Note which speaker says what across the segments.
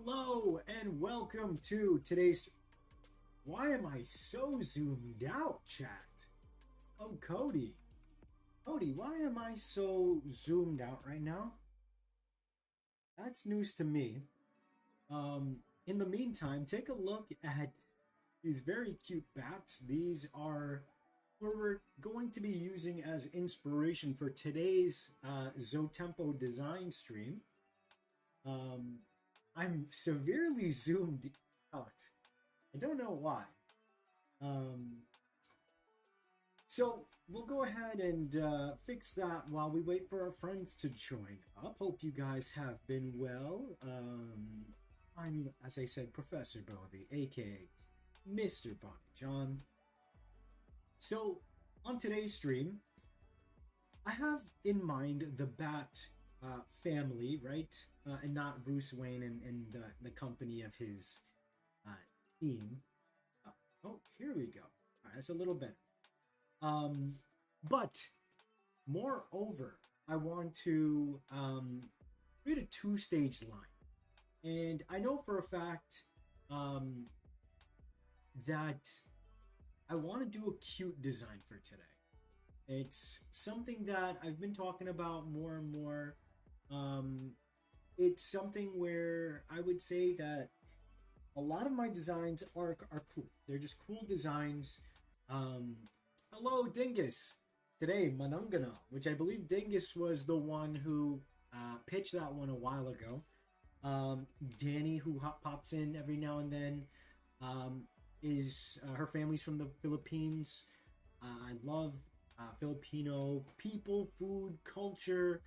Speaker 1: Hello and welcome to today's. Why am I so zoomed out, chat? Oh, Cody. Cody, why am I so zoomed out right now? That's news to me. In the meantime, take a look at these very cute bats. These are what we're going to be using as inspiration for today's Xotempo design stream. I'm severely zoomed out. I don't know why. Um, so we'll go ahead and fix that while we wait for our friends to join up. Hope you guys have been well. I'm, as I said, Professor Bovey, aka Mr. Bonny John. So on today's stream, I have in mind the bat family, right? And not Bruce Wayne and the company of his team. Oh, here we go. All right, that's a little better. But moreover, I want to create a two-stage line. And I know for a fact that I want to do a cute design for today. It's something that I've been talking about more and more. It's something where I would say that a lot of my designs are cool. They're just cool designs. Hello, Dingus. Today, Manungana, which I believe Dingus was the one who pitched that one a while ago. Danny, who pops in every now and then, is her family's from the Philippines. I love Filipino people, food, culture.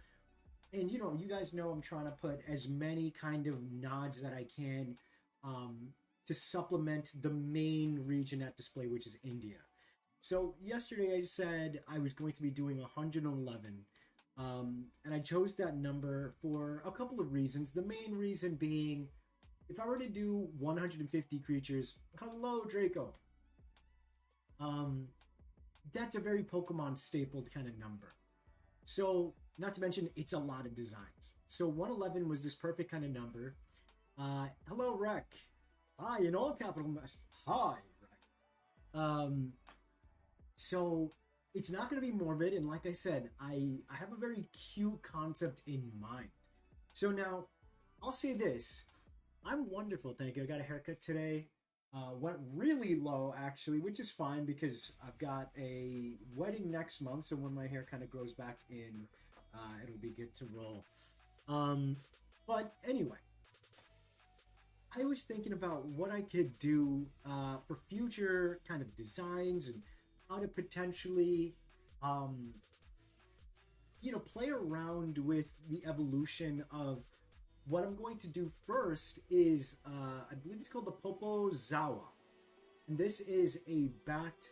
Speaker 1: And, you guys know I'm trying to put as many kind of nods that I can to supplement the main region at display, which is India. So yesterday I said I was going to be doing 111. And I chose that number for a couple of reasons. The main reason being, if I were to do 150 creatures, hello, Draco. That's a very Pokemon stapled kind of number. So, not to mention, it's a lot of designs. So 111 was this perfect kind of number. Hello, Rec. Hi, in all capital letters. Hi, Rec. So it's not going to be morbid, and like I said, I have a very cute concept in mind. So now, I'll say this. I'm wonderful, thank you. I got a haircut today. Went really low, actually, which is fine because I've got a wedding next month, so when my hair kind of grows back in, it'll be good to roll. But anyway, I was thinking about what I could do for future kind of designs and how to potentially, play around with the evolution of what I'm going to do first is, I believe it's called the Popozawa. And this is a bat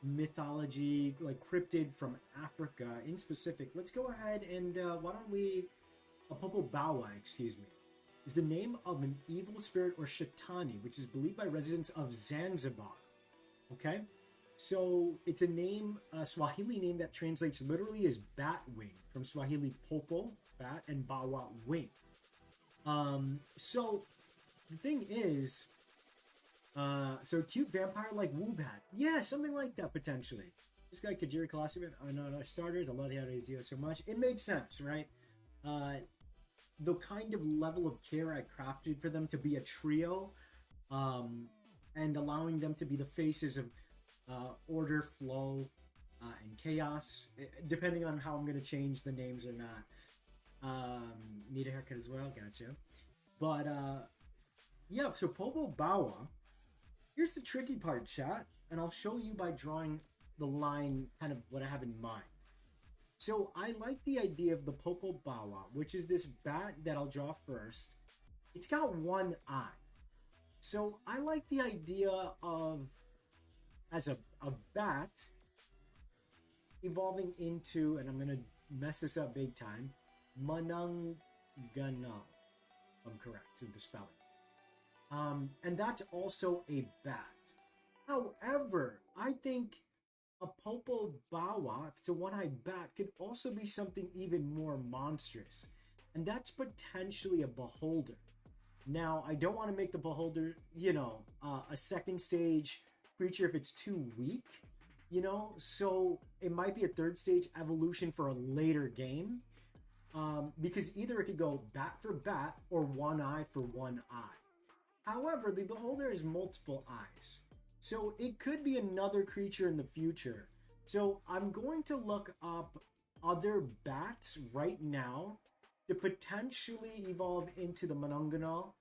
Speaker 1: mythology, like cryptid from Africa in specific. Let's go ahead and, why don't we, a Popobawa, excuse me, is the name of an evil spirit or Shetani, which is believed by residents of Zanzibar. Okay? So it's a name, a Swahili name that translates literally as bat wing, from Swahili popo, bat, and bawa, wing. So the thing is, so cute vampire like Woobat. Yeah, something like that potentially. This guy Kajiri Colosseum on our starters. I love the idea so much. It made sense, right? The kind of level of care I crafted for them to be a trio, and allowing them to be the faces of order, flow, and chaos, depending on how I'm going to change the names or not. Need a haircut as well, gotcha. But yeah, so Popo Bawa, here's the tricky part, chat, and I'll show you by drawing the line, kind of what I have in mind. So I like the idea of the Popo Bawa, which is this bat that I'll draw first. It's got one eye. So I like the idea of, as a bat, evolving into, and I'm going to mess this up big time, Manungana, if I'm correct in the spelling. And that's also a bat. However, I think a Popo Bawa, if it's a one-eyed bat, could also be something even more monstrous. And that's potentially a beholder. Now, I don't want to make the beholder, a second stage creature if it's too weak, so it might be a third stage evolution for a later game. Because either it could go bat for bat or one eye for one eye. However, the beholder has multiple eyes, so it could be another creature in the future. So I'm going to look up other bats right now to potentially evolve into the Mananganal,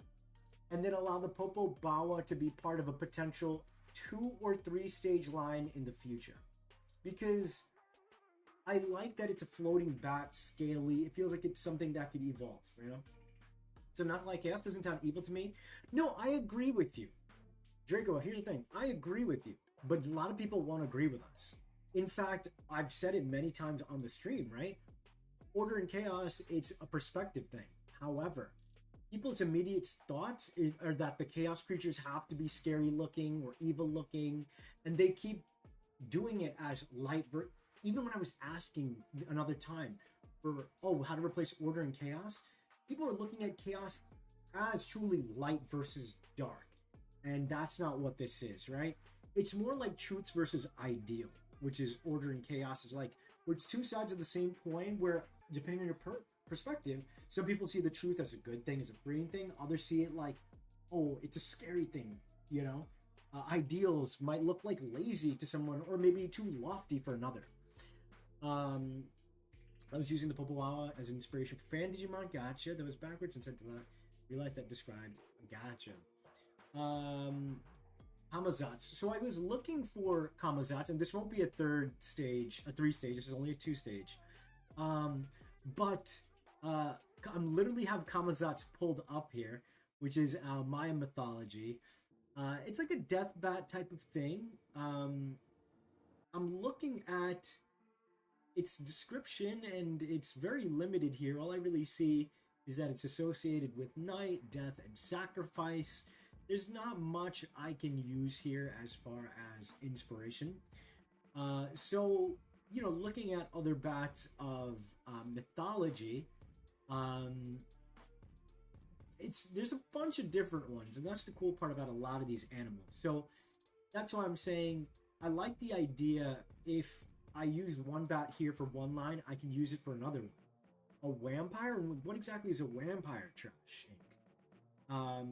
Speaker 1: and then allow the Popo Bawa to be part of a potential 2 or 3 stage line in the future. Because I like that it's a floating bat, scaly. It feels like it's something that could evolve, So nothing like chaos doesn't sound evil to me. No, I agree with you. Draco, here's the thing. I agree with you, but a lot of people won't agree with us. In fact, I've said it many times on the stream, right? Order and chaos, it's a perspective thing. However, people's immediate thoughts are that the chaos creatures have to be scary looking or evil looking, and they keep doing it as light. Even when I was asking another time for, how to replace order and chaos, people are looking at chaos as truly light versus dark. And that's not what this is, right? It's more like truths versus ideal, which is order and chaos is like, where it's two sides of the same coin where, depending on your perspective, some people see the truth as a good thing, as a freeing thing. Others see it like, it's a scary thing, ideals might look like lazy to someone or maybe too lofty for another. I was using the Popowawa as an inspiration for fan Digimon. Gotcha. That was backwards and said to that. Realized that described. Gotcha. Kamazats. So I was looking for Kamazats, and this won't be a third stage, a 3 stage. This is only a 2 stage. But I'm literally have Kamazats pulled up here, which is Mayan mythology. It's like a death bat type of thing. I'm looking at its description, and it's very limited here. All I really see is that it's associated with night, death, and sacrifice. There's not much I can use here as far as inspiration. So, looking at other bats of mythology, there's a bunch of different ones, and that's the cool part about a lot of these animals. So that's why I'm saying I like the idea if I use one bat here for one line, I can use it for another one. A vampire? What exactly is a vampire, Trash Inc?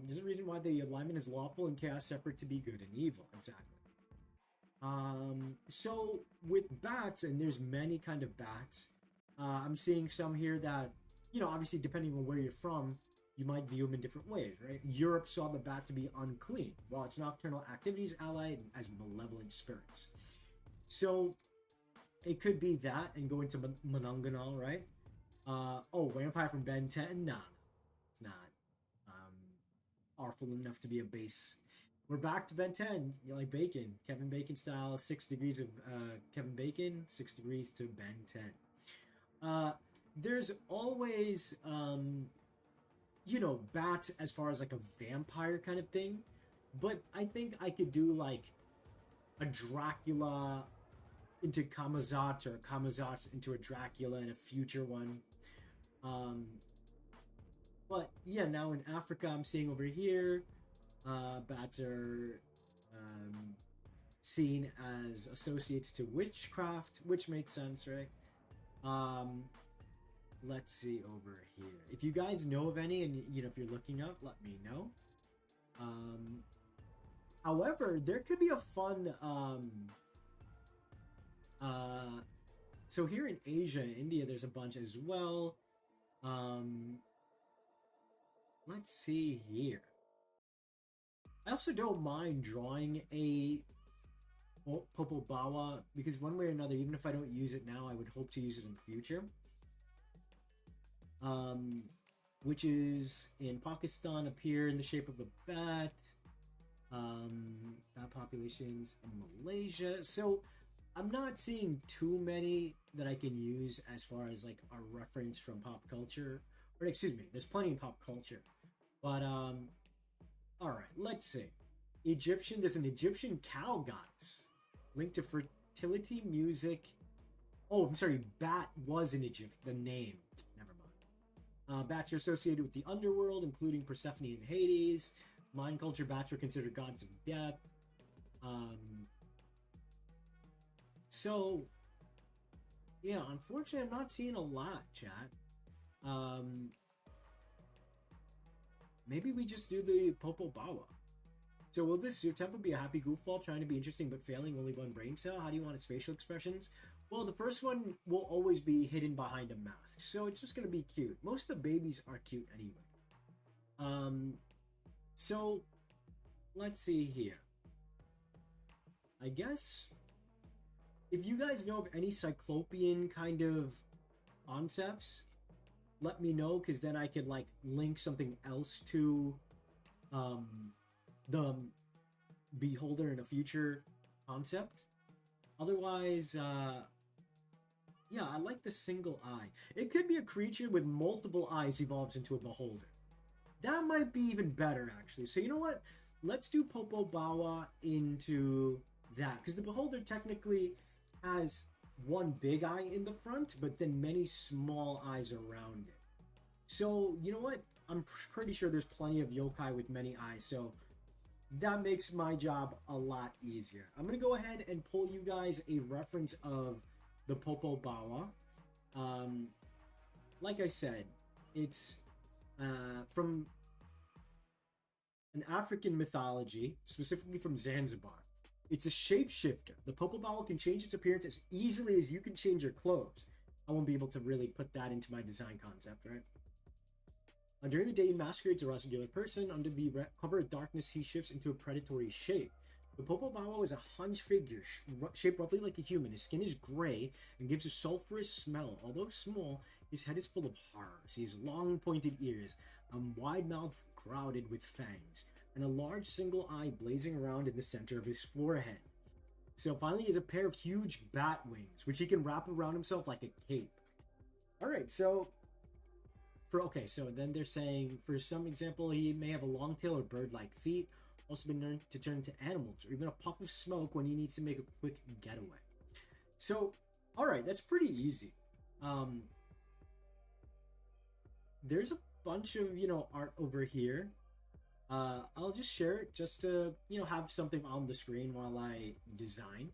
Speaker 1: There's a reason why the alignment is lawful and chaos separate to be good and evil. Exactly. So with bats, and there's many kind of bats, I'm seeing some here that, obviously depending on where you're from, you might view them in different ways, right? Europe saw the bat to be unclean, while its nocturnal activities allied as malevolent spirits. So it could be that and go into Mananganal, right? Vampire from Ben 10? Nah, it's not. Awful enough to be a base. We're back to Ben 10. You like Bacon. Kevin Bacon style, 6 degrees of Kevin Bacon, 6 degrees to Ben 10. There's always, bats as far as like a vampire kind of thing. But I think I could do like a Dracula into Kamazat or Kamazat into a Dracula in a future one. But yeah, now in Africa, I'm seeing over here, bats are seen as associates to witchcraft, which makes sense, right? Let's see over here. If you guys know of any, and if you're looking up, let me know. However, there could be a fun. So here in Asia, India, there's a bunch as well. Let's see here. I also don't mind drawing a Popobawa because one way or another, even if I don't use it now, I would hope to use it in the future. Which is in Pakistan, appear in the shape of a bat. Bat populations in Malaysia. So I'm not seeing too many that I can use as far as like a reference from pop culture. Or excuse me, there's plenty in pop culture. But alright, let's see. There's an Egyptian cow goddess linked to fertility, music. Oh, I'm sorry, bat was in Egypt, the name. Never Bats are associated with the underworld, including Persephone and Hades. Mind culture bats were considered gods of death. So, yeah, unfortunately, I'm not seeing a lot, chat. Maybe we just do the Popo Bawa. So will this Xotempo be a happy goofball trying to be interesting but failing only one brain cell? How do you want its facial expressions? Well, the first one will always be hidden behind a mask, so it's just going to be cute. Most of the babies are cute anyway. So let's see here. I guess if you guys know of any Cyclopean kind of concepts, let me know, because then I could like link something else to the beholder in a future concept. Otherwise, yeah, I like the single eye. It could be a creature with multiple eyes evolves into a beholder. That might be even better, actually. So you know what? Let's do Popo Bawa into that, because the beholder technically has one big eye in the front, but then many small eyes around it. So you know what? I'm pretty sure there's plenty of yokai with many eyes, so that makes my job a lot easier. I'm going to go ahead and pull you guys a reference of the Popo Bawa. Like I said, it's from an African mythology, specifically from Zanzibar. It's a shapeshifter. The Popo Bawa can change its appearance as easily as you can change your clothes. I won't be able to really put that into my design concept, right? During the day, he masquerades as a regular person. Under the cover of darkness, he shifts into a predatory shape. The Popo Bawa is a hunched figure, shaped roughly like a human. His skin is gray and gives a sulfurous smell. Although small, his head is full of horrors. He has long, pointed ears, a wide mouth crowded with fangs, and a large single eye blazing around in the center of his forehead. So finally, he has a pair of huge bat wings, which he can wrap around himself like a cape. All right, so so then they're saying, for some example, he may have a long tail or bird-like feet, also been known to turn into animals, or even a puff of smoke when he needs to make a quick getaway. So, all right, that's pretty easy. There's a bunch of, art over here. I'll just share it just to, have something on the screen while I design.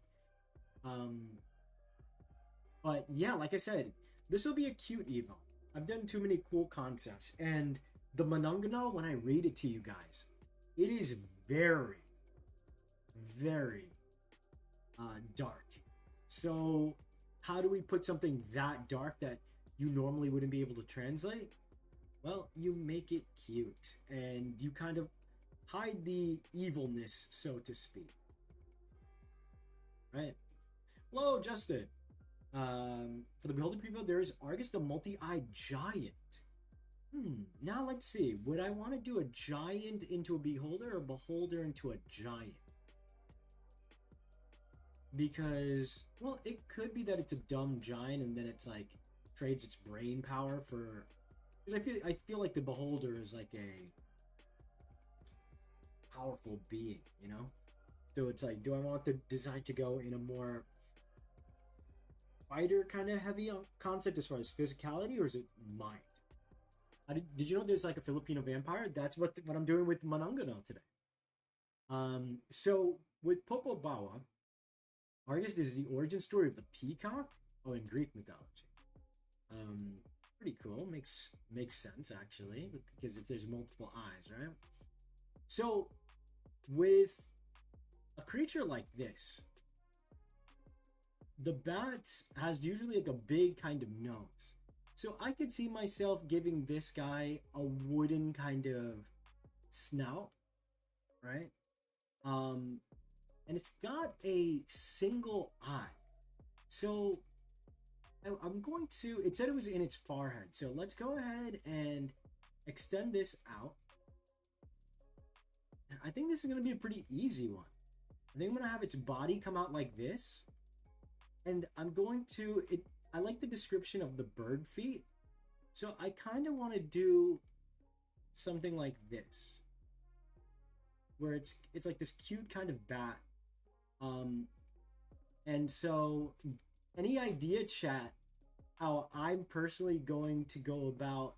Speaker 1: But yeah, like I said, this will be a cute evo. I've done too many cool concepts, and the Monongahela, when I read it to you guys, it is very, very dark. So how do we put something that dark that you normally wouldn't be able to translate? Well, you make it cute, and you kind of hide the evilness, so to speak. Right? Hello, Justin. For the Beholder preview, there is Argus the Multi-Eyed Giant. Now let's see. Would I want to do a giant into a beholder or a beholder into a giant? Because, well, it could be that it's a dumb giant and then it's like trades its brain power for. Because I feel like the beholder is like a powerful being, So it's like, do I want the design to go in a more fighter kind of heavy concept as far as physicality, or is it mind? Did you know there's like a Filipino vampire? That's what I'm doing with Monongahela today. So with Popo Bawa, Argus is the origin story of the peacock. Oh, in Greek mythology. Pretty cool. Makes sense actually, because if there's multiple eyes, right? So with a creature like this, the bat has usually like a big kind of nose. So I could see myself giving this guy a wooden kind of snout, right? And it's got a single eye. So I'm going to, it said it was in its forehead. So let's go ahead and extend this out. I think this is going to be a pretty easy one. I think I'm going to have its body come out like this. And I'm going to, I like the description of the bird feet. So I kind of want to do something like this. Where it's like this cute kind of bat. And so any idea, chat, how I'm personally going to go about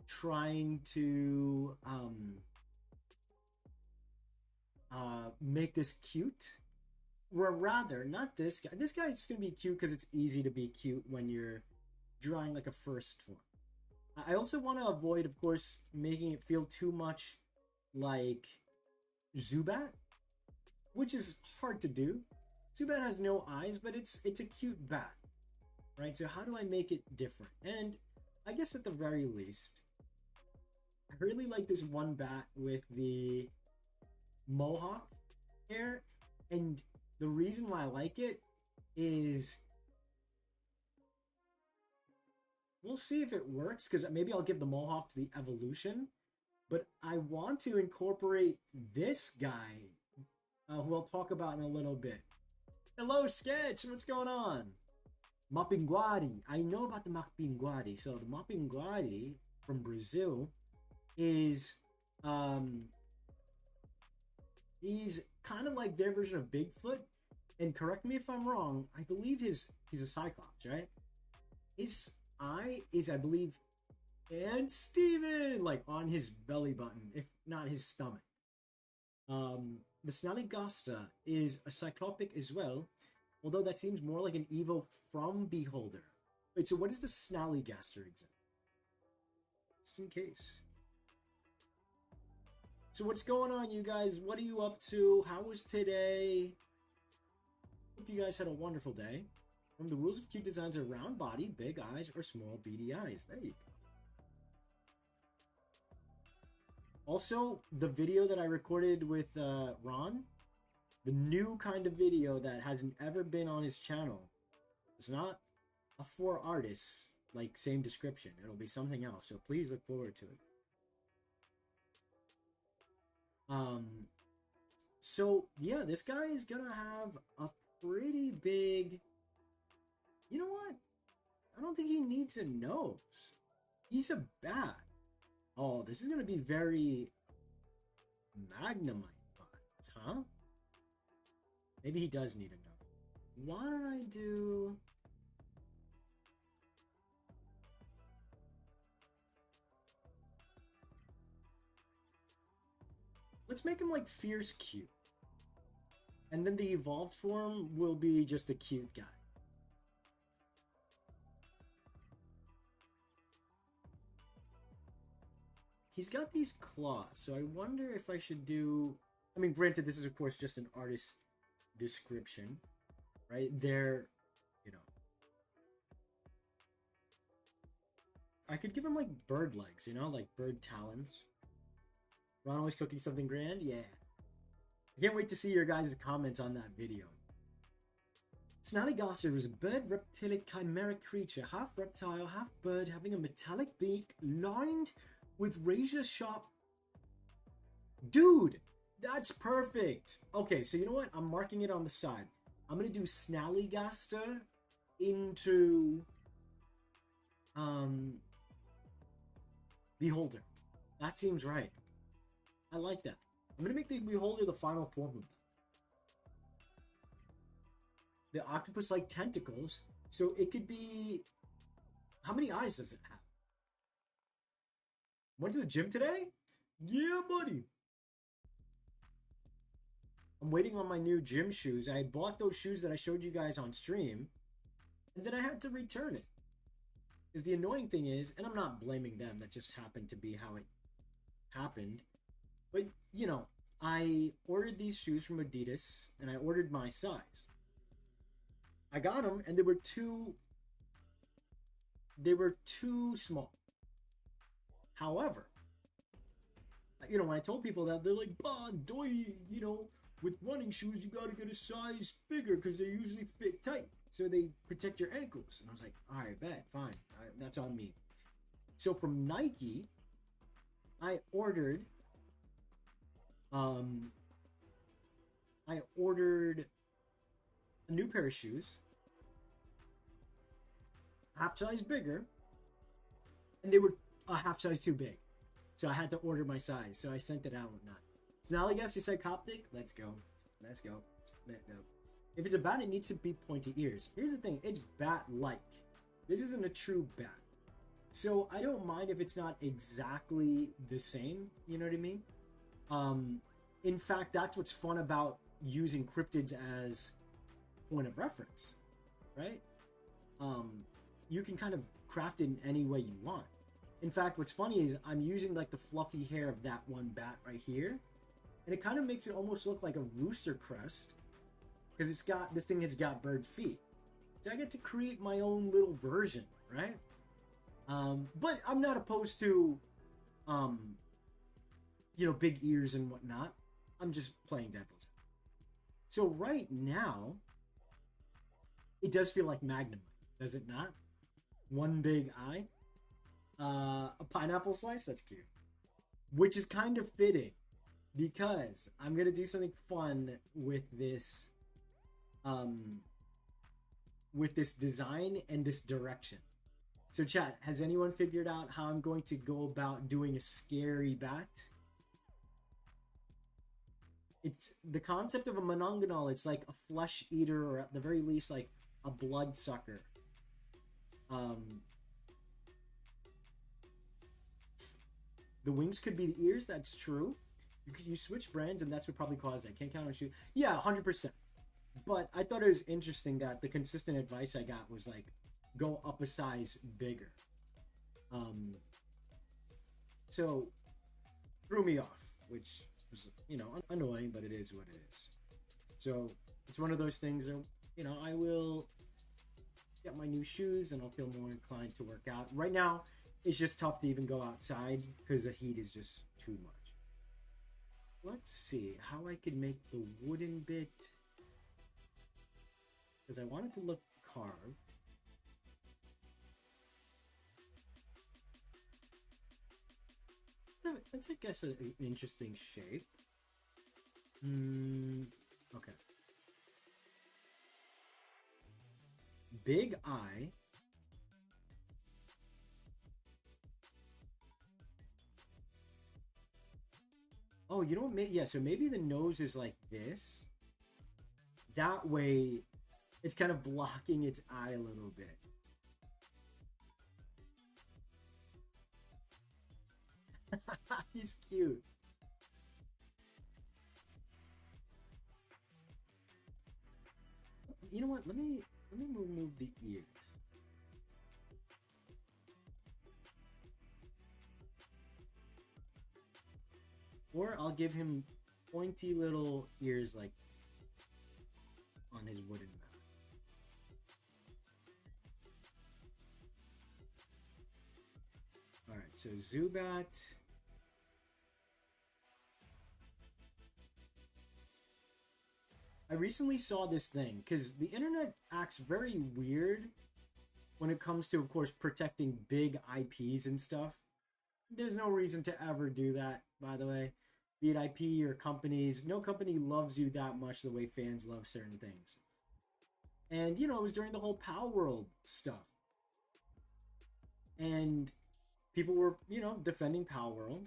Speaker 1: trying to make this cute. Or rather, not this guy. This guy's just gonna be cute because it's easy to be cute when you're drawing like a first form. I also want to avoid, of course, making it feel too much like Zubat, which is hard to do. Zubat has no eyes, but it's a cute bat, right? So how do I make it different? And I guess at the very least, I really like this one bat with the mohawk hair, and the reason why I like it is we'll see if it works, because maybe I'll give the mohawk to the evolution, but I want to incorporate this guy, who I'll talk about in a little bit. Hello, Sketch! What's going on? Mapinguari. I know about the Mapinguari. So the Mapinguari from Brazil is he's kind of like their version of Bigfoot. And correct me if I'm wrong, I believe he's a Cyclops, right? His eye is, I believe, and Steven, like on his belly button, if not his stomach. The Snallygaster is a Cyclopic as well, although that seems more like an Evo from Beholder. Wait, so what is the Snallygaster exactly? Just in case. So what's going on, you guys? What are you up to? How was today? Hope you guys had a wonderful day. The rules of cute designs are round body, big eyes, or small beady eyes. There you go. Also, the video that I recorded with Ron, the new kind of video that hasn't ever been on his channel. It's not a for artists, like same description. It'll be something else, so please look forward to it. So yeah, this guy is gonna have a pretty big... You know what? I don't think he needs a nose. He's a bat. Oh, this is gonna be very Magnemite vibes, huh? Maybe he does need a nose. Why don't I do... Let's make him like fierce cute. And then the evolved form will be just a cute guy. He's got these claws, so I wonder if I should do... I mean, granted, this is of course just an artist description, right? They're, you know... I could give him like bird legs, you know, like bird talons. Ron always cooking something grand? Yeah. I can't wait to see your guys' comments on that video. Snallygaster is a bird reptilic chimeric creature, half reptile, half bird, having a metallic beak lined with razor sharp... Dude! That's perfect! Okay, so you know what? I'm marking it on the side. I'm gonna do Snallygaster into... Beholder. That seems right. I like that. I'm gonna make the Beholder the final form of them. The octopus-like tentacles, so it could be... How many eyes does it have? Went to the gym today? Yeah, buddy! I'm waiting on my new gym shoes. I had bought those shoes that I showed you guys on stream, and then I had to return it. Because the annoying thing is, and I'm not blaming them, that just happened to be how it happened, but, you know, I ordered these shoes from Adidas, and I ordered my size. I got them, and they were too small. However, you know, when I told people that, they're like, bah, doy, you know, with running shoes, you gotta get a size bigger, because they usually fit tight, so they protect your ankles. And I was like, alright, bet, fine, that's on me. So from Nike, I ordered a new pair of shoes, half size bigger, and they were a half size too big. So I had to order my size, so I sent it out with that. Snallygaster Psychoptic? Let's go. Let's go. No. If it's a bat, it needs to be pointy ears. Here's the thing, it's bat-like. This isn't a true bat. So I don't mind if it's not exactly the same. You know what I mean? In fact, that's what's fun about using cryptids as point of reference, right? Um, you can kind of craft it in any way you want. In fact, what's funny is I'm using like the fluffy hair of that one bat right here, and it kind of makes it almost look like a rooster crest because this thing has got bird feet. So I get to create my own little version, right? But I'm not opposed to, um, big ears and whatnot. I'm just playing devil's. So right now, it does feel like Magnemite, does it not? One big eye. A pineapple slice, that's cute. Which is kind of fitting because I'm gonna do something fun with this design and this direction. So chat, has anyone figured out how I'm going to go about doing a scary bat? It's the concept of a monongonal. It's like a flesh eater, or at the very least, like a bloodsucker. The wings could be the ears. That's true. You switch brands, and that's what probably caused it. Can't count on shoot. Yeah, 100%. But I thought it was interesting that the consistent advice I got was like, go up a size bigger. So threw me off, which was annoying, but it is what it is. So it's one of those things that I will get my new shoes and I'll feel more inclined to work out. Right now, it's just tough to even go outside because the heat is just too much. Let's see how I could make the wooden bit, because I want it to look carved. That's, I guess, an interesting shape. Okay. Big eye. Oh, you know what? Yeah, so maybe the nose is like this. That way, it's kind of blocking its eye a little bit. He's cute. You know what? Let me remove the ears. Or I'll give him pointy little ears like on his wooden mouth. Alright, so Zubat. I recently saw this thing, because the internet acts very weird when it comes to, of course, protecting big IPs and stuff. There's no reason to ever do that, by the way. Be it IP or companies. No company loves you that much the way fans love certain things. And, it was during the whole Power World stuff. And people were, defending Power World.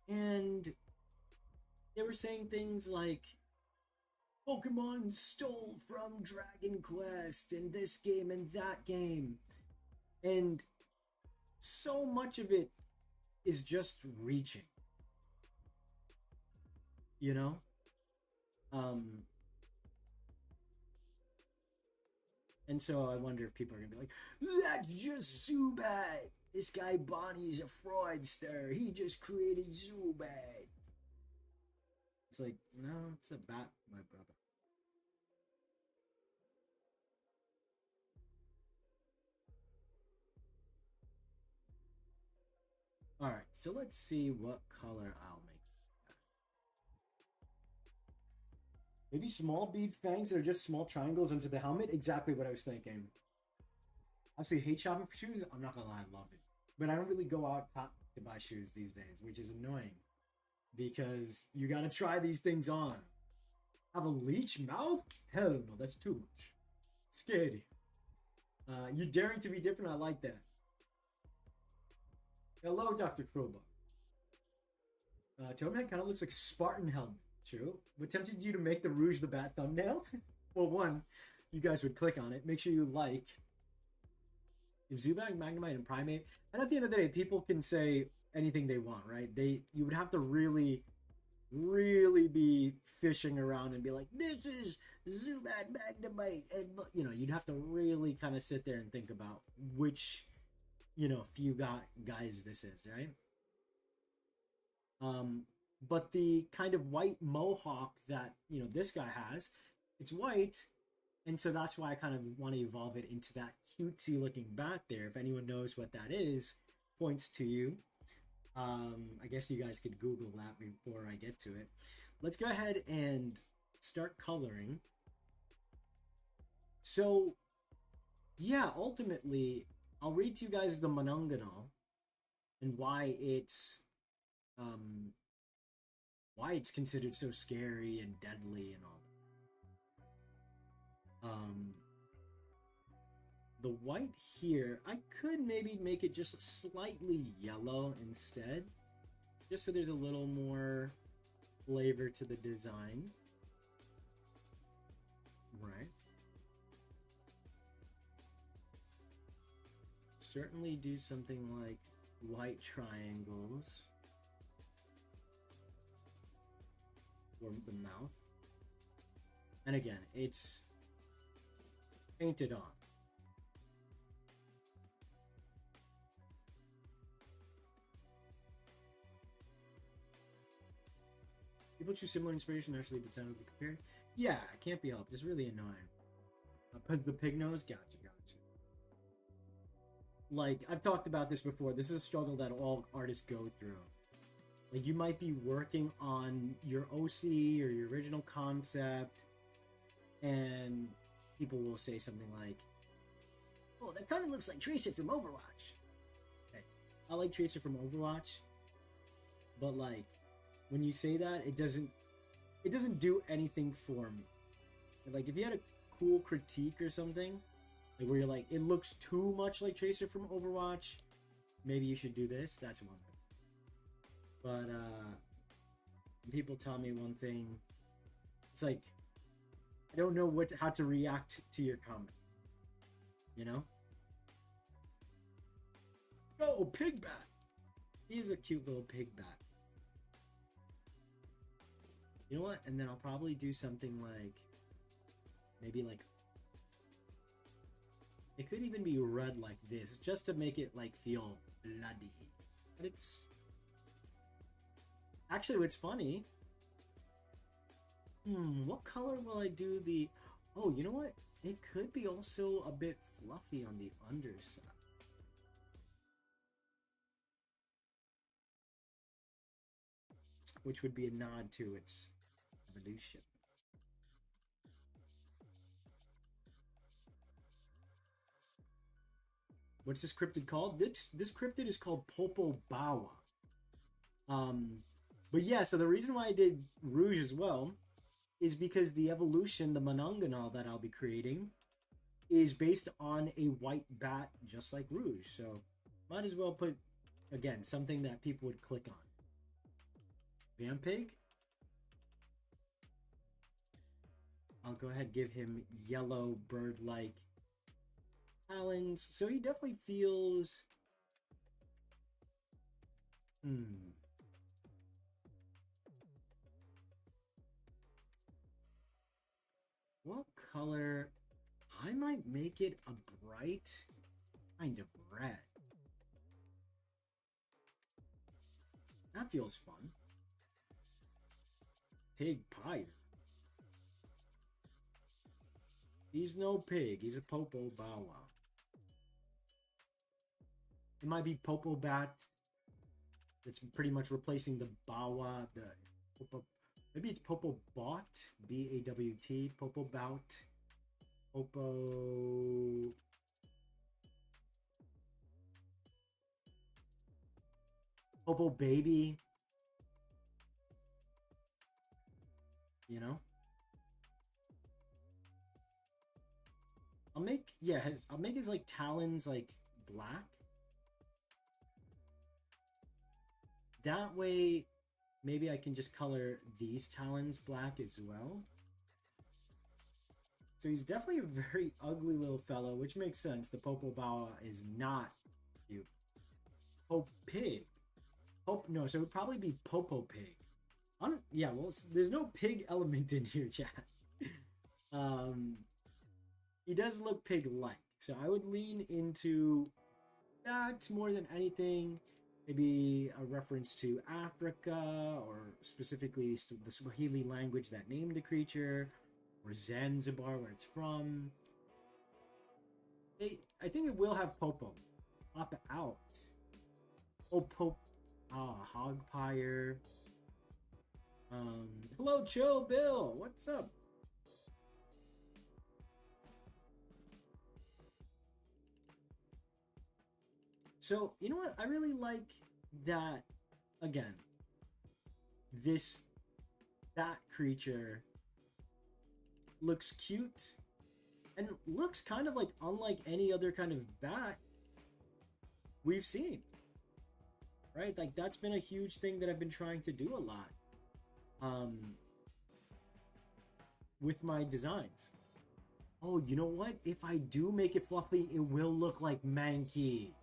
Speaker 1: And they were saying things like, Pokemon stole from Dragon Quest in this game and that game. And so much of it is just reaching. And so I wonder if people are going to be like, that's just Zubat. This guy Bonnie's a fraudster. He just created Zubat. It's like, no, it's a bat, my brother. Alright, so let's see what color I'll make. Maybe small bead fangs that are just small triangles into the helmet? Exactly what I was thinking. Obviously, hate shopping for shoes. I'm not gonna lie, I love it. But I don't really go out to buy shoes these days, which is annoying. Because you gotta try these things on. Have a leech mouth? Hell no, that's too much. Scary. You're daring to be different, I like that. Hello, Dr. Crowbar. Toadman kind of looks like Spartan helmet. True. What tempted you to make the Rouge the Bat thumbnail? Well, one, you guys would click on it. Make sure you like. Zubat, Magnemite, and Primate. And at the end of the day, people can say anything they want, right? You would have to really, really be fishing around and be like, this is Zubat, Magnemite, and you'd have to really kind of sit there and think about which few guys this is, right? But the kind of white mohawk that this guy has, it's white, and so that's why I kind of want to evolve it into that cutesy looking bat there. If anyone knows what that is, points to you. I guess you guys could Google that before I get to it. Let's go ahead and start coloring. So, yeah, ultimately, I'll read to you guys the Mononganal and why it's considered so scary and deadly and all. The white here, I could maybe make it just slightly yellow instead, just so there's a little more flavor to the design. Right. Certainly do something like white triangles for the mouth. And again, it's painted on. People choose similar inspiration actually design will be compared. Yeah, it can't be helped. It's really annoying. Because the pig nose, gotcha. Like, I've talked about this before. This is a struggle that all artists go through. Like, you might be working on your OC or your original concept, and people will say something like, oh, that kind of looks like Tracer from Overwatch. Okay, I like Tracer from Overwatch, but like, when you say that, it doesn't do anything for me. Like, if you had a cool critique or something, like where you're like, it looks too much like Tracer from Overwatch, maybe you should do this, that's one thing. But when people tell me one thing, it's like, I don't know how to react to your comment. You know? Oh, pig bat! He's a cute little pig bat. You know what? And then I'll probably do something like, maybe like, it could even be red like this, just to make it like feel bloody. But it's actually, what's funny, what color will I do the, oh, you know what? It could be also a bit fluffy on the underside. Which would be a nod to its evolution. What's this cryptid called? This cryptid is called Popo Bawa. But yeah, so the reason why I did Rouge as well is because the evolution, the Mononganal that I'll be creating, is based on a white bat just like Rouge. So might as well put, again, something that people would click on. Vampig. I'll go ahead and give him yellow bird-like talons. So he definitely feels... What color? I might make it a bright kind of red. That feels fun. Pig Pyre. He's no pig. He's a Popo Bawa. It might be Popo Bat. That's pretty much replacing the Bawa. The Popo. Maybe it's Popo Bot. B-A-W-T. Popo Bout. Popo. Popo Baby. You know? I'll make his like talons like black. That way, maybe I can just color these talons black as well. So he's definitely a very ugly little fellow, which makes sense. The Popo Bawa is not cute. Pope Pig. Pope, no, so it would probably be Popo Pig. Yeah, well, there's no pig element in here, chat. Um, he does look pig-like, so I would lean into that more than anything. Maybe a reference to Africa, or specifically the Swahili language that named the creature, or Zanzibar, where it's from. I think it will have Popo. Pop out. Oh, Pope. Hogpire. Hello, Chill Bill. What's up? So, you know what? I really like that, again, that creature looks cute and looks kind of like unlike any other kind of bat we've seen. Right? Like, that's been a huge thing that I've been trying to do a lot with my designs. Oh, you know what? If I do make it fluffy, it will look like Mankey.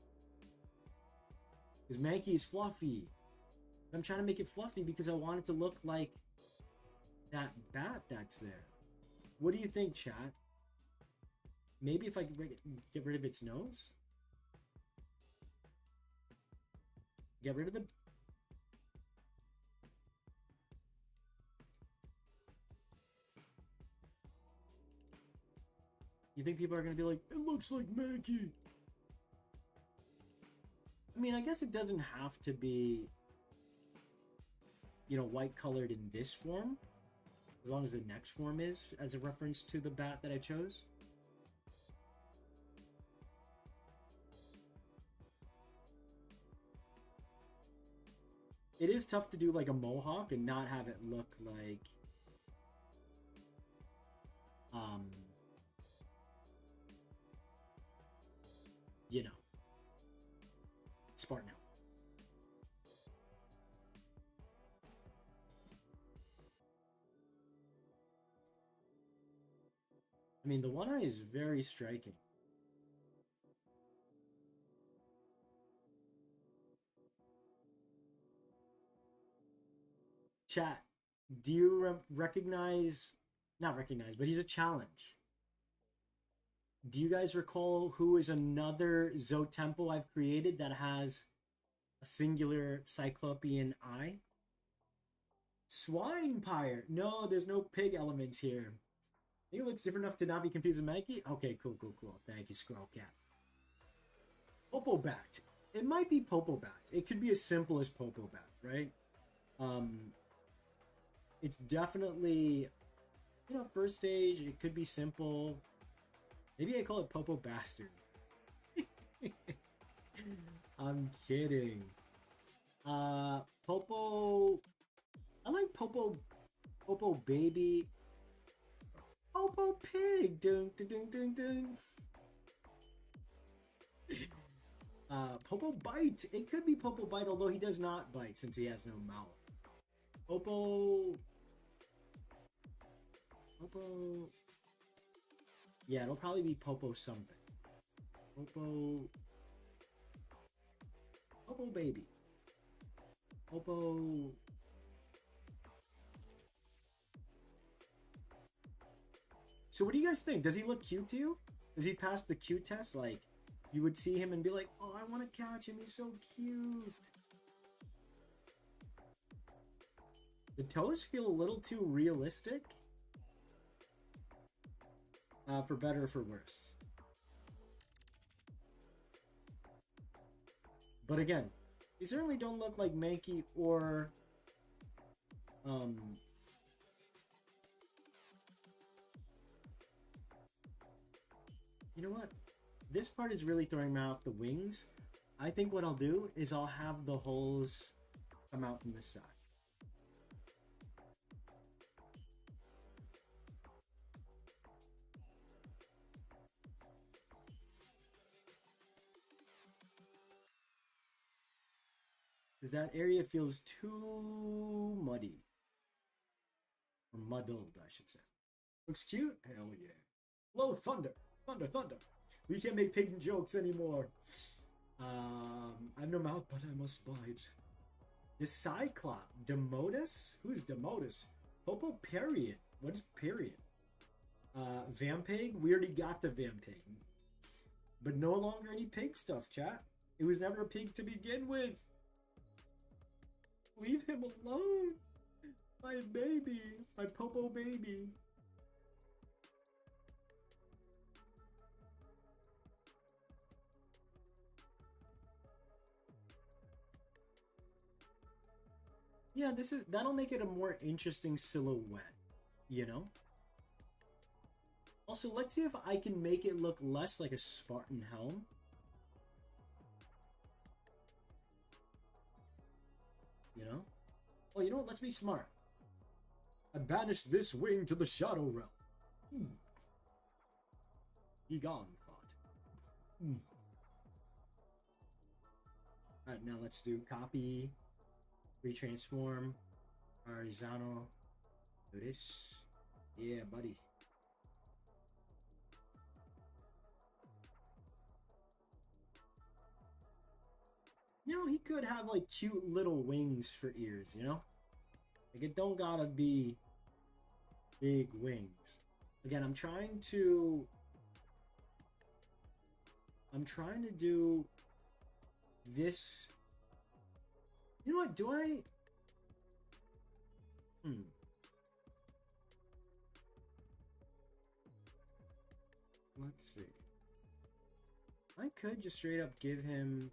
Speaker 1: Because Mankey is fluffy. I'm trying to make it fluffy because I want it to look like that bat that's there. What do you think, chat? Maybe if I get rid of its nose? Get rid of the... You think people are going to be like, it looks like Mankey? I mean, I guess it doesn't have to be, you know, white colored in this form. As long as the next form is, as a reference to the bat that I chose. It is tough to do like a mohawk and not have it look like you know, Spartan. I mean, the one eye is very striking. Chat, do you recognize, not recognize, but he's a challenge. Do you guys recall who is another Xotempo I've created that has a singular cyclopean eye? Swinepire. No, there's no pig elements here. I think it looks different enough to not be confused with Mikey. Okay, cool. Thank you, Squirrel Cat. Popo Bat. It might be Popo Bat. It could be as simple as Popo Bat, right? It's definitely, you know, first stage. It could be simple. Maybe I call it Popo Bastard. I'm kidding. Popo. I like Popo Baby. Popo Pig. Ding, ding, ding, ding, ding. Popo Bite. It could be Popo Bite, although he does not bite since he has no mouth. Popo. Yeah, it'll probably be Popo something. Popo Baby. Popo. So what do you guys think? Does he look cute to you? Does he pass the cute test? Like, you would see him and be like, oh, I want to catch him. He's so cute. The toes feel a little too realistic. For better or for worse. But again, they certainly don't look like Mankey or you know what? This part is really throwing me off the wings. I think what I'll do is I'll have the holes come out from this side. Because that area feels too muddy. Or muddled, I should say. Looks cute? Hell yeah. Hello, Thunder. Thunder, Thunder. We can't make pig jokes anymore. I've no mouth, but I must bite. The Cyclop. Demodus? Who's Demodus? Popo Period. What is period? Vampig? We already got the Vampig. But no longer any pig stuff, chat. It was never a pig to begin with. Leave him alone. My baby. My Popo baby. Yeah, that'll make it a more interesting silhouette, you know? Also, let's see if I can make it look less like a Spartan helm. You know? Oh, you know what? Let's be smart. I banished this wing to the Shadow Realm. Be gone, thought. Alright, now let's do copy, retransform, horizontal. Do this. Yeah, buddy. You know, he could have like cute little wings for ears, you know? Like it don't gotta be big wings. Again, I'm trying to do this. You know what? Do I? Let's see. I could just straight up give him.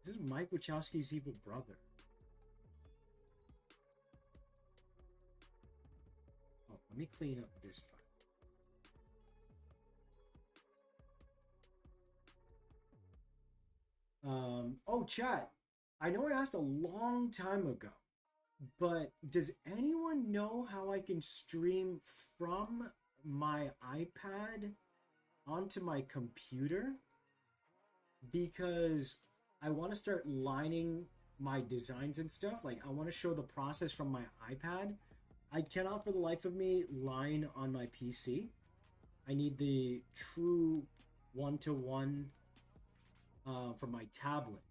Speaker 1: This is Mike Wachowski's evil brother. Oh, let me clean up this part. Oh, chat. I know I asked a long time ago, but does anyone know how I can stream from my iPad onto my computer? Because I want to start lining my designs and stuff. Like, I want to show the process from my iPad. I cannot for the life of me line on my PC. I need the true one-to-one from my tablet.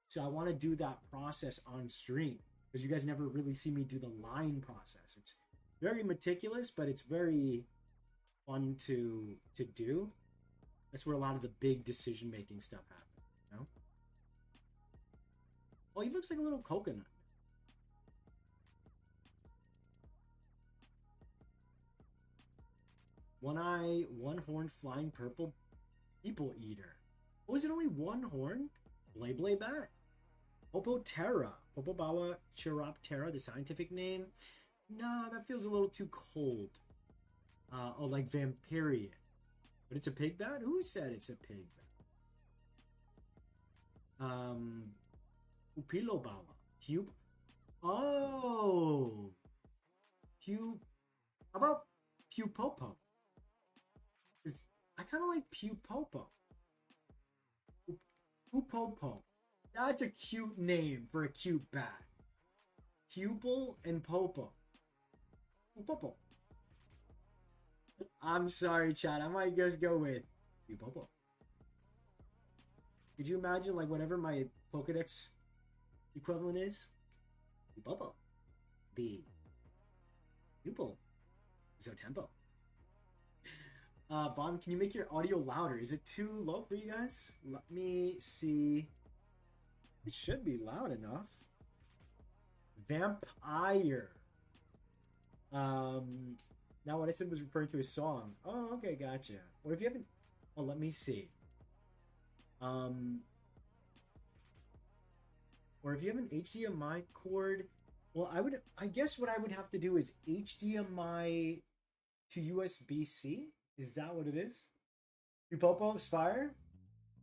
Speaker 1: So I want to do that process on stream, because you guys never really see me do the line process. It's very meticulous, but it's very fun to do. That's where a lot of the big decision-making stuff happens, you know? Oh, he looks like a little coconut. One eye, one horn, flying purple people eater. Oh, is it only one horn? Blay bat. Opotera. Popobawa chiroptera, the scientific name. Nah, that feels a little too cold. Oh, like Vampirian. But it's a pig bat? Who said it's a pig bat? Upilobawa. Pube? Oh! Pube. How about Pupopo? I kind of like Pupopo. Pupopo. That's a cute name for a cute bat. Pupil and Popo. Pupopo. I'm sorry, Chad. I might just go with Pupopo. Could you imagine, like, whatever my Pokedex equivalent is? Pupopo. The pupil. Xotempo. Bon, can you make your audio louder? Is it too low for you guys? Let me see. It should be loud enough. Vampire. Now what I said was referring to a song. Oh, okay, gotcha. Or if you haven't... Oh, let me see. Or if you have an HDMI cord... Well, I guess what I would have to do is HDMI to USB-C? Is that what it is? Pupopo, Spire?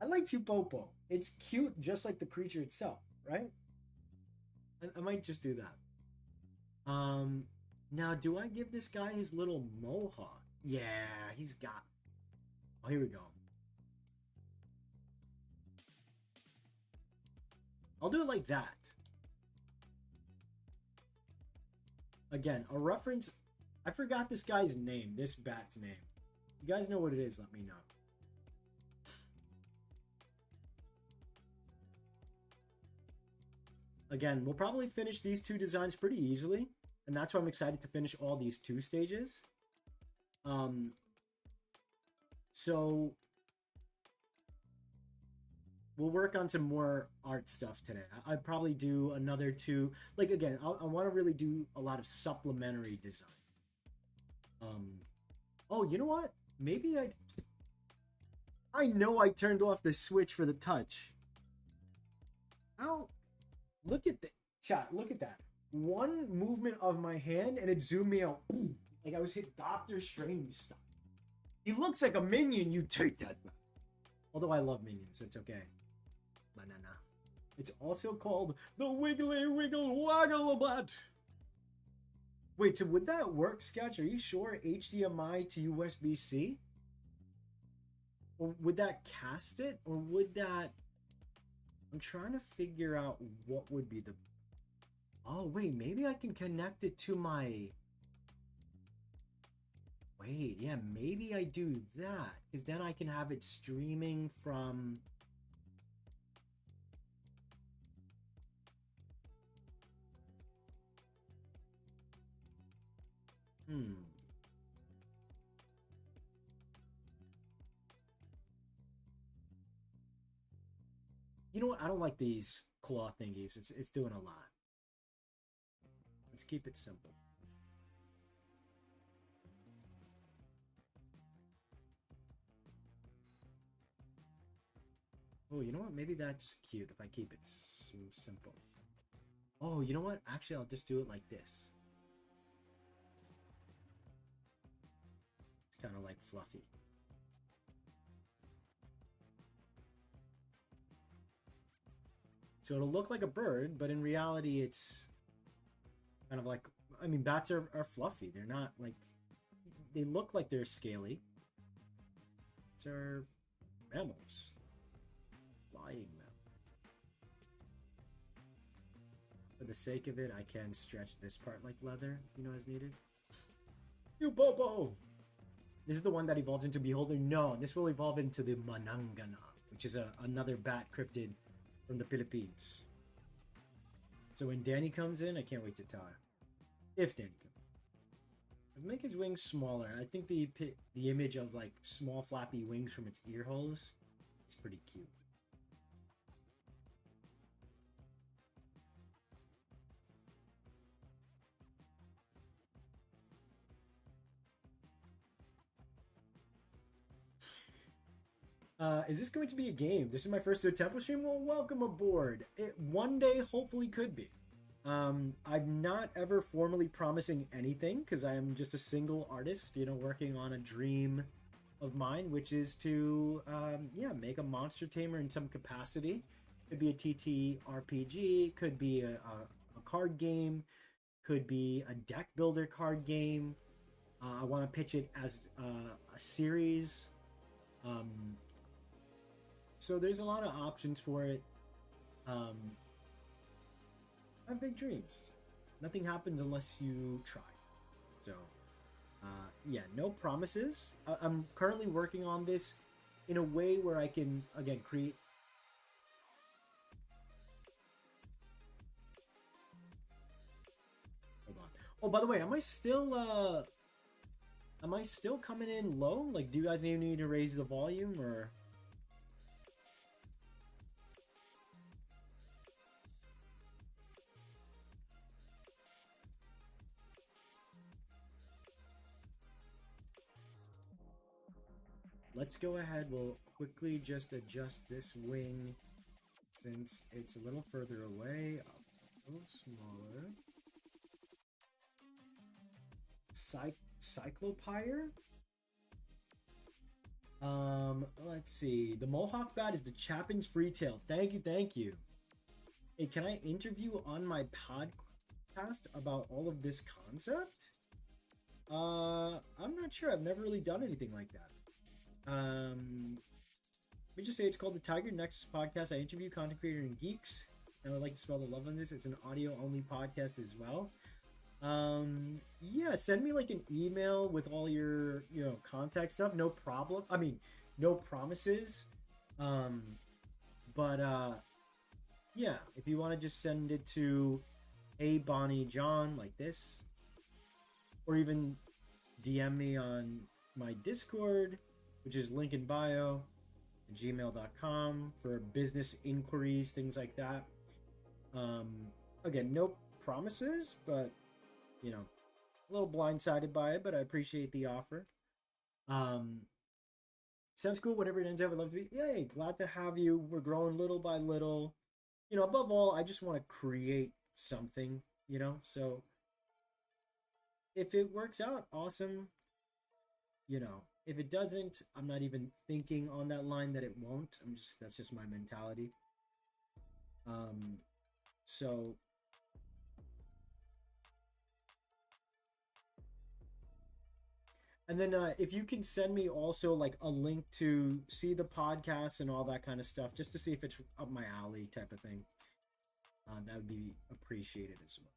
Speaker 1: I like Pupopo. It's cute just like the creature itself, right? I might just do that. Now, do I give this guy his little mohawk? Yeah, he's got... Oh, here we go. I'll do it like that. Again, a reference... I forgot this guy's name, this bat's name. You guys know what it is, let me know. Again, we'll probably finish these two designs pretty easily, and that's why I'm excited to finish all these 2 stages. So we'll work on some more art stuff today. I'd probably do another 2. Like, again, I want to really do a lot of supplementary design. Oh, you know what? Maybe I know I turned off the switch for the touch. Ow. Look at that. Chat, look at that. One movement of my hand and it zoomed me out. Boom. Like I was hit Doctor Strange stuff. He looks like a minion. You take that. Although I love minions, so it's okay. Banana. It's also called the Wiggly Wiggle Waggleabot. Wait, so would that work, Sketch? Are you sure? HDMI to USB-C? Or would that cast it? Or would that... I'm trying to figure out what would be the... Oh, wait, maybe I can connect it to my... Wait, yeah, maybe I do that. Because then I can have it streaming from... You know what? I don't like these claw thingies. It's doing a lot. Let's keep it simple. Oh, you know what? Maybe that's cute if I keep it so simple. Oh, you know what? Actually, I'll just do it like this. It's kind of like fluffy. So it'll look like a bird, but in reality, it's kind of like... I mean, bats are fluffy. They're not like... They look like they're scaly. These are mammals. Flying mammals. For the sake of it, I can stretch this part like leather, you know, as needed. You Bobo! This is the one that evolves into Beholder. No, this will evolve into the Manangana, which is another bat cryptid from the Philippines. So when Danny comes in, I can't wait to tell her. If Danny comes. I'll make his wings smaller. I think the image of like small flappy wings from its ear holes is pretty cute. Is this going to be a game? This is my first Xotempo stream? Well, welcome aboard. It one day hopefully could be. I'm not ever formally promising anything because I am just a single artist, you know, working on a dream of mine, which is to, make a monster tamer in some capacity. Could be a TT RPG, could be a card game, could be a deck builder card game. I want to pitch it as a series. So there's a lot of options for it. I have big dreams. Nothing happens unless you try. So, no promises. I'm currently working on this in a way where I can, again, create... Hold on. Oh, by the way, am I still coming in low? Like, do you guys need me to raise the volume, or... Let's go ahead. We'll quickly just adjust this wing since it's a little further away. A little smaller. Cyclopire? Let's see. The Mohawk Bat is the Chapin's Freetail. Thank you, thank you. Hey, can I interview on my podcast about all of this concept? I'm not sure. I've never really done anything like that. Let me just say it's called the Tiger Nexus Podcast. I interview content creators and geeks, and I would like to spell the love on this. It's an audio only podcast as well. Yeah, send me like an email with all your, contact stuff. No problem. I mean, no promises. Um, but yeah, if you want to just send it to a Bonny John like this, or even DM me on my Discord, which is link in bio, gmail.com for business inquiries, things like that. Um, Again, no promises, but a little blindsided by it, but I appreciate the offer. Um, Sounds cool. Whatever it ends up, I'd love to be. Yay, glad to have you. We're growing little by little. Above all, I just want to create something. So if it works out, awesome. If it doesn't, I'm not even thinking on that line that it won't. That's just my mentality. Um, so And then if you can send me also like a link to see the podcast and all that kind of stuff, just to see if it's up my alley type of thing, that would be appreciated as well.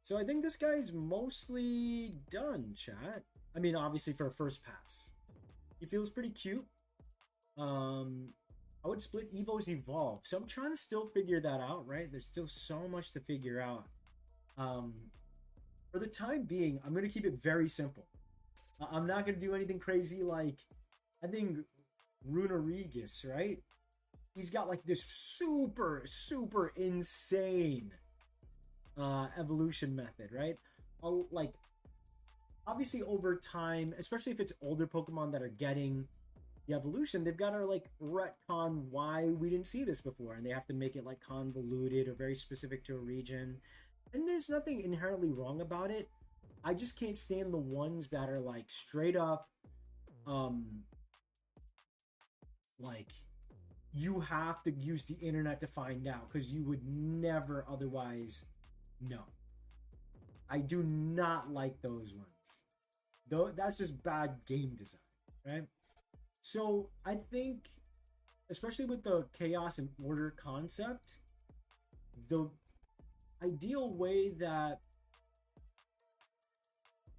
Speaker 1: So I think this guy's mostly done, chat. I mean, obviously for a first pass. He feels pretty cute. I would split Evo's Evolve. So I'm trying to still figure that out, right? There's still so much to figure out. For the time being, I'm going to keep it very simple. I'm not going to do anything crazy like, I think, Runarigus, right? He's got like this super, super insane evolution method, right? Like, obviously over time, especially if it's older Pokemon that are getting the evolution, they've got to like retcon why we didn't see this before, and they have to make it like convoluted or very specific to a region. And there's nothing inherently wrong about it. I just can't stand the ones that are like straight up like you have to use the internet to find out because you would never otherwise know. I do not like those ones. Though that's just bad game design, right? So I think, especially with the chaos and order concept, the ideal way that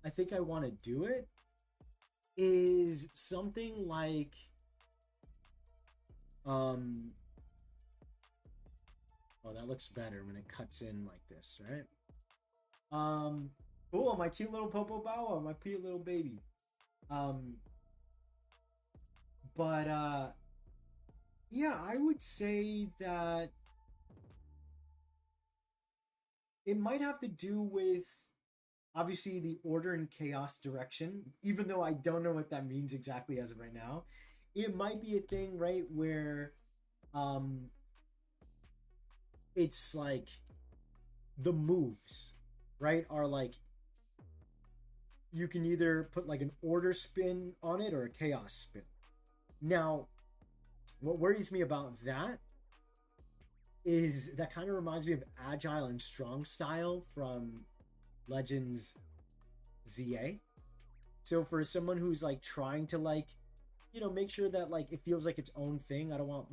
Speaker 1: I think I want to do it is something like oh, that looks better when it cuts in like this, right? Oh, my cute little Popo Bowa, my cute little baby. But yeah, I would say that it might have to do with obviously the order and chaos direction, even though I don't know what that means exactly as of right now. It might be a thing, right, where it's like the moves, right, are like you can either put like an order spin on it or a chaos spin. Now, what worries me about that is that kind of reminds me of Agile and Strong Style from Legends ZA. So for someone who's like trying to like, make sure that like it feels like its own thing, I don't want.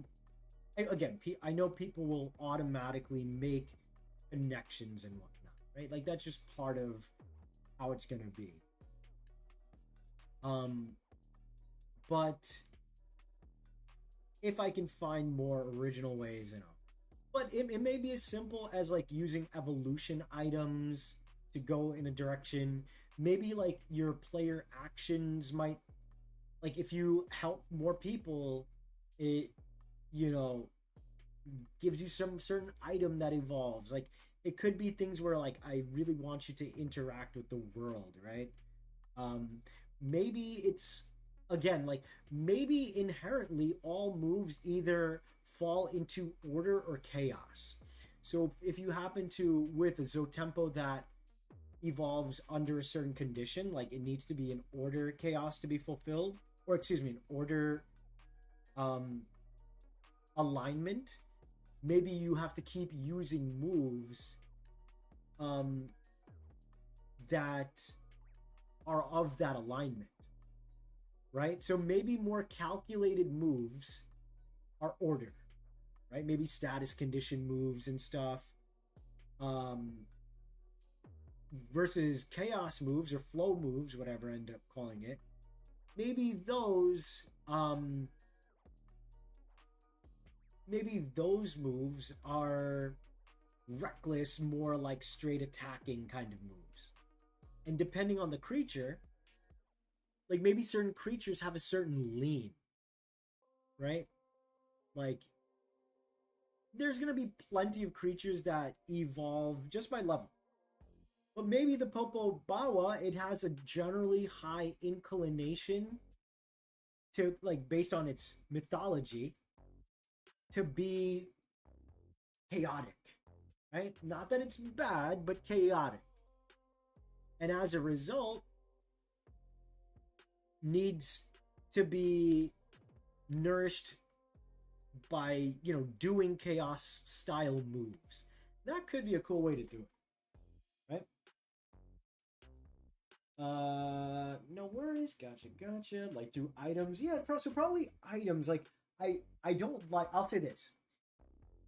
Speaker 1: Again, I know people will automatically make connections and whatnot, right? Like that's just part of how it's gonna be. But if I can find more original ways, but it may be as simple as like using evolution items to go in a direction. Maybe like your player actions might, like if you help more people, it gives you some certain item that evolves. Like it could be things where like I really want you to interact with the world, right? Maybe it's again like maybe inherently all moves either fall into order or chaos. So if you happen to with a Xotempo that evolves under a certain condition, like it needs to be an order chaos to be fulfilled, or excuse me, an order alignment, maybe you have to keep using moves that are of that alignment, right? So maybe more calculated moves are order, right? Maybe status condition moves and stuff. um, versus chaos moves or flow moves, whatever I end up calling it. Maybe those moves are reckless, more like straight attacking kind of moves. And depending on the creature, like maybe certain creatures have a certain lean, right? Like there's going to be plenty of creatures that evolve just by level. But maybe the Popo Bawa, it has a generally high inclination to, like, based on its mythology, to be chaotic, right? Not that it's bad, but chaotic. And as a result, needs to be nourished by, doing chaos style moves. That could be a cool way to do it, right? No worries. Gotcha. Like through items. Yeah, so probably items. Like I don't like, I'll say this.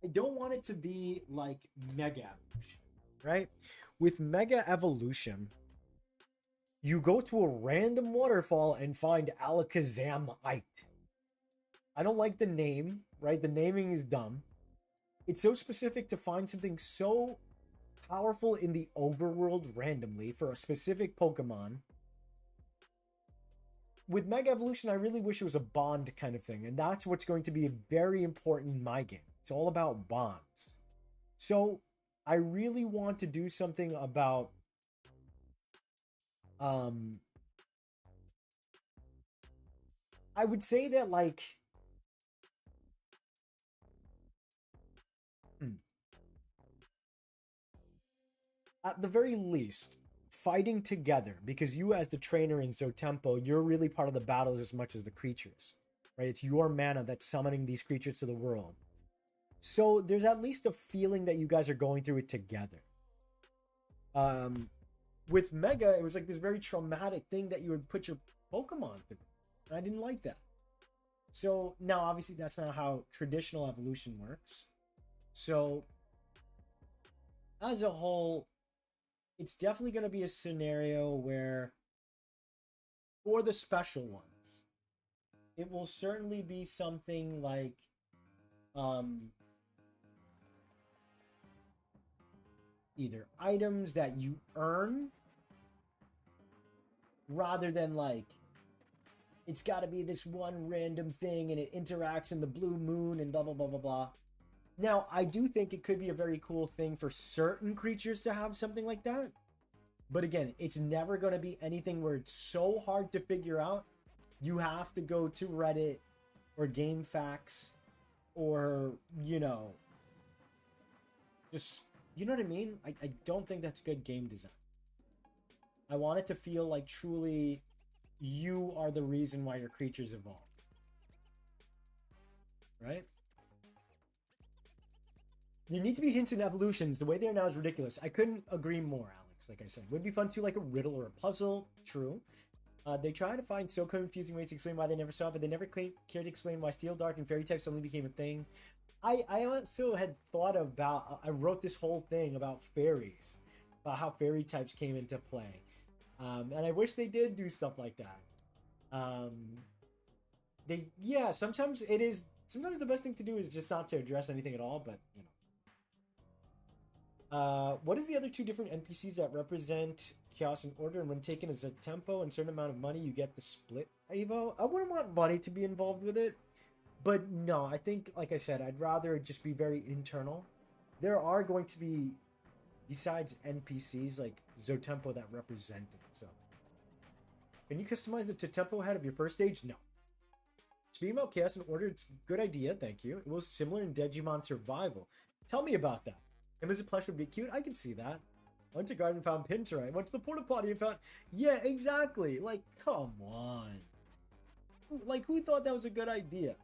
Speaker 1: I don't want it to be like Mega Evolution, right? With Mega Evolution, you go to a random waterfall and find Alakazamite. I don't like the name, right? The naming is dumb. It's so specific to find something so powerful in the overworld randomly for a specific Pokemon. With Mega Evolution, I really wish it was a bond kind of thing, and that's what's going to be very important in my game. It's all about bonds. So I really want to do something about I would say that, like, at the very least, fighting together, because you as the trainer in Xotempo, you're really part of the battles as much as the creatures, right? It's your mana that's summoning these creatures to the world. So there's at least a feeling that you guys are going through it together. With Mega, it was like this very traumatic thing that you would put your Pokemon through. And I didn't like that. So now, obviously, that's not how traditional evolution works. So as a whole, it's definitely going to be a scenario where, for the special ones, it will certainly be something like either items that you earn, rather than like it's got to be this one random thing and it interacts in the blue moon and blah blah blah blah blah. Now, I do think it could be a very cool thing for certain creatures to have something like that. But again, it's never going to be anything where it's so hard to figure out. You have to go to Reddit or GameFAQs or, just, you know what I mean? I don't think that's good game design. I want it to feel like truly you are the reason why your creatures evolve. Right? There need to be hints in evolutions. The way they are now is ridiculous. I couldn't agree more, Alex. Like I said, would be fun to like a riddle or a puzzle. True. They try to find so confusing ways to explain why they never saw it, but they never cared to explain why Steel, Dark, and Fairy types suddenly became a thing. I also had thought about, I wrote this whole thing about fairies, about how fairy types came into play. And I wish they did do stuff like that. Sometimes the best thing to do is just not to address anything at all, but, what is the other two different NPCs that represent Chaos and Order? And when taken as a tempo and certain amount of money, you get the split Evo. I wouldn't want Bonny to be involved with it. But no, I think, like I said, I'd rather it just be very internal. There are going to be, besides NPCs, like Xotempo that represent it. So, can you customize the Xotempo head of your first stage? No. Speaking about Chaos and Order, it's a good idea, thank you. It was similar in Digimon Survival. Tell me about that. Him as a plush would be cute. I can see that. Went to garden, found Pinsir. Went to the porta potty and found... Yeah, exactly. Like, come on. Like, who thought that was a good idea?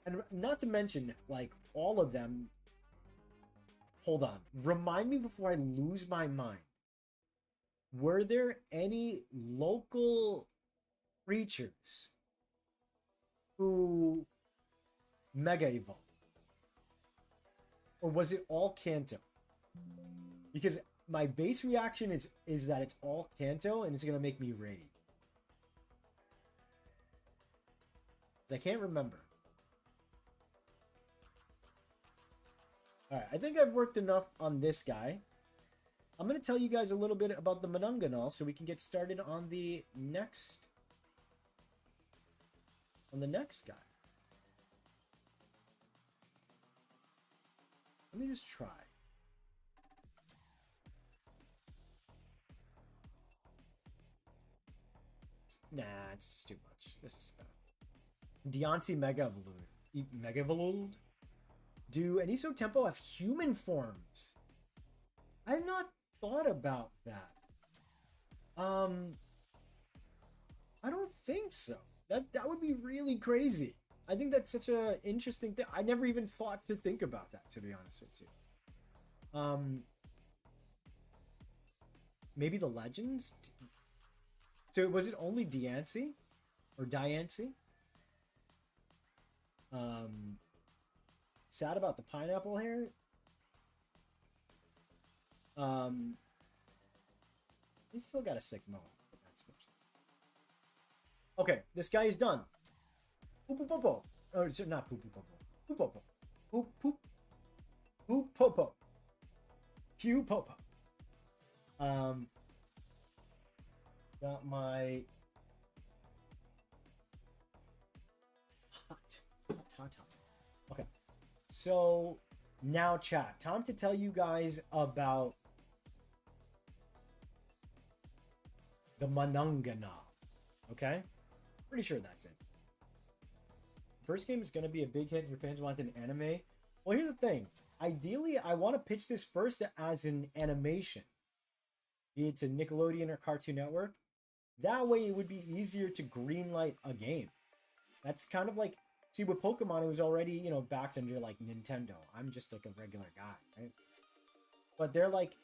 Speaker 1: And not to mention, like, all of them... Hold on. Remind me before I lose my mind. Were there any local creatures who Mega Evolved? Or was it all Kanto? Because my base reaction is that it's all Kanto and it's gonna make me rage. I can't remember. Alright, I think I've worked enough on this guy. I'm gonna tell you guys a little bit about the Mananganal so we can get started on the next guy. Let me just try. Nah, it's just too much. This is bad. Deontay Megavolud. Do any Xotempo have human forms? I have not thought about that. I don't think so. That would be really crazy. I think that's such a interesting thing. I never even thought to think about that, to be honest with you. Maybe the legends? So was it only Diancie? Or Diancie? Sad about the pineapple hair? He's still got a sick mo. Okay, this guy is done. Poopopo. Oh, it's not Poopopo. Poopopo. Poop poop. Poopopo. Q-popo. Got my hot. Okay. So now chat. Time to tell you guys about the Manangana. Okay? Pretty sure that's it. First game is going to be a big hit and your fans want an anime. Well, here's the thing. Ideally, I want to pitch this first as an animation. Be it to Nickelodeon or Cartoon Network. That way it would be easier to greenlight a game. That's kind of like, see, with Pokemon, it was already, you know, backed under like Nintendo. I'm just like a regular guy, right? But they're like,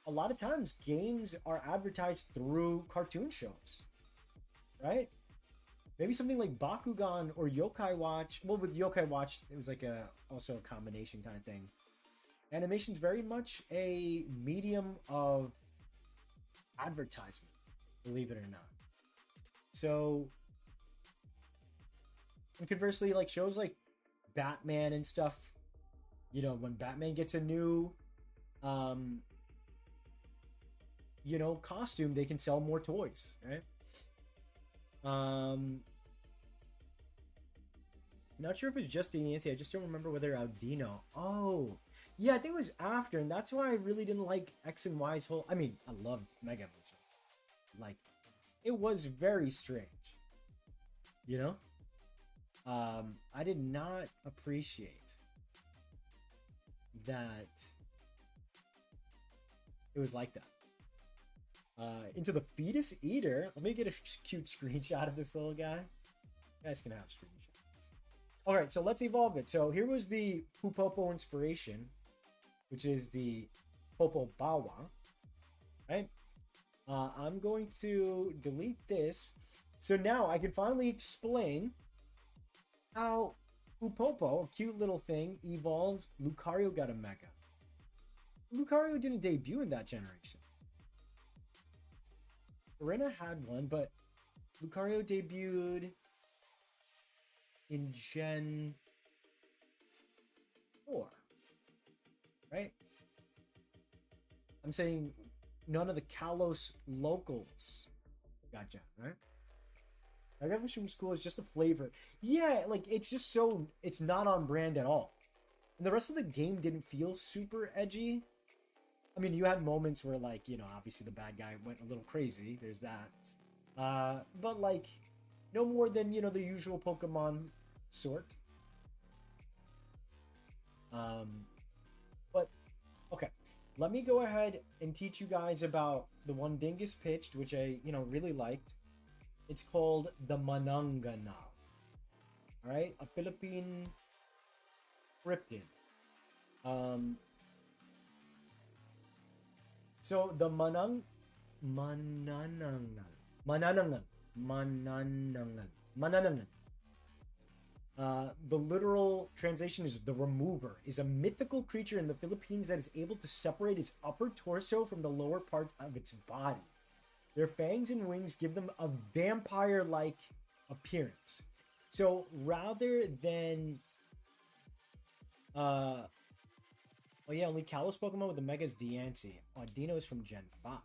Speaker 1: a lot of times games are advertised through cartoon shows, right? Maybe something like Bakugan or Yokai Watch. Well, with Yokai Watch, it was like also a combination kind of thing. Animation's very much a medium of advertisement, believe it or not. So, and conversely, like shows like Batman and stuff, you know, when Batman gets a new, you know, costume, they can sell more toys, right? Not sure if it's just Diancie. I just don't remember whether Audino. Oh, yeah, I think it was after, and that's why I really didn't like X and Y's whole. I mean, I loved Mega Evolution. Like, it was very strange, you know. I did not appreciate that it was like that. Into the Fetus Eater. Let me get a cute screenshot of this little guy. You guys can have screenshots. All right, so let's evolve it. So here was the Poopopo inspiration, which is the Popo Bawa, right? I'm going to delete this. So now I can finally explain how Poopopo, a cute little thing, evolved. Lucario got a Mega. Lucario didn't debut in that generation. Arena had one, but Lucario debuted in Gen 4, right? I'm saying none of the Kalos locals. Gotcha, right? Mega Evolution was cool. It's just a flavor. Yeah, like, it's just so... It's not on brand at all. And the rest of the game didn't feel super edgy. I mean, you had moments where, like, you know, obviously the bad guy went a little crazy. There's that. But, like, no more than, you know, the usual Pokemon sort. But, okay. Let me go ahead and teach you guys about the one Dingus pitched, which I, you know, really liked. It's called the Manangana. Alright? A Philippine cryptid. So the Mananangal. The literal translation is the remover, is a mythical creature in the Philippines that is able to separate its upper torso from the lower part of its body. Their fangs and wings give them a vampire-like appearance. So rather than oh yeah, only Kalos Pokemon with the Megas Diancie. Oh, Dino is from Gen 5.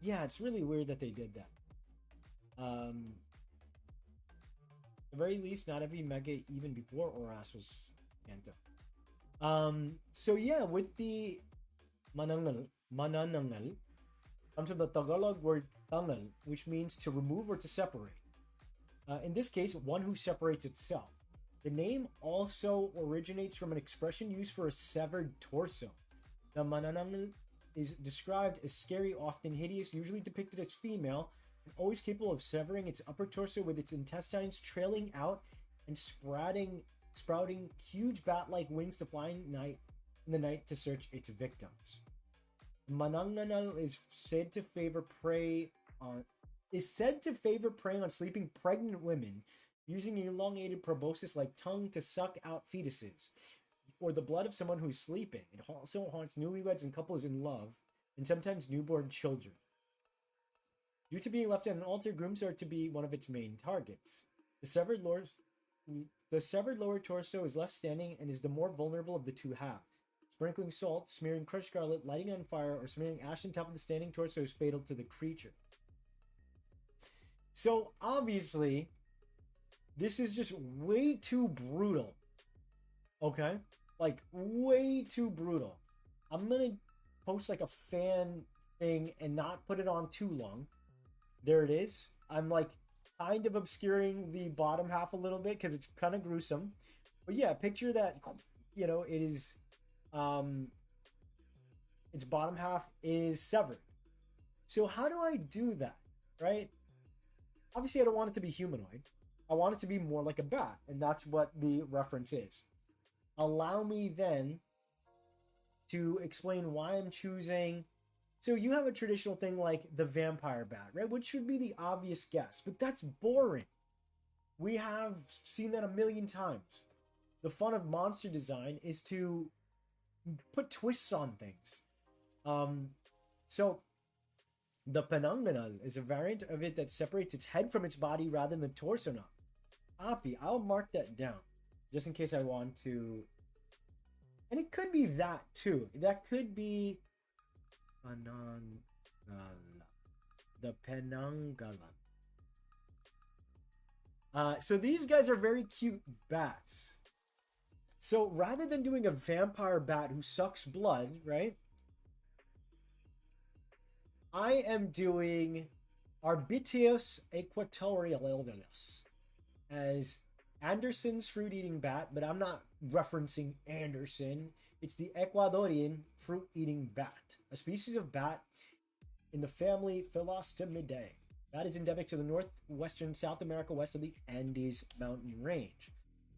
Speaker 1: Yeah, it's really weird that they did that. At the very least, not every Mega even before Oras was Kanto. So yeah, with the mananangal comes from the Tagalog word tangal, which means to remove or to separate. In this case, one who separates itself. The name also originates from an expression used for a severed torso. The mananangal is described as scary, often hideous, usually depicted as female, and always capable of severing its upper torso with its intestines trailing out and sprouting huge bat-like wings to fly in the night to search its victims. Mananangal is said to favor prey on sleeping pregnant women, using elongated proboscis-like tongue to suck out fetuses, or the blood of someone who's sleeping. It also haunts newlyweds and couples in love, and sometimes newborn children. Due to being left at an altar, grooms are to be one of its main targets. The severed lower torso is left standing and is the more vulnerable of the two halves. Sprinkling salt, smearing crushed scarlet, lighting on fire, or smearing ash on top of the standing torso is fatal to the creature. So, obviously, this is just way too brutal. Okay? Like, way too brutal. I'm gonna post like a fan thing and not put it on too long. There it is. I'm like kind of obscuring the bottom half a little bit because it's kind of gruesome. But yeah, picture that, you know, it is, its bottom half is severed. So how do I do that, right? Obviously, I don't want it to be humanoid. I want it to be more like a bat, and that's what the reference is. Allow me then to explain why I'm choosing. So you have a traditional thing like the vampire bat, right? Which should be the obvious guess, but that's boring. We have seen that a million times. The fun of monster design is to put twists on things. So the penanganal is a variant of it that separates its head from its body rather than the torso knot. Copy. I'll mark that down just in case I want to. And it could be that too. That could be penangala. The penangala. So these guys are very cute bats. So rather than doing a vampire bat who sucks blood, right? I am doing Arbiteus equatorialis as Anderson's fruit-eating bat, but I'm not referencing Anderson. It's the Ecuadorian fruit-eating bat, a species of bat in the family Philostamidae. Bat is endemic to the northwestern South America west of the Andes mountain range.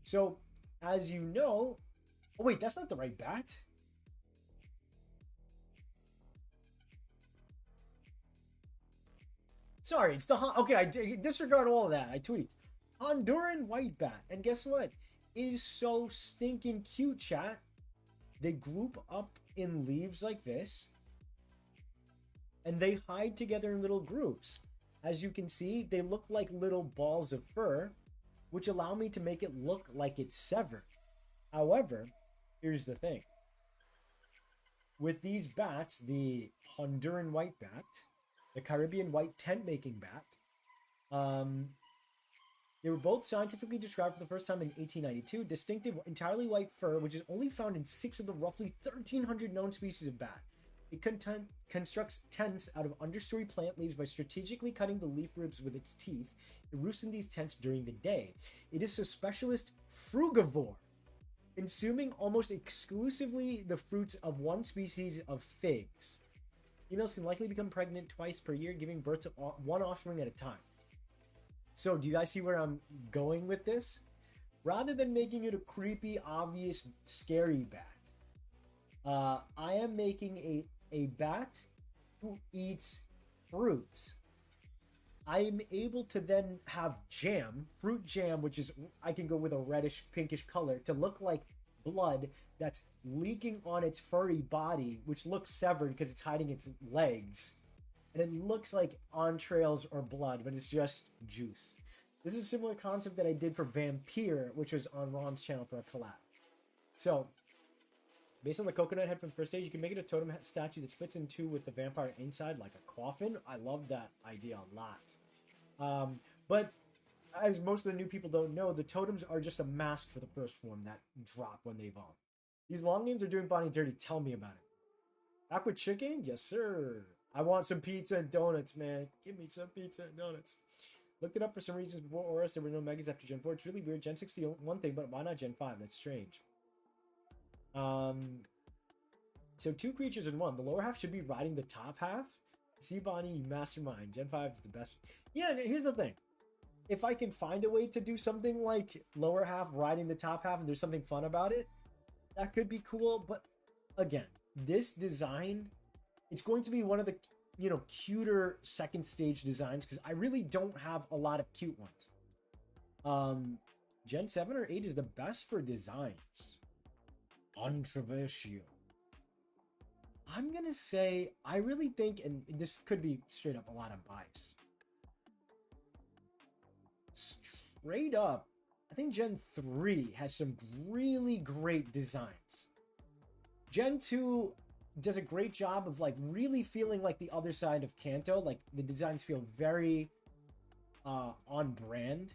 Speaker 1: So, as you know... Oh, wait, that's not the right bat. Sorry, it's the... Okay, I disregard all of that. I tweet. Honduran white bat. And guess what? It is so stinking cute, chat. They group up in leaves like this. And they hide together in little groups. As you can see, they look like little balls of fur, which allow me to make it look like it's severed. However, here's the thing. With these bats, the Honduran white bat, the Caribbean white tent-making bat, they were both scientifically described for the first time in 1892. Distinctive, entirely white fur, which is only found in 6 of the roughly 1,300 known species of bat. It constructs tents out of understory plant leaves by strategically cutting the leaf ribs with its teeth. It roosts in these tents during the day. It is a specialist frugivore, consuming almost exclusively the fruits of one species of figs. Females can likely become pregnant twice per year, giving birth to one offspring at a time. So, do you guys see where I'm going with this? Rather than making it a creepy, obvious, scary bat, I am making a bat who eats fruits. I'm able to then have jam, fruit jam, which is, I can go with a reddish pinkish color to look like blood that's leaking on its furry body, which looks severed because it's hiding its legs. And it looks like entrails or blood, but it's just juice. This is a similar concept that I did for Vampire, which was on Ron's channel for a collab. So, based on the coconut head from the first stage, you can make it a totem statue that splits in two with the vampire inside like a coffin. I love that idea a lot. But as most of the new people don't know, the totems are just a mask for the first form that drop when they evolve. These long names are doing Bonnie dirty. Tell me about it. Back with chicken? Yes, sir. I want some pizza and donuts, man. Give me some pizza and donuts. Looked it up for some reasons before Oris. There were no megas after Gen 4. It's really weird. Gen 6 the one thing, but why not Gen 5? That's strange. So 2 creatures in 1. The lower half should be riding the top half. See, Bonnie, you mastermind. Gen 5 is the best. Yeah, here's the thing. If I can find a way to do something like lower half riding the top half and there's something fun about it, that could be cool. But again, this design, it's going to be one of the, cuter second stage designs because I really don't have a lot of cute ones. Gen 7 or 8 is the best for designs. Controversial. I'm gonna say I really think, and this could be straight up a lot of bias. Straight up, I think Gen 3 has some really great designs. Gen 2 does a great job of like really feeling like the other side of Kanto. Like the designs feel very on brand,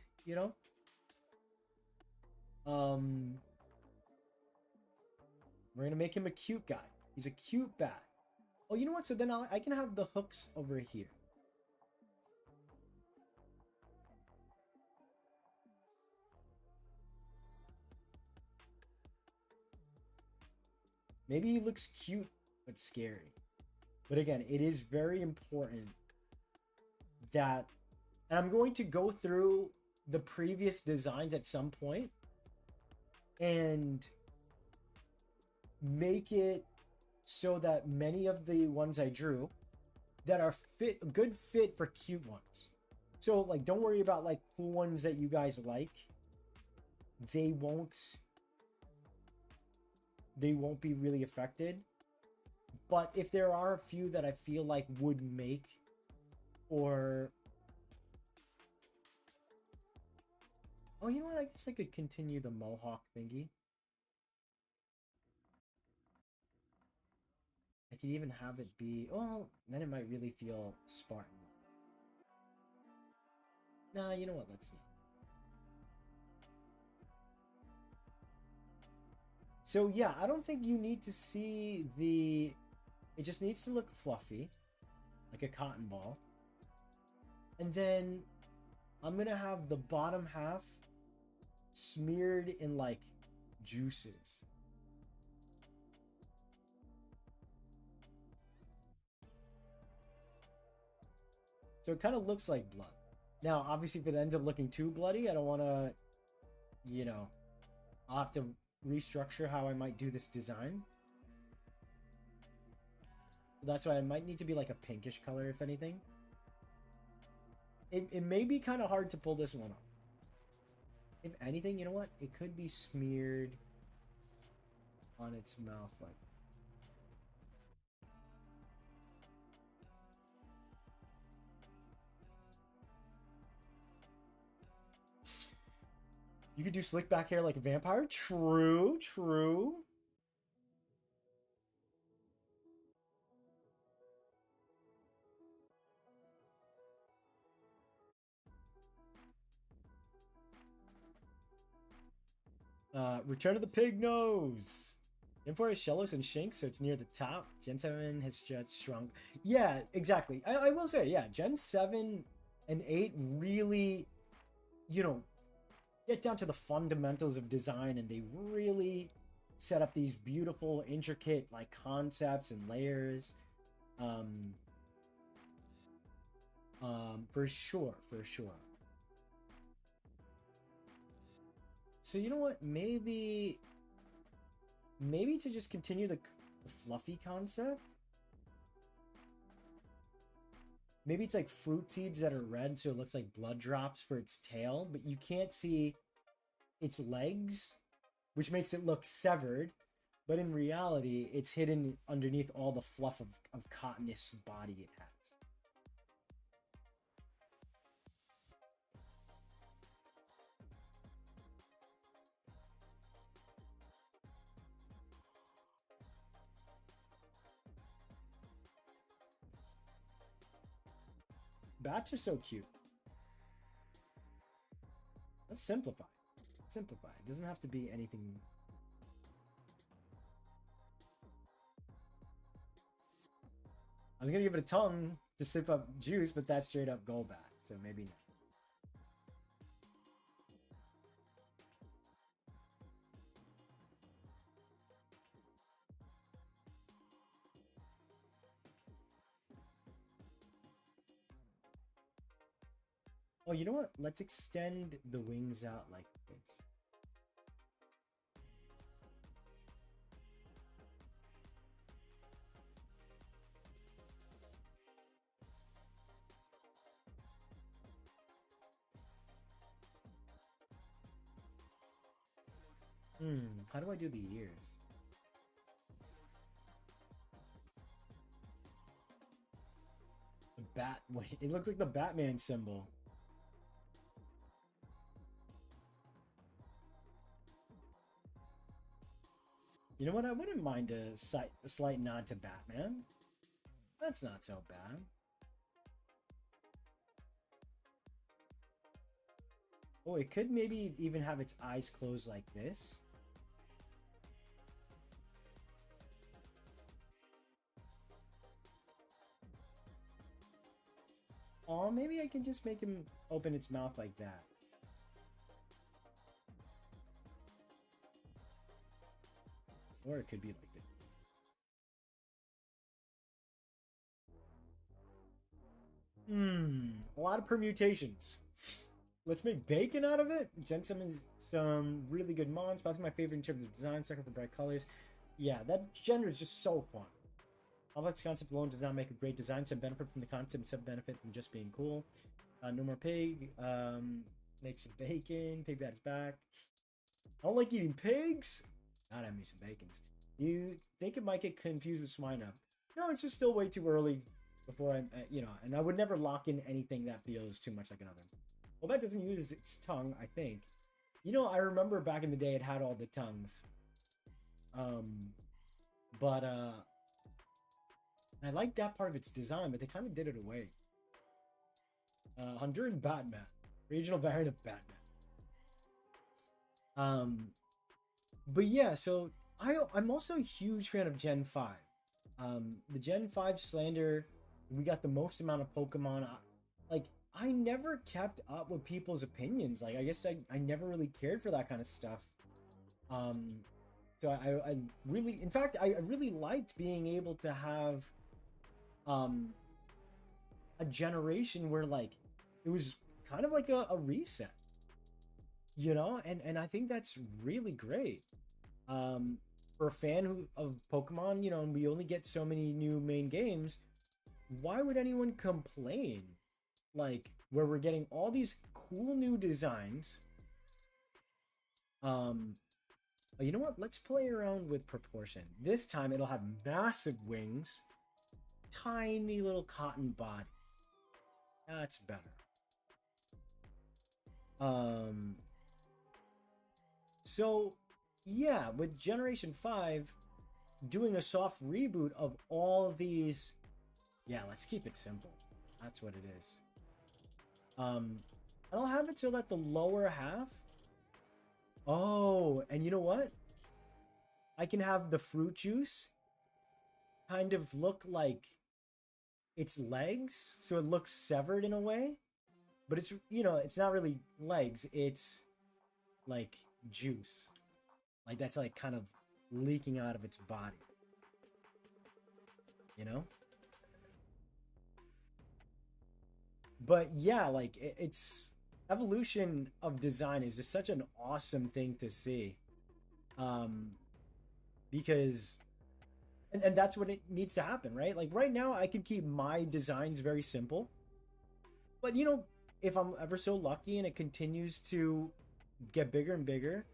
Speaker 1: We're gonna make him a cute guy. He's a cute bat. Oh, you know what? So then I can have the hooks over here. Maybe he looks cute, but scary. But again, it is very important that, and I'm going to go through the previous designs at some point and make it so that many of the ones I drew that are good fit for cute ones. So like, don't worry about like cool ones that you guys like. They won't be really affected. But if there are a few that I feel like would make, or oh, you know what? I guess I could continue the mohawk thingy. I could even have it be, oh, then it might really feel Spartan. Nah, you know what? Let's not. So yeah, I don't think you need to see the... It just needs to look fluffy, like a cotton ball. And then I'm gonna have the bottom half smeared in like juices. So it kind of looks like blood. Now, obviously, if it ends up looking too bloody, I don't want to, I'll have to restructure how I might do this design. That's why it might need to be like a pinkish color, if anything. It may be kind of hard to pull this one off. If anything, you know what? It could be smeared on its mouth like... You could do slick back hair like a vampire. True, true. Return of the Pig Nose. Gen 4 is Shellos and Shanks, so it's near the top. Gen 7 has shrunk. Yeah, exactly. I will say, yeah, Gen 7 and 8 really, get down to the fundamentals of design, and they really set up these beautiful, intricate, like, concepts and layers. For sure, for sure. So you know what? Maybe to just continue the fluffy concept. maybe it's like fruit seeds that are red, so it looks like blood drops for its tail, but you can't see its legs, which makes it look severed. But in reality, it's hidden underneath all the fluff of cottonous body it has. Bats are so cute. Let's simplify. Simplify. It doesn't have to be anything. I was gonna give it a tongue to sip up juice, but that's straight up Golbat, so maybe not. Oh, you know what? Let's extend the wings out like this. How do I do the ears? The bat. Wait, it looks like the Batman symbol. You know what? I wouldn't mind a slight nod to Batman. That's not so bad. Oh, it could maybe even have its eyes closed like this. Oh, maybe I can just make him open its mouth like that. Or it could be like this. A lot of permutations. Let's make bacon out of it. Jen summons some really good mons. Probably my favorite in terms of design, second for bright colors. Yeah, that genre is just so fun. Complex concept alone does not make a great design. Some benefit from the concept, some benefit from just being cool. No more pig. Make some bacon. Pig Bat's back. I don't like eating pigs. God, have me some bacons. You think it might get confused with swine up? No, it's just still way too early before I'm, and I would never lock in anything that feels too much like another. Well, that doesn't use its tongue, I think. I remember back in the day it had all the tongues. But I like that part of its design, but they kind of did it away. Honduran Batman, regional variant of Batman. But yeah, so I'm also a huge fan of Gen 5. The Gen 5 slander, we got the most amount of Pokemon. I never kept up with people's opinions. Like, I guess I never really cared for that kind of stuff. So I really, in fact, I really liked being able to have a generation where, like, it was kind of like a reset, and I think that's really great. For a fan of Pokemon, and we only get so many new main games, why would anyone complain? Like, where we're getting all these cool new designs. You know what? Let's play around with proportion. This time it'll have massive wings, tiny little cotton body. That's better. So yeah, with Generation 5 doing a soft reboot of all these, yeah, let's keep it simple. That's what it is. I'll have it so that the lower half. Oh, and you know what? I can have the fruit juice kind of look like its legs, so it looks severed in a way. But it's not really legs, it's like juice. Like that's like kind of leaking out of its body. But yeah, like it's evolution of design is just such an awesome thing to see. Because And that's what it needs to happen, right? Like right now, I can keep my designs very simple, but if I'm ever so lucky and it continues to get bigger and bigger,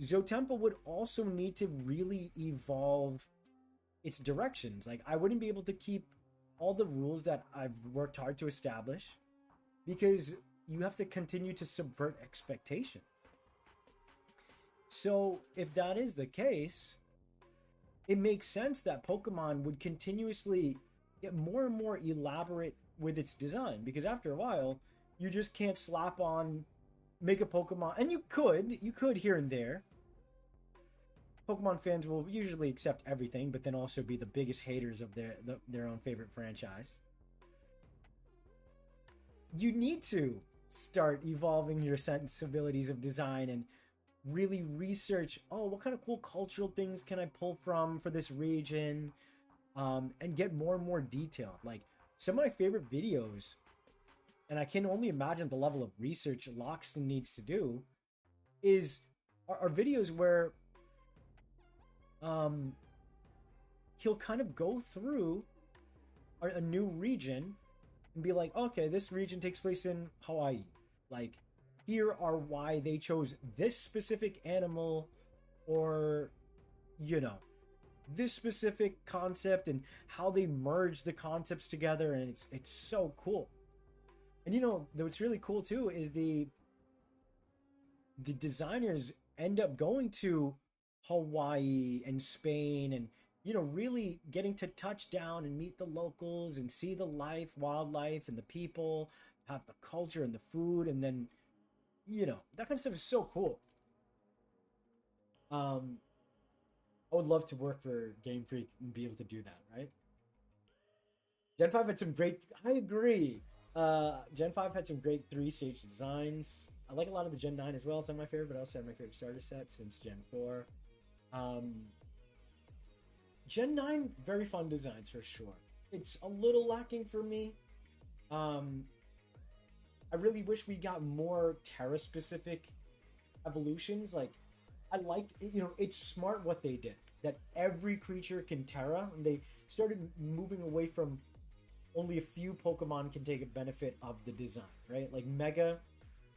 Speaker 1: Xotempo would also need to really evolve its directions. Like I wouldn't be able to keep all the rules that I've worked hard to establish because you have to continue to subvert expectation. So if that is the case, it makes sense that Pokemon would continuously get more and more elaborate with its design because after a while, you just can't slap on make a Pokemon, and you could here and there. Pokemon fans will usually accept everything, but then also be the biggest haters of their own favorite franchise. You need to start evolving your sensibilities of design and really research, oh, what kind of cool cultural things can I pull from for this region, and get more and more detailed. Like some of my favorite videos, and I can only imagine the level of research Loxton needs to do, are videos where he'll kind of go through a new region and be like, okay, this region takes place in Hawaii. Like, here are why they chose this specific animal or, this specific concept and how they merge the concepts together. And it's so cool. And what's really cool too is the designers end up going to Hawaii and Spain and really getting to touch down and meet the locals and see the wildlife and the people, have the culture and the food, and then that kind of stuff is so cool. I would love to work for Game Freak and be able to do that, right? Gen 5 had some great, I agree. Gen 5 had some great 3-stage designs. I like a lot of the Gen 9 as well. It's not my favorite, but I also have my favorite starter set since Gen 4. Gen 9, very fun designs for sure. It's a little lacking for me. I really wish we got more Terra specific evolutions. Like, I liked, it's smart what they did. That every creature can Terra, and they started moving away from only a few Pokemon can take a benefit of the design, right? Like Mega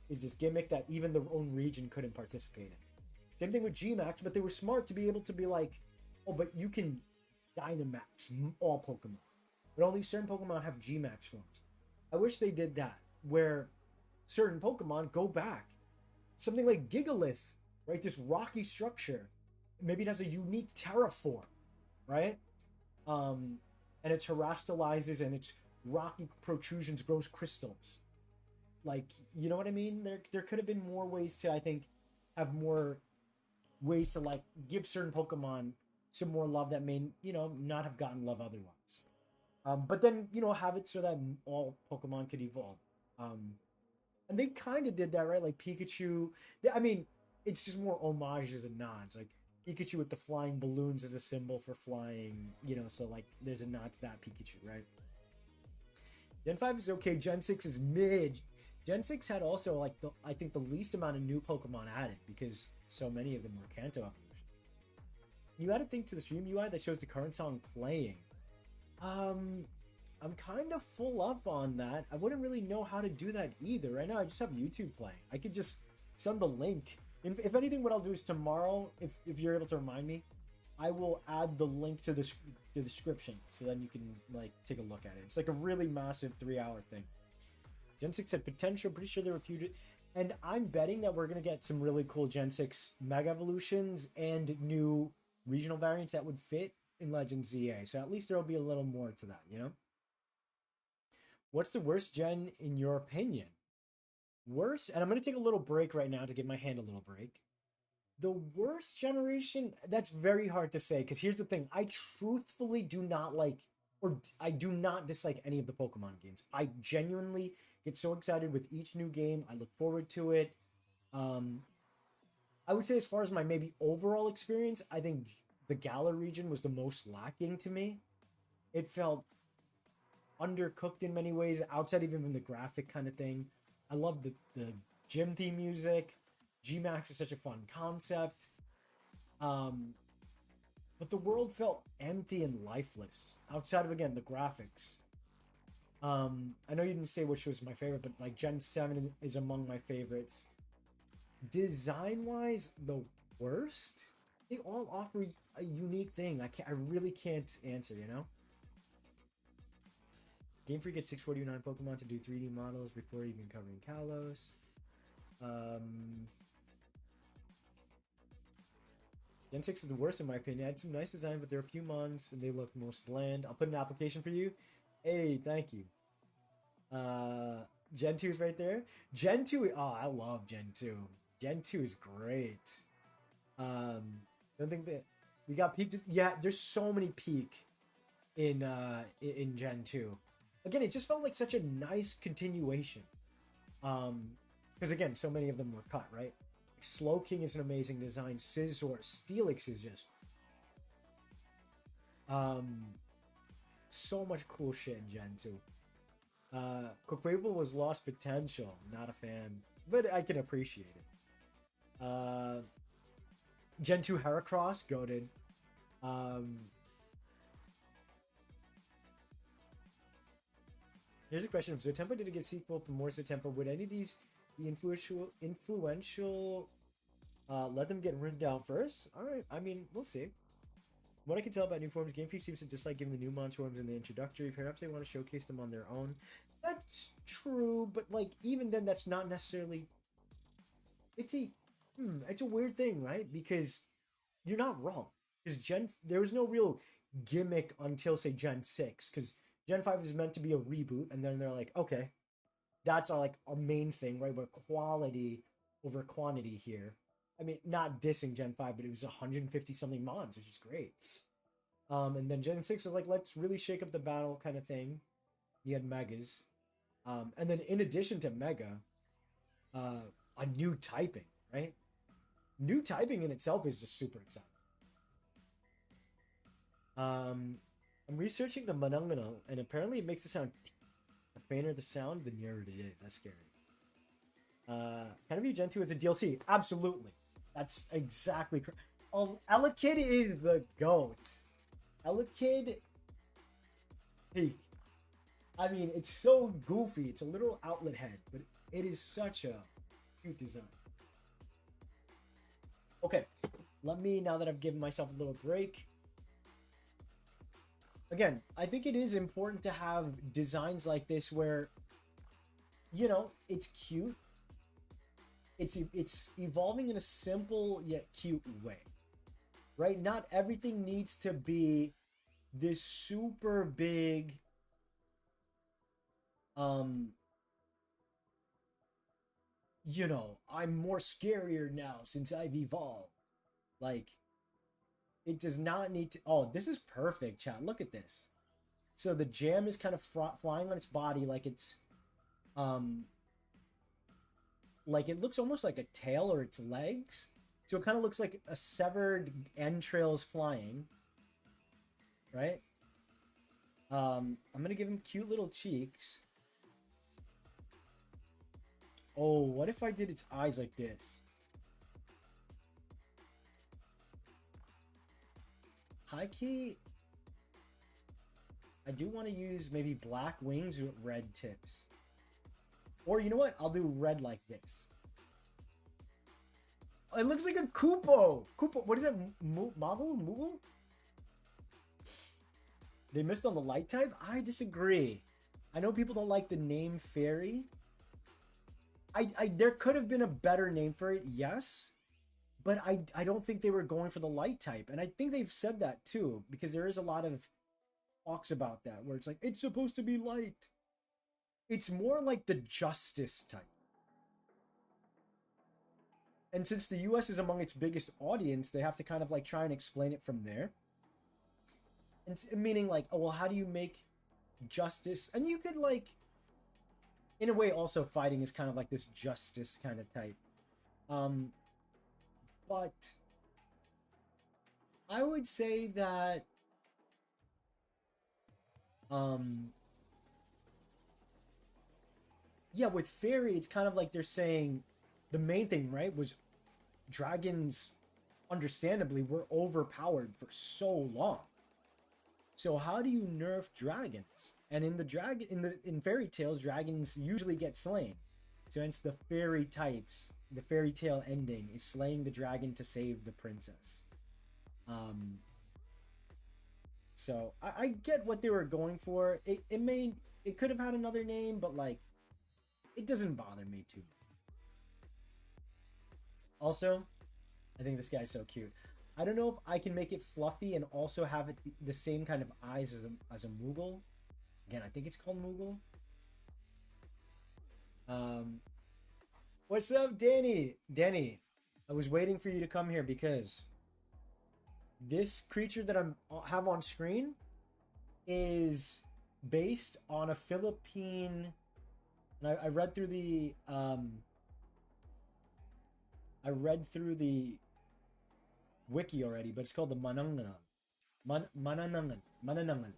Speaker 1: is this gimmick that even their own region couldn't participate in. Same thing with Gmax, but they were smart to be able to be like, oh, but you can Dynamax all Pokemon. But only certain Pokemon have Gmax forms. I wish they did that, where certain Pokemon go back. Something like Gigalith, right? This rocky structure. Maybe it has a unique Terra form, right? And it terastallizes and its rocky protrusions grows crystals. Like, you know what I mean? There could have been more ways to, I think, have more ways to like give certain Pokemon some more love that may, not have gotten love otherwise. But then, have it so that all Pokemon could evolve. And they kind of did that, right? Like Pikachu. I mean, it's just more homages and nods. Like Pikachu with the flying balloons as a symbol for flying, so like there's a nod to that Pikachu, right? Gen 5 is okay. Gen 6 is mid. Gen 6 had also like I think the least amount of new Pokemon added because so many of them were Kanto evolutions. You added a thing to the stream UI that shows the current song playing. I'm kind of full up on that. I wouldn't really know how to do that either. Right now, I just have YouTube playing. I could just send the link. If anything, what I'll do is tomorrow, if you're able to remind me, I will add the link to the description so then you can like take a look at it. It's like a really massive 3-hour thing. Gen 6 had potential. Pretty sure they refuted. And I'm betting that we're going to get some really cool Gen 6 Mega Evolutions and new regional variants that would fit in Legends ZA. So at least there will be a little more to that, What's the worst gen in your opinion? Worst? And I'm going to take a little break right now to give my hand a little break. The worst generation, that's very hard to say because here's the thing. I truthfully do not like, or I do not dislike any of the Pokemon games. I genuinely get so excited with each new game. I look forward to it. I would say as far as my maybe overall experience, I think the Galar region was the most lacking to me. It felt undercooked in many ways, outside even from the graphic kind of thing. I love the gym theme music. Gmax is such a fun concept. but the world felt empty and lifeless outside of, again, the graphics. I know you didn't say which was my favorite, but like Gen 7 is among my favorites. Design wise, the worst. They all offer a unique thing. I really can't answer, you know? Game Freak gets 649 Pokemon to do 3D models before even covering Kalos. Gen 6 is the worst in my opinion. I had some nice design, but there are a few mons and they look most bland. I'll put an application for you. Hey, thank you. Gen 2 is right there. Gen 2, oh, I love Gen 2. Gen 2 is great. Don't think that we got peak. Yeah, there's so many peak in Gen 2. Again, it just felt like such a nice continuation. Because again, so many of them were cut, right? Like Slowking is an amazing design. Scizor, Steelix is just so much cool shit in Gen 2. Quaquaval was lost potential. Not a fan, but I can appreciate it. Gen 2 Heracross, goated. Here's a question: if Xotempo did get a sequel for more Xotempo, would any of these be influential? Let them get written down first. All right. I mean, we'll see. What I can tell about new forms, Game Freak seems to dislike giving the new Mons forms in the introductory. Perhaps they want to showcase them on their own. That's true, but like even then, that's not necessarily. It's a weird thing, right? Because you're not wrong. Because there was no real gimmick until say Gen 6. Because Gen 5 is meant to be a reboot, and then they're like, okay, that's like a main thing, right? But quality over quantity here. I mean, not dissing Gen 5, but it was 150 something mods, which is great. And then Gen 6 is like, let's really shake up the battle kind of thing. You had Megas. And then in addition to Mega, a new typing, right? New typing in itself is just super exciting. I'm researching the Manangano, and apparently it makes it sound the fainter the sound, the nearer it is. That's scary. Can I view Gen 2 as a DLC? Absolutely. That's exactly correct. Oh, Elekid is the GOAT. Elekid peak. I mean, it's so goofy. It's a literal outlet head, but it is such a cute design. Okay, let me, now that I've given myself a little break. Again, I think it is important to have designs like this where, you know, it's cute. It's evolving in a simple yet cute way, right? Not everything needs to be this super big, you know, I'm more scarier now since I've evolved. Like, it does not need to. Oh, this is perfect, chat. Look at this. So the jam is kind of flying on its body like it's, like it looks almost like a tail or its legs. So it kind of looks like a severed entrails flying. Right? I'm gonna give him cute little cheeks. Oh, what if I did its eyes like this? High key, I do want to use maybe black wings with red tips. Or you know what? I'll do red like this. It looks like a Koopo. Koopo, what is that? Moogle? They missed on the light type? I disagree. I know people don't like the name Fairy. There could have been a better name for it, yes. But I don't think they were going for the light type. And I think they've said that too. Because there is a lot of talks about that. Where it's like, it's supposed to be light. It's more like the Justice type. And since the US is among its biggest audience, they have to kind of like try and explain it from there. And meaning like, oh, well, how do you make Justice? And you could like, in a way, also fighting is kind of like this Justice kind of type. But I would say that yeah, with Fairy, it's kind of like they're saying the main thing, right, was dragons understandably, were overpowered for so long. So how do you nerf dragons? And in the in fairy tales, dragons usually get slain. So hence the fairy types, the fairy tale ending is slaying the dragon to save the princess. Um, so I get what they were going for. It could have had another name, but like it doesn't bother me too much. Also, I think this guy's so cute. I don't know if I can make it fluffy and also have it the same kind of eyes as a Moogle. Again, I think it's called Moogle. What's up, Danny? Danny, I was waiting for you to come here because this creature that have on screen is based on a Philippine. And I read through the wiki already, but it's called the Mananangan. Mananangan.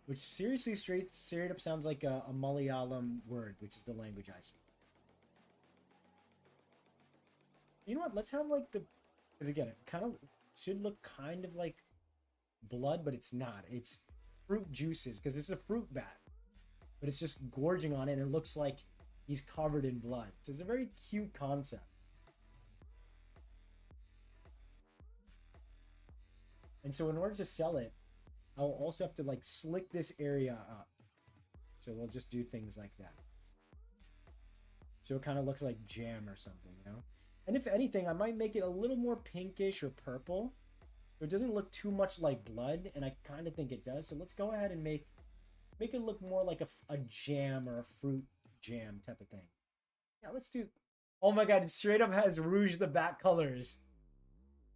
Speaker 1: Which seriously straight up sounds like a Malayalam word, which is the language I speak. You know what? Let's have like because again, it kind of should look kind of like blood, but it's not. It's fruit juices because it's a fruit bat, but it's just gorging on it, and it looks like he's covered in blood. So it's a very cute concept. And so in order to sell it, I'll also have to like slick this area up. So we'll just do things like that. So it kind of looks like jam or something, you know? And if anything, I might make it a little more pinkish or purple. So it doesn't look too much like blood, and I kind of think it does. So let's go ahead and make it look more like a jam or a fruit jam type of thing. Yeah, let's do... Oh my god, it straight up has Rouge the Bat colors.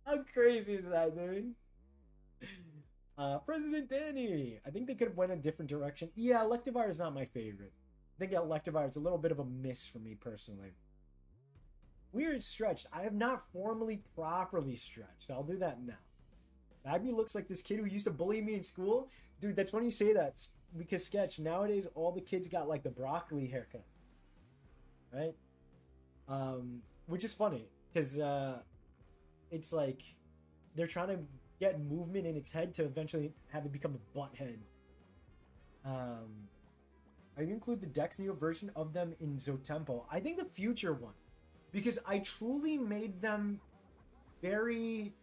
Speaker 1: How crazy is that, dude? President Danny. I think they could have went a different direction. Yeah, Electivire is not my favorite. I think Electivire is a little bit of a miss for me personally. Weird stretched. I have not formally properly stretched. I'll do that now. Bagby looks like this kid who used to bully me in school. Dude, that's when you say that. Because Sketch, nowadays all the kids got like the broccoli haircut. Right? Which is funny. Because it's like they're trying to get movement in its head to eventually have it become a butt head. Are you include the Dex Neo version of them in Xotempo? I think the future one. Because I truly made them very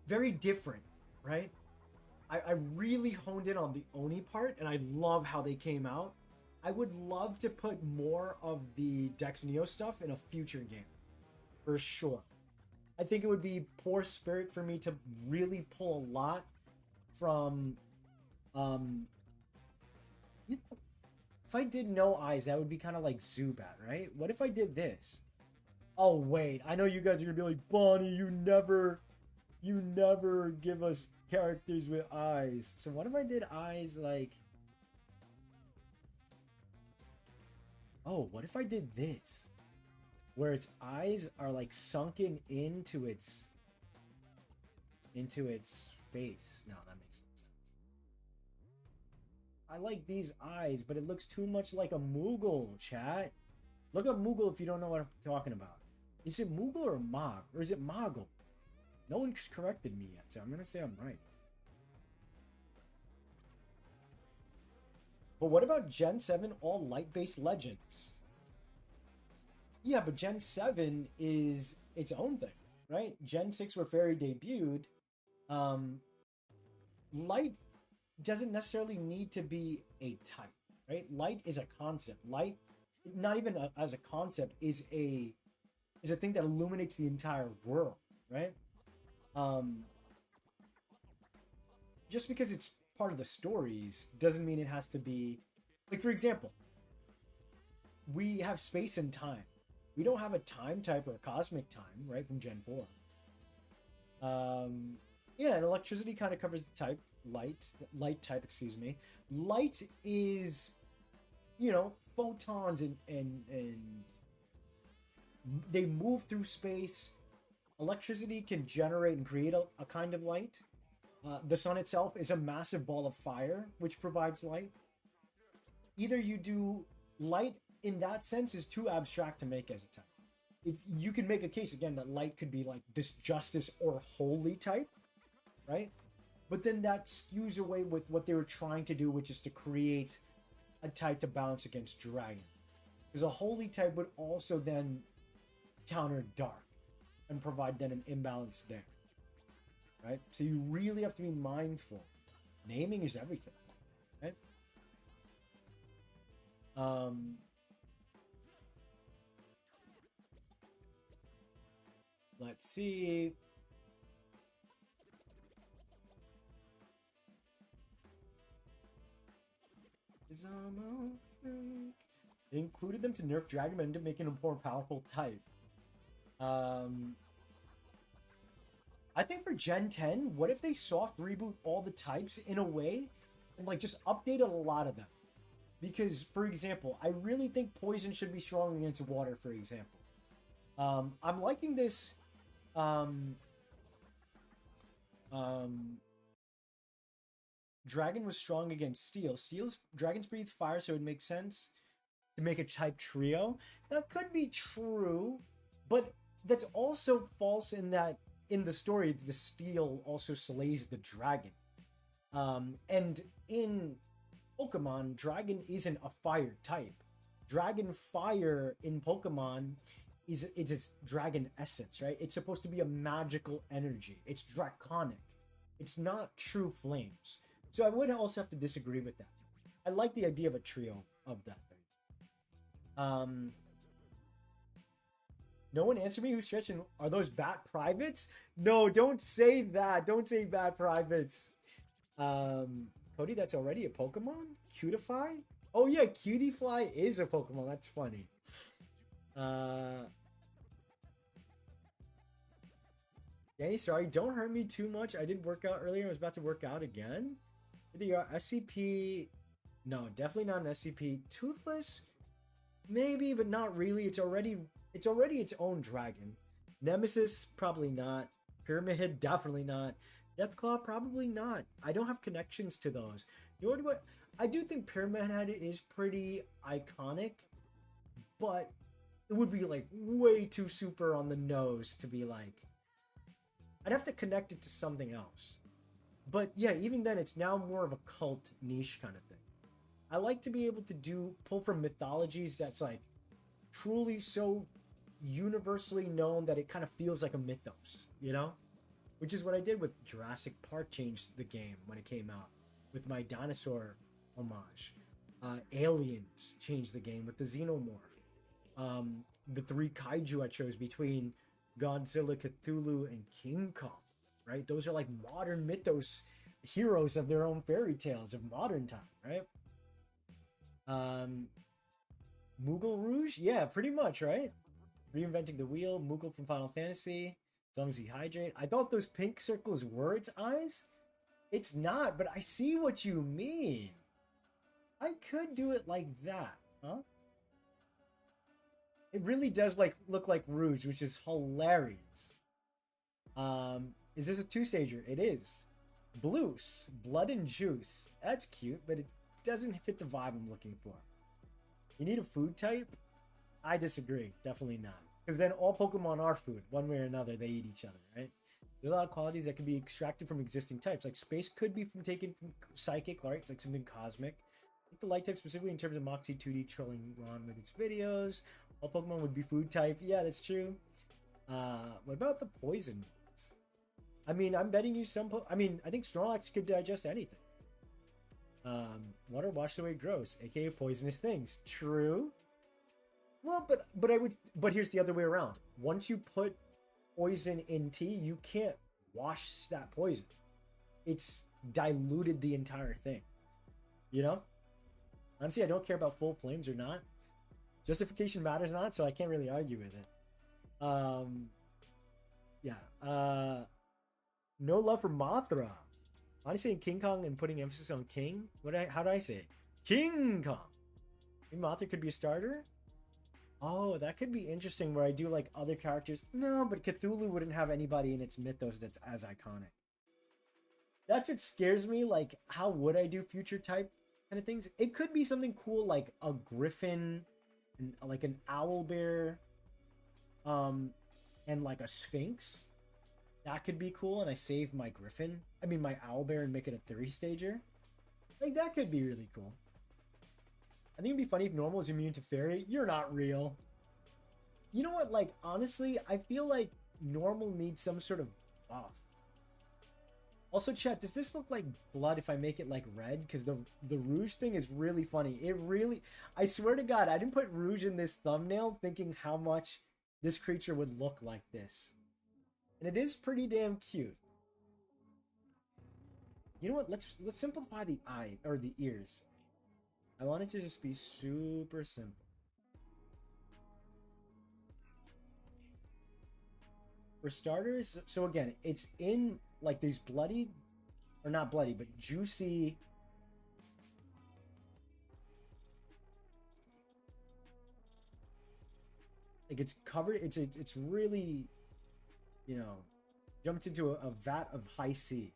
Speaker 1: very different, right? I really honed in on the Oni part, and I love how they came out. I would love to put more of the Dex Neo stuff in a future game. For sure. I think it would be poor spirit for me to really pull a lot from if I did no eyes, that would be kind of like Zubat, right? What if I did this? Oh wait, I know you guys are gonna be like, Bonnie, you never give us characters with eyes. So what if I did eyes like... Oh, what if I did this? Where its eyes are like sunken into its face. No, that makes no sense. I like these eyes, but it looks too much like a Moogle, chat. Look up Moogle if you don't know what I'm talking about. Is it Moogle or Mog? Or is it Moggle? No one's corrected me yet, so I'm gonna say I'm right. But what about Gen 7 all light-based legends? Yeah, but Gen 7 is its own thing, right? Gen 6 where Fairy debuted, light doesn't necessarily need to be a type, right? Light is a concept. Light, not even as a concept, is a thing that illuminates the entire world, right? Just because it's part of the stories doesn't mean it has to be... Like, for example, we have space and time. We don't have a time type or a cosmic time, right, from Gen 4. Yeah, and electricity kind of covers the type. Light type, excuse me. Light is, you know, photons and they move through space. Electricity can generate and create a kind of light. The sun itself is a massive ball of fire, which provides light. Either you do light in that sense is too abstract to make as a type. if you can make a case again that light could be like this justice or holy type, right? But then that skews away with what they were trying to do, which is to create a type to balance against dragon. Because a holy type would also then counter dark and provide then an imbalance there, right? So you really have to be mindful. Naming is everything, right? Let's see. They included them to nerf Dragon Men to make it a more powerful type. I think for Gen 10, what if they soft reboot all the types in a way and like just updated a lot of them? Because, for example, I really think Poison should be strong against water, for example. I'm liking this Dragon was strong against Steel. Dragons breathe fire, so it makes sense to make a type trio. That could be true, but that's also false in that in the story the Steel also slays the dragon. And in Pokemon, Dragon isn't a fire type. Dragon Fire in Pokemon is its dragon essence, right? It's supposed to be a magical energy. It's draconic. It's not true flames. So I would also have to disagree with that. I like the idea of a trio of that thing. No one answered me. Who's stretching? Are those bat privates? No, don't say that. Don't say bat privates. Cody, that's already a Pokemon? Cutify? Oh yeah, Cutify is a Pokemon. That's funny. Danny, sorry, don't hurt me too much. I did work out earlier. I was about to work out again. The SCP, no, definitely not an SCP. Toothless, maybe, but not really. It's already its own dragon. Nemesis, probably not. Pyramid Head, definitely not. Deathclaw, probably not. I don't have connections to those. Nor do I do think Pyramid Head is pretty iconic, but it would be like way too super on the nose to be like. I'd have to connect it to something else. But yeah, even then, it's now more of a cult niche kind of thing. I like to be able to pull from mythologies that's like truly so universally known that it kind of feels like a mythos, you know? Which is what I did with Jurassic Park changed the game when it came out with my dinosaur homage. Aliens changed the game with the Xenomorph. The three kaiju I chose between Godzilla, Cthulhu, and King Kong, right? Those are like modern mythos heroes of their own fairy tales of modern time, right? Moogle Rouge? Yeah, pretty much, right? Reinventing the wheel, Moogle from Final Fantasy, as long as you hydrate. I thought those pink circles were its eyes. It's not, but I see what you mean. I could do it like that, huh? It really does look like Rouge, which is hilarious. Is this a two-stager? It is. Blues, Blood and Juice. That's cute, but it doesn't fit the vibe I'm looking for. You need a food type? I disagree. Definitely not. Because then all Pokemon are food. One way or another, they eat each other, right? There's a lot of qualities that can be extracted from existing types. Like Space could be taken from Psychic, right? It's like something cosmic. I think the light type specifically in terms of Moxie 2D trolling Ron with its videos. All Pokemon would be food type. Yeah, that's true. What about the poison ones? I mean, I'm betting you I think Snorlax could digest anything. Water washes away gross, aka poisonous things. True. Well, but here's the other way around. Once you put poison in tea, you can't wash that poison. It's diluted the entire thing. You know? Honestly, I don't care about full flames or not. Justification matters not, so I can't really argue with it. Yeah. No love for Mothra. Honestly, saying King Kong and putting emphasis on King. How do I say it? King Kong. Maybe Mothra could be a starter. Oh, that could be interesting where I do like other characters. No, but Cthulhu wouldn't have anybody in its mythos that's as iconic. That's what scares me. Like, how would I do future type kind of things? It could be something cool like a griffin, like an owl bear. and like a Sphinx. That could be cool, and I save my Griffin. I mean, my Owlbear and make it a 3-stager. Like, that could be really cool. I think it'd be funny if normal is immune to fairy. You're not real. You know what? Like, honestly, I feel like normal needs some sort of buff. Also, chat, does this look like blood if I make it like red? Because the rouge thing is really funny. It really... I swear to God, I didn't put rouge in this thumbnail thinking how much this creature would look like this. And it is pretty damn cute. You know what? Let's simplify the eye or the ears. I want it to just be super simple. For starters, so again, it's in like these bloody, or not bloody, but juicy. Like it's covered. It's really, you know, jumped into a vat of high C.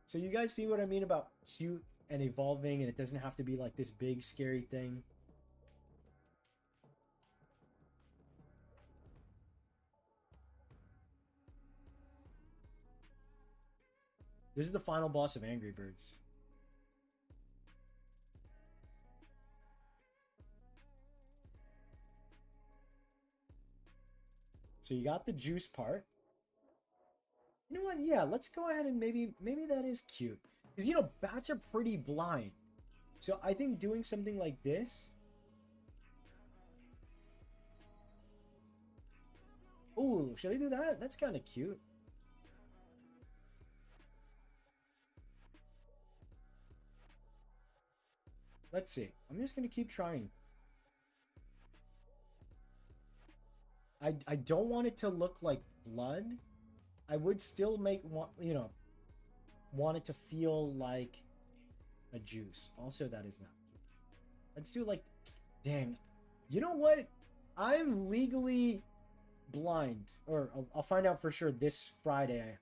Speaker 1: So you guys see what I mean about cute and evolving, and it doesn't have to be like this big scary thing. This is the final boss of Angry Birds. So you got the juice part. You know what? Yeah, let's go ahead and maybe that is cute. Because, you know, bats are pretty blind. So I think doing something like this... Ooh, should I do that? That's kind of cute. Let's see. I'm just going to keep trying. I don't want it to look like blood. I would still you know, want it to feel like a juice. Also, that is not cute. Let's do like, dang. You know what? I'm legally blind. Or I'll find out for sure this Friday.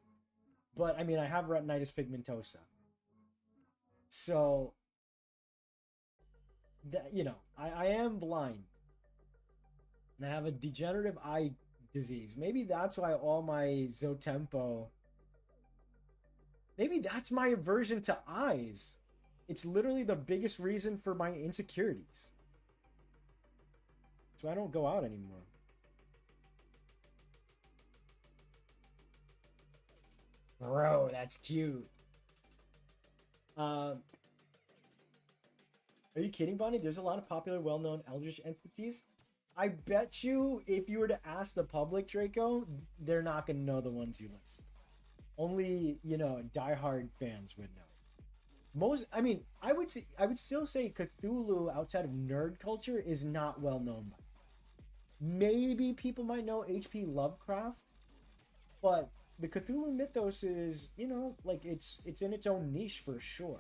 Speaker 1: But, I mean, I have retinitis pigmentosa. So, you know, I am blind. And I have a degenerative eye disease. Maybe that's why all my Xotempo... Maybe that's my aversion to eyes. It's literally the biggest reason for my insecurities. So I don't go out anymore. Bro, that's cute. Are you kidding, Bonnie? There's a lot of popular, well-known Eldritch entities. I bet you if you were to ask the public, Draco, they're not going to know the ones you list. Only, you know, diehard fans would know. I mean, I would still say Cthulhu outside of nerd culture is not well known. Maybe people might know H.P. Lovecraft, but the Cthulhu mythos is, you know, like it's in its own niche for sure.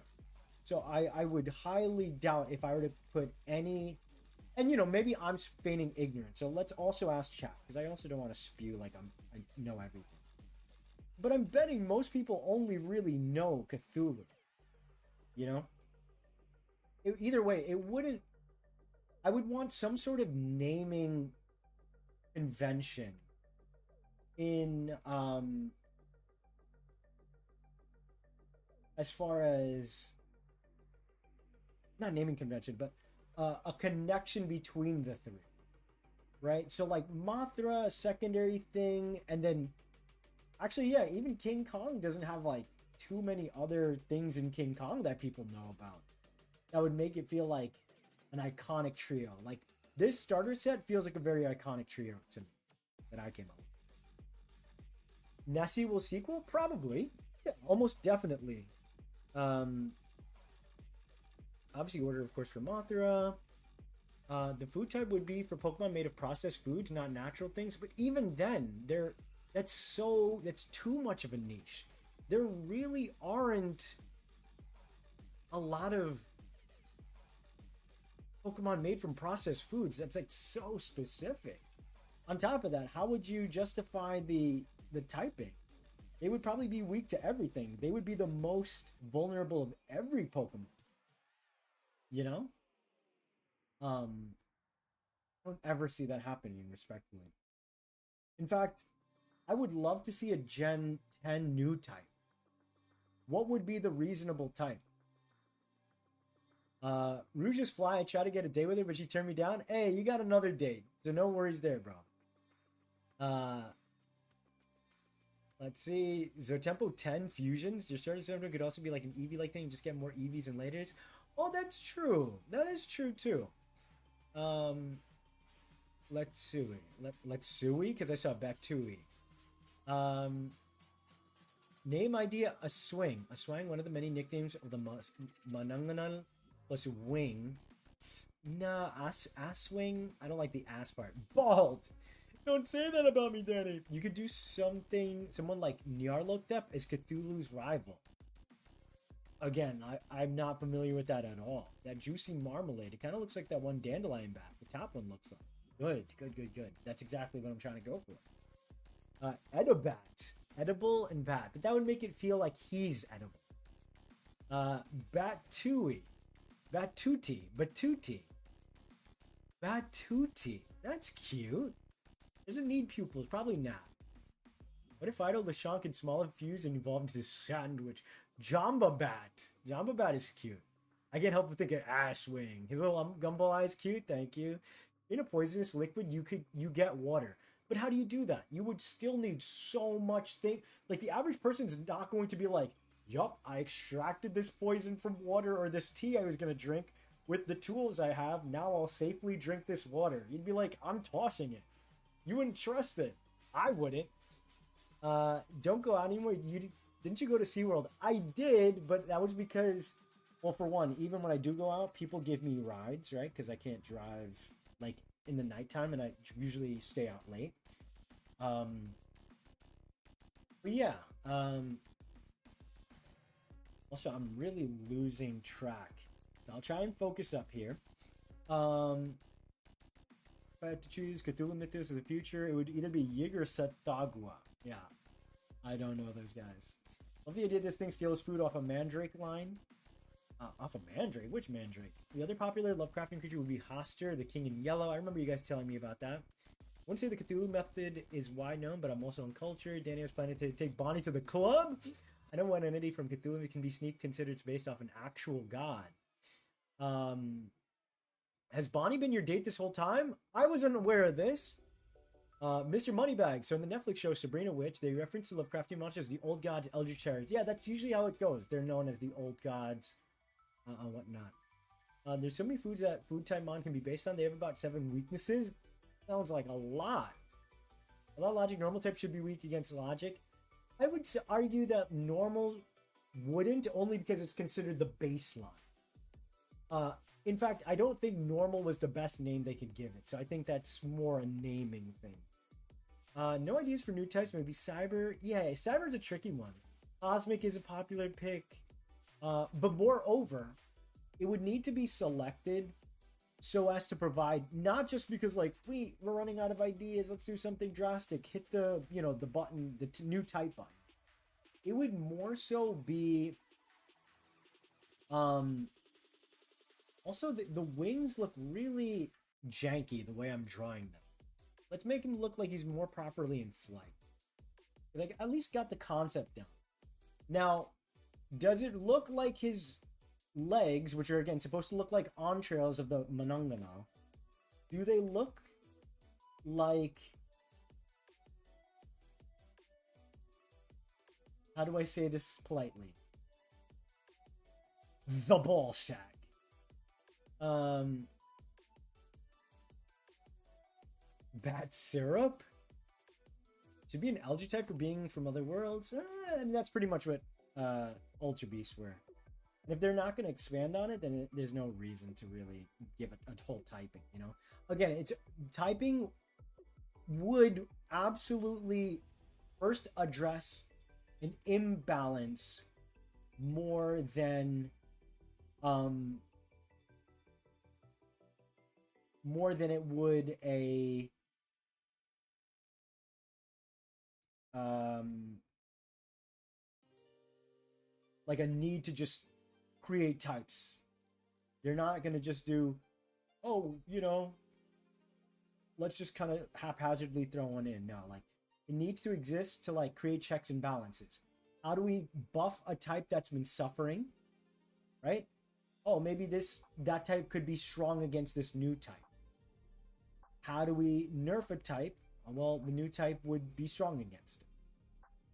Speaker 1: So I would highly doubt if I were to put any... And, you know, maybe I'm feigning ignorance. So let's also ask chat, because I also don't want to spew like I know everything. But I'm betting most people only really know Cthulhu. You know? Either way, it wouldn't... I would want some sort of naming convention in, as far as... Not naming convention, but... a connection between the three, right? So like Mothra, a secondary thing, and then actually, yeah, even King Kong doesn't have like too many other things in King Kong that people know about that would make it feel like an iconic trio. Like this starter set feels like a very iconic trio to me that I came up with. Nessie will sequel? Probably. Yeah, almost definitely. Obviously, order, of course, for Mothra. The food type would be for Pokemon made of processed foods, not natural things. But even then, that's too much of a niche. There really aren't a lot of Pokemon made from processed foods. That's like so specific. On top of that, how would you justify the typing? They would probably be weak to everything. They would be the most vulnerable of every Pokemon. You know? I don't ever see that happening, respectfully. In fact, I would love to see a Gen 10 new type. What would be the reasonable type? Rouge's Fly, I tried to get a date with her, but she turned me down. Hey, you got another date, so no worries there, bro. Let's see. Xotempo 10 fusions. Your starter cylinder could also be like an EV like thing, just get more EVs and laters. Oh, that's true. That is true too. Let's see. Let's sui because I saw Bactui. Name idea: a swing. A swang, one of the many nicknames of the Mananganal plus wing. Nah, ass swing. I don't like the ass part. Bald. Don't say that about me, Danny. You could do someone like Nyarlathotep is Cthulhu's rival. Again, I'm not familiar with that at all. That juicy marmalade, it kind of looks like that one dandelion bat. The top one looks like. Good. That's exactly what I'm trying to go for. Edibat. Edible and bat. But that would make it feel like he's edible. Batui. Batuti. That's cute. Doesn't need pupils, probably not. What if Idol the Shank and small fuse and evolved into sandwich? Jamba Bat is cute. I can't help but think of Ass Wing. His little gumball eyes cute, thank you. In a poisonous liquid, you get water. But how do you do that? You would still need so much thing. Like the average person is not going to be like, yup, I extracted this poison from water or this tea I was gonna drink with the tools I have. Now I'll safely drink this water. You'd be like, I'm tossing it. You wouldn't trust it. I wouldn't. Don't go out anymore. Didn't you go to SeaWorld? I did, but that was because, well, for one, even when I do go out, people give me rides, right? Because I can't drive like in the nighttime, and I usually stay out late. But yeah. Also, I'm really losing track, so I'll try and focus up here. If I had to choose Cthulhu Mythos of the future, it would either be Yig or Satagua. Yeah. I don't know those guys. Love the idea this thing steals food off a mandrake line. Off a mandrake? Which mandrake? The other popular Lovecraftian creature would be Hoster, the king in yellow. I remember you guys telling me about that. I wouldn't say the Cthulhu method is wide known, but I'm also uncultured. Danny was planning to take Bonnie to the club. I know one entity from Cthulhu can be considered it's based off an actual god. Has Bonnie been your date this whole time? I wasn't aware of this. Mr. Moneybag. So in the Netflix show Sabrina Witch, they reference the Lovecraftian monsters, the old gods, eldritch chariots. Yeah, that's usually how it goes. They're known as the old gods, whatnot. There's so many foods that Food Time Mon can be based on. They have about 7 weaknesses. Sounds like a lot. A lot of logic. Normal type should be weak against logic. I would argue that normal wouldn't, only because it's considered the baseline. In fact, I don't think normal was the best name they could give it. So I think that's more a naming thing. No ideas for new types. Maybe cyber. Yeah, cyber's a tricky one. Cosmic is a popular pick. But moreover, it would need to be selected so as to provide, not just because like, we're running out of ideas, let's do something drastic. Hit the, the button, the new type button. It would more so be, also, the wings look really janky the way I'm drawing them. Let's make him look like he's more properly in flight. Like, at least got the concept down. Now, does it look like his legs, which are, again, supposed to look like entrails of the Manangana, do they look like... How do I say this politely? The ball sack. Bat syrup? To be an algae type for being from other worlds? I mean, that's pretty much what Ultra Beasts were. And if they're not going to expand on it, then there's no reason to really give it a whole typing, Again, it's typing would absolutely first address an imbalance more than it would a like a need to just create types. They're not going to just do oh, let's just kind of haphazardly throw one in. No, like it needs to exist to like create checks and balances. How do we buff a type that's been suffering, right? Oh, maybe that type could be strong against this new type. How do we nerf a type? Well, the new type would be strong against it.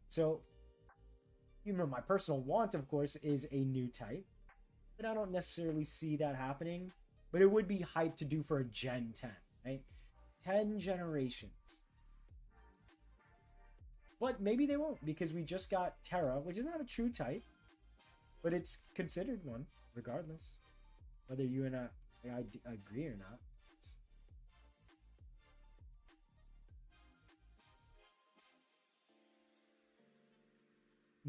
Speaker 1: So, my personal want, of course, is a new type, but I don't necessarily see that happening. But it would be hype to do for a Gen 10, right? 10 generations. But maybe they won't, because we just got Terra, which is not a true type, but it's considered one, regardless. Whether you and I agree or not.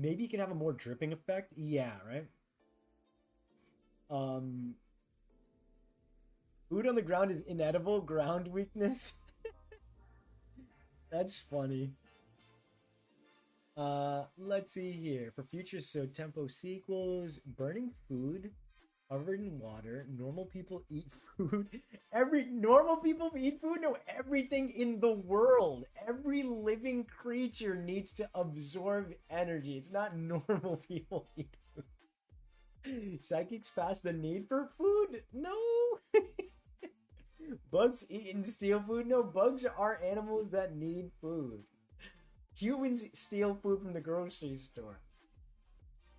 Speaker 1: Maybe you can have a more dripping effect. Yeah, right? Food on the ground is inedible. Ground weakness. That's funny. Let's see here. For future Xotempo sequels, burning food, covered in water, normal people eat food. Every normal people eat food? No, everything in the world. Every living creature needs to absorb energy. It's not normal people eat food. Psychics fast the need for food? No. Bugs eat and steal food? No, bugs are animals that need food. Humans steal food from the grocery store.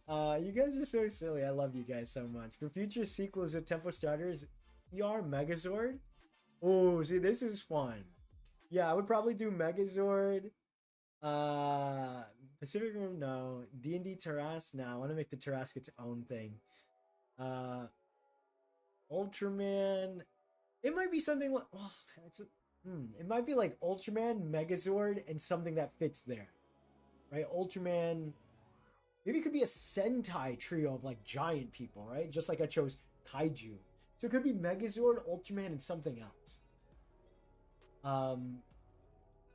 Speaker 1: You guys are so silly. I love you guys so much. For future sequels of Tempo Starters, ER Megazord. Oh, see, this is fun. Yeah, I would probably do Megazord. Pacific Rim, no. D&D Terras, no. I want to make the Terras its own thing. Ultraman. It might be something like... Oh, it might be like Ultraman, Megazord, and something that fits there. Right? Ultraman... Maybe it could be a Sentai trio of like giant people, right? Just like I chose Kaiju. So it could be Megazord, Ultraman, and something else.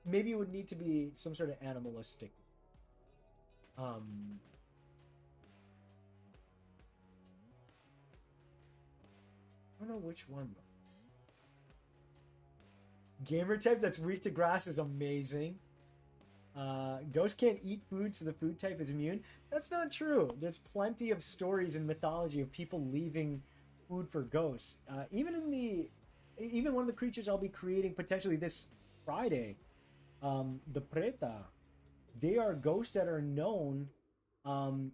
Speaker 1: Maybe it would need to be some sort of animalistic. I don't know which one though. Gamer type that's weak to grass is amazing. Ghosts can't eat food, so the food type is immune. That's not true. There's plenty of stories and mythology of people leaving food for ghosts. Even one of the creatures I'll be creating potentially this Friday, the Preta, they are ghosts that are known. And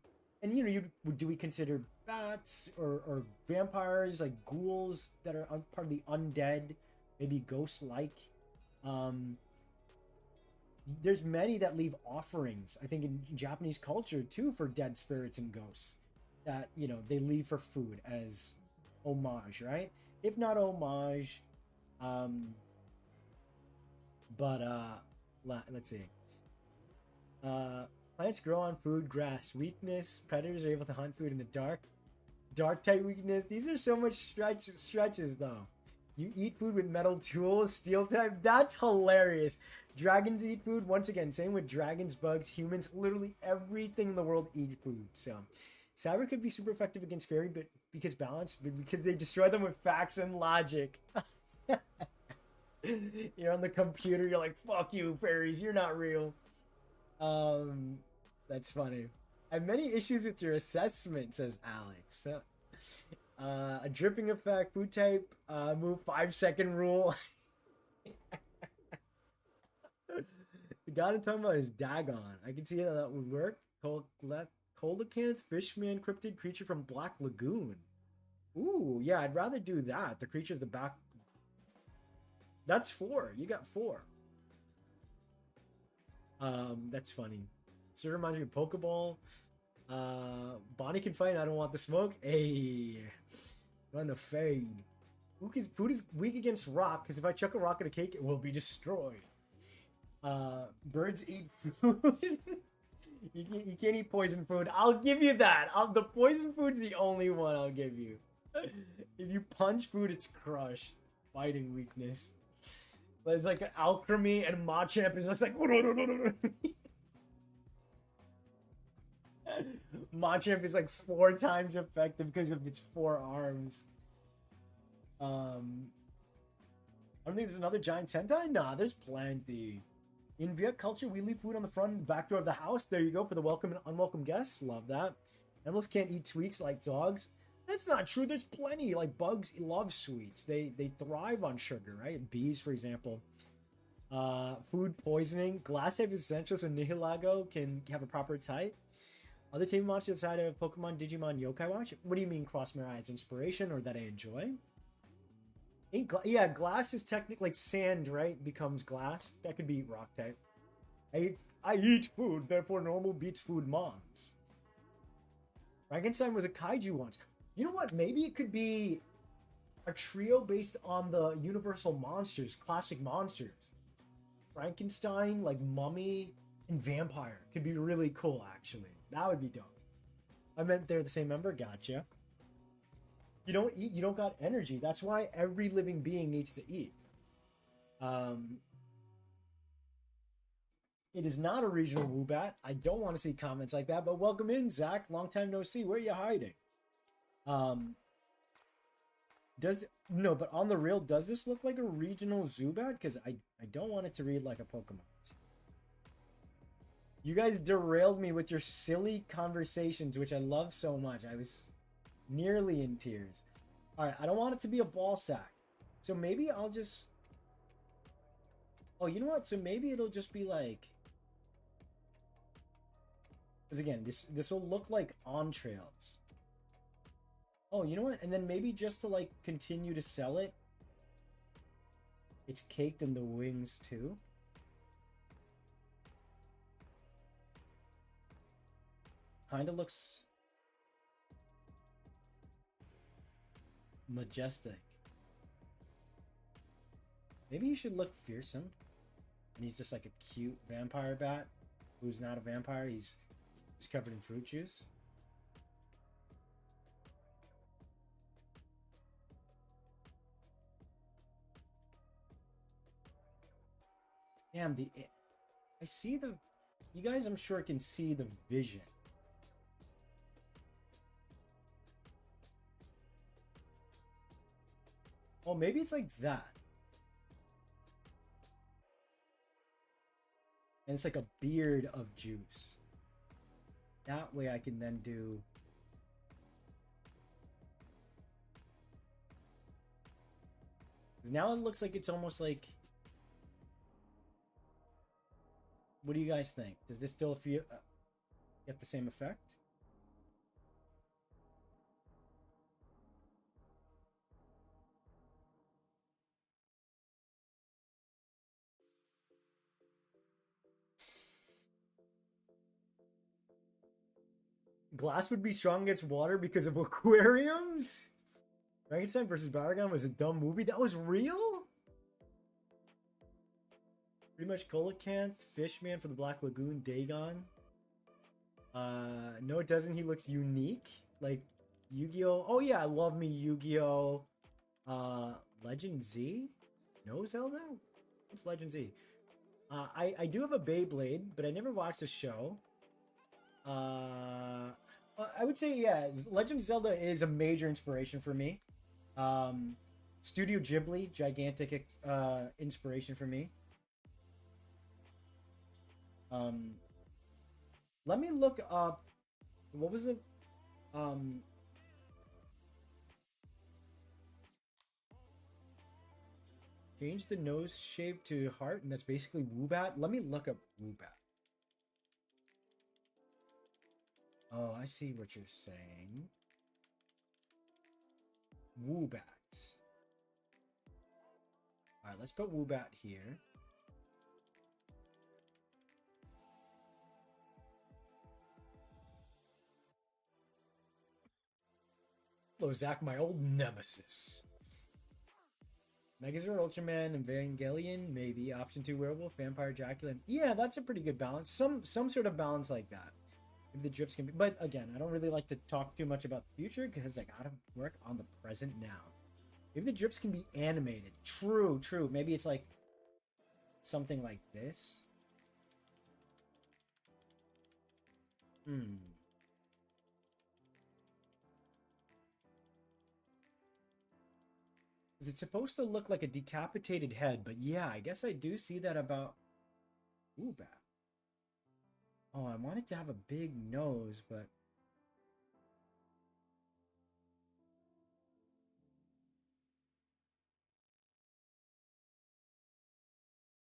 Speaker 1: do we consider bats or vampires like ghouls that are part of the undead, maybe ghost-like? There's many that leave offerings, I think, in Japanese culture too, for dead spirits and ghosts that they leave for food as homage, right? If not homage, but let's see. Plants grow on food, grass. Weakness: predators are able to hunt food in the dark. Dark type weakness. These are so much stretches though. You eat food with metal tools, steel type. That's hilarious. Dragons eat food. Once again, same with dragons, bugs, humans. Literally everything in the world eat food. So, cyber could be super effective against fairy, but because they destroy them with facts and logic. You're on the computer. You're like, "Fuck you, fairies. You're not real." That's funny. I have many issues with your assessment, says Alex. A dripping effect, food type, move 5-second rule. The god I'm talking about is Dagon. I can see how that would work. Coelacanth, fishman, cryptid creature from Black Lagoon. Ooh, yeah, I'd rather do that. The creature's the back. That's 4. You got 4. That's funny. So it reminds me of Pokeball. Bonnie can fight. I don't want the smoke. Hey, run the fade. Food is weak against rock because if I chuck a rock at a cake, it will be destroyed. Birds eat food. you can't eat poison food. I'll give you that. The poison food's the only one I'll give you. If you punch food, it's crushed. Fighting weakness. But it's like alchemy and Machamp is just like. Machamp is like 4 times effective because of its 4 arms. I don't think there's another giant Sentai? Nah, there's plenty. In Viet culture, we leave food on the front and back door of the house. There you go for the welcome and unwelcome guests. Love that. Animals can't eat sweets like dogs. That's not true. There's plenty. Like bugs love sweets. They thrive on sugar, right? Bees, for example. Food poisoning. Glass type is essential so Nihilago can have a proper type. Other tame monsters outside of Pokemon, Digimon, Yokai Watch. What do you mean cross my eyes? Inspiration or that I enjoy? Yeah, glass is technically like sand, right? Becomes glass. That could be rock type. I eat food, therefore normal beats food moms. Frankenstein was a kaiju once. You know what? Maybe it could be a trio based on the Universal monsters, classic monsters. Frankenstein, like mummy, and vampire could be really cool, actually. That would be dope. I meant they're the same member. Gotcha. You don't eat, you don't got energy. That's why every living being needs to eat. It is not a regional Woobat. I don't want to see comments like that, but welcome in, Zach. Long time no see. Where are you hiding? No, but on the real, does this look like a regional Zubat? Because I don't want it to read like a Pokemon. You guys derailed me with your silly conversations, which I love so much. I was nearly in tears. Alright, I don't want it to be a ball sack. So maybe I'll just... Oh, you know what? So maybe it'll just be like... Because again, this will look like entrails. Oh, you know what? And then maybe just to like continue to sell it, it's caked in the wings too. Kind of looks majestic. Maybe you should look fearsome. And he's just like a cute vampire bat who's not a vampire. He's just covered in fruit juice. Damn, I see the... You guys, I'm sure, can see the vision. Oh, maybe it's like that. And it's like a beard of juice. That way I can then do... Now it looks like it's almost like... What do you guys think? Does this still feel... get the same effect? Glass would be strong against water because of aquariums? Frankenstein versus Baragon was a dumb movie? That was real? Pretty much Coelacanth, Fishman for the Black Lagoon, Dagon. No, it doesn't. He looks unique. Like Yu-Gi-Oh! Oh yeah, I love me Yu-Gi-Oh! Legend Z? No Zelda? What's Legend Z? I do have a Beyblade, but I never watched the show. I would say, yeah, Legend of Zelda is a major inspiration for me. Studio Ghibli, gigantic inspiration for me. Let me look up, what was the, change the nose shape to heart, and that's basically Woobat. Let me look up Woobat. Oh, I see what you're saying. Woobat. Alright, let's put Woobat here. Hello, Zach, my old nemesis. Megazord, Ultraman, Evangelion, maybe. Option 2, Werewolf, Vampire, Dracula. Yeah, that's a pretty good balance. Some sort of balance like that. If the drips can be... But again, I don't really like to talk too much about the future because I gotta work on the present now. If the drips can be animated. True. Maybe it's like something like this. Is it supposed to look like a decapitated head? But yeah, I guess I do see that about Woobat. Oh, I want it to have a big nose, but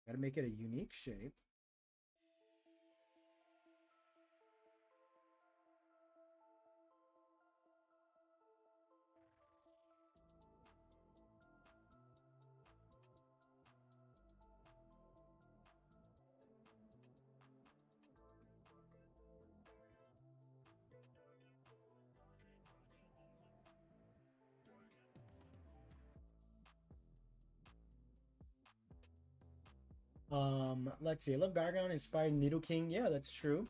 Speaker 1: gotta make it a unique shape. Let's see. I love background inspired Needle King. Yeah, that's true.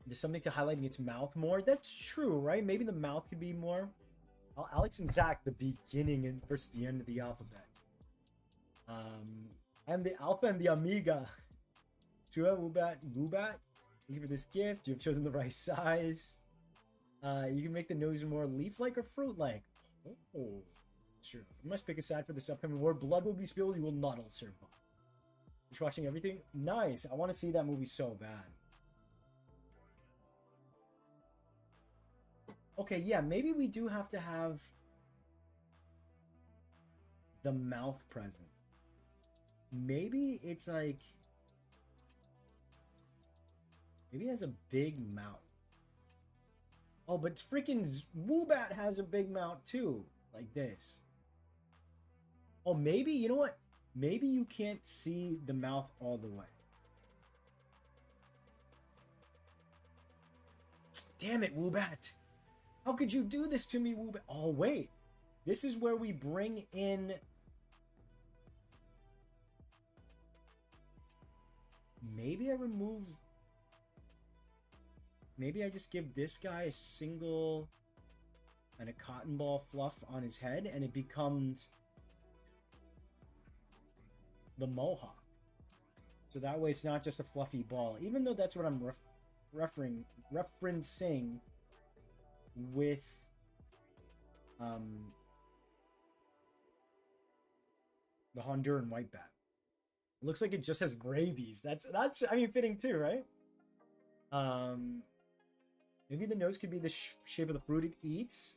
Speaker 1: There's something to highlight in its mouth more. That's true, right? Maybe the mouth could be more. Alex and Zach, the beginning and versus the end of the alphabet. I'm the Alpha and the Amiga. Chua, Woobat, Woobat. Thank you for this gift. You have chosen the right size. You can make the nose more leaf-like or fruit-like. Oh, sure. You must pick a side for this upcoming war. Blood will be spilled. You will not all survive. Just watching everything. Nice. I want to see that movie so bad. Okay, yeah, maybe we do have to have the mouth present. Maybe it's like... Maybe it has a big mouth. Oh, but freaking Woobat has a big mouth too. Like this. Oh, maybe, you know what? Maybe you can't see the mouth all the way. Damn it, Woobat. How could you do this to me, Woobat? Oh, wait. This is where we bring in... Maybe I remove... Maybe I just give this guy a single... and a cotton ball fluff on his head, and it becomes... the mohawk. So that way it's not just a fluffy ball. Even though that's what I'm referencing with the Honduran white bat. It looks like it just has rabies. That's I mean fitting too, right? Maybe the nose could be the shape of the fruit it eats.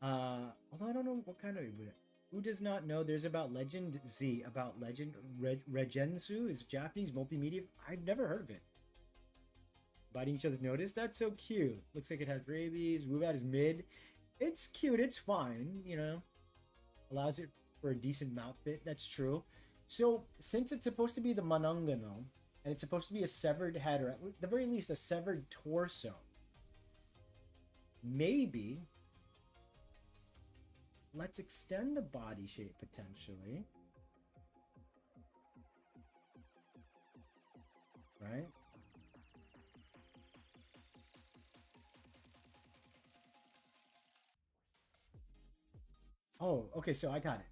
Speaker 1: Although I don't know what kind of it. Who does not know there's about Legend Z, about Legend Regensu is Japanese multimedia. I've never heard of it. Biting each other's notice. That's so cute. Looks like it has rabies. Woobat is mid. It's cute. It's fine. You know, allows it for a decent mouth fit. That's true. So since it's supposed to be the Manangano, and it's supposed to be a severed head, or at the very least a severed torso, maybe let's extend the body shape potentially. Right? Oh, okay, so I got it.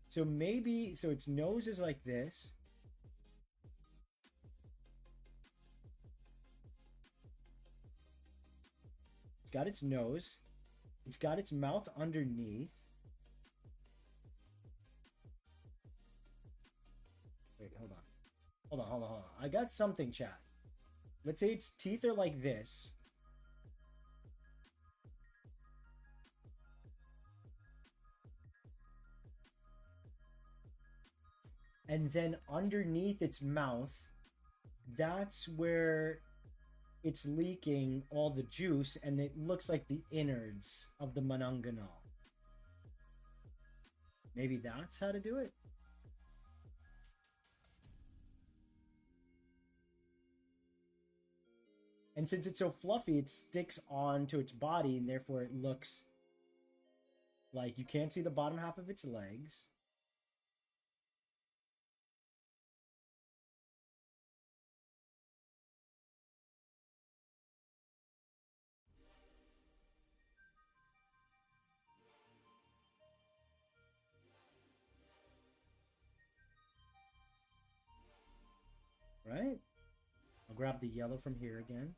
Speaker 1: So maybe, so its nose is like this. It's got its nose. It's got its mouth underneath. Wait, hold on. Hold on. I got something, chat. Let's say its teeth are like this. And then underneath its mouth, that's where it's leaking all the juice, and it looks like the innards of the Manangano. Maybe that's how to do it? And since it's so fluffy, it sticks onto its body, and therefore it looks like you can't see the bottom half of its legs. Right? I'll grab the yellow from here again.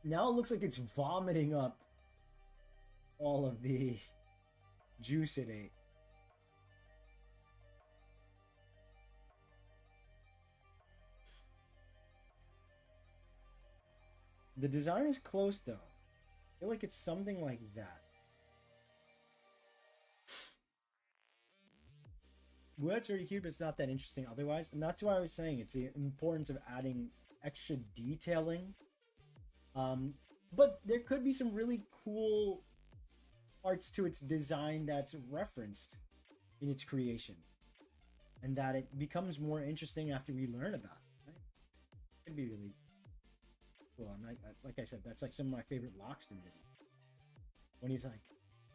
Speaker 1: Now it looks like it's vomiting up all of the juice it ate. The design is close though. I feel like it's something like that. Well, that's very cute, but it's not that interesting otherwise. And that's why I was saying it's the importance of adding extra detailing. But there could be some really cool parts to its design that's referenced in its creation. And that it becomes more interesting after we learn about it. Right? It'd be really cool. Like I said, that's like some of my favorite Loxton videos. When he's like,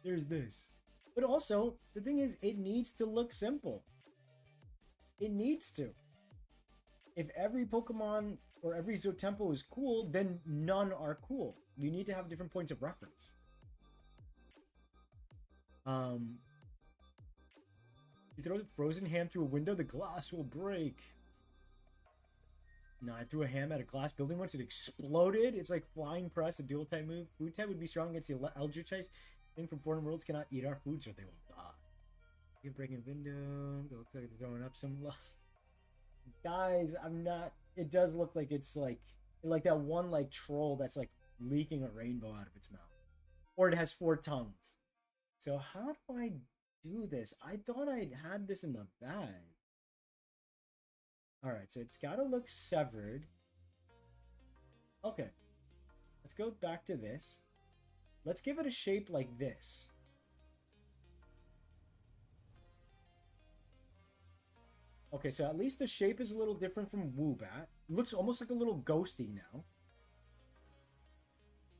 Speaker 1: there's this. But also, the thing is, it needs to look simple. It needs to. If every Pokemon or every Xotempo is cool, then none are cool. You need to have different points of reference. You throw a frozen ham through a window, the glass will break. No, I threw a ham at a glass building once, it exploded. It's like flying press, a dual type move. Food type would be strong against the Eldritch types. Thing from foreign worlds cannot eat our food, so they will die. You're breaking a window. It looks like they're throwing up some love. Guys, I'm not. It does look like it's like that one like troll that's like leaking a rainbow out of its mouth, or it has 4 tongues. So how do I do this? I thought I'd had this in the bag. All right, so it's got to look severed. Okay, let's go back to this. Let's give it a shape like this. Okay, so at least the shape is a little different from Woobat. It looks almost like a little ghosty now.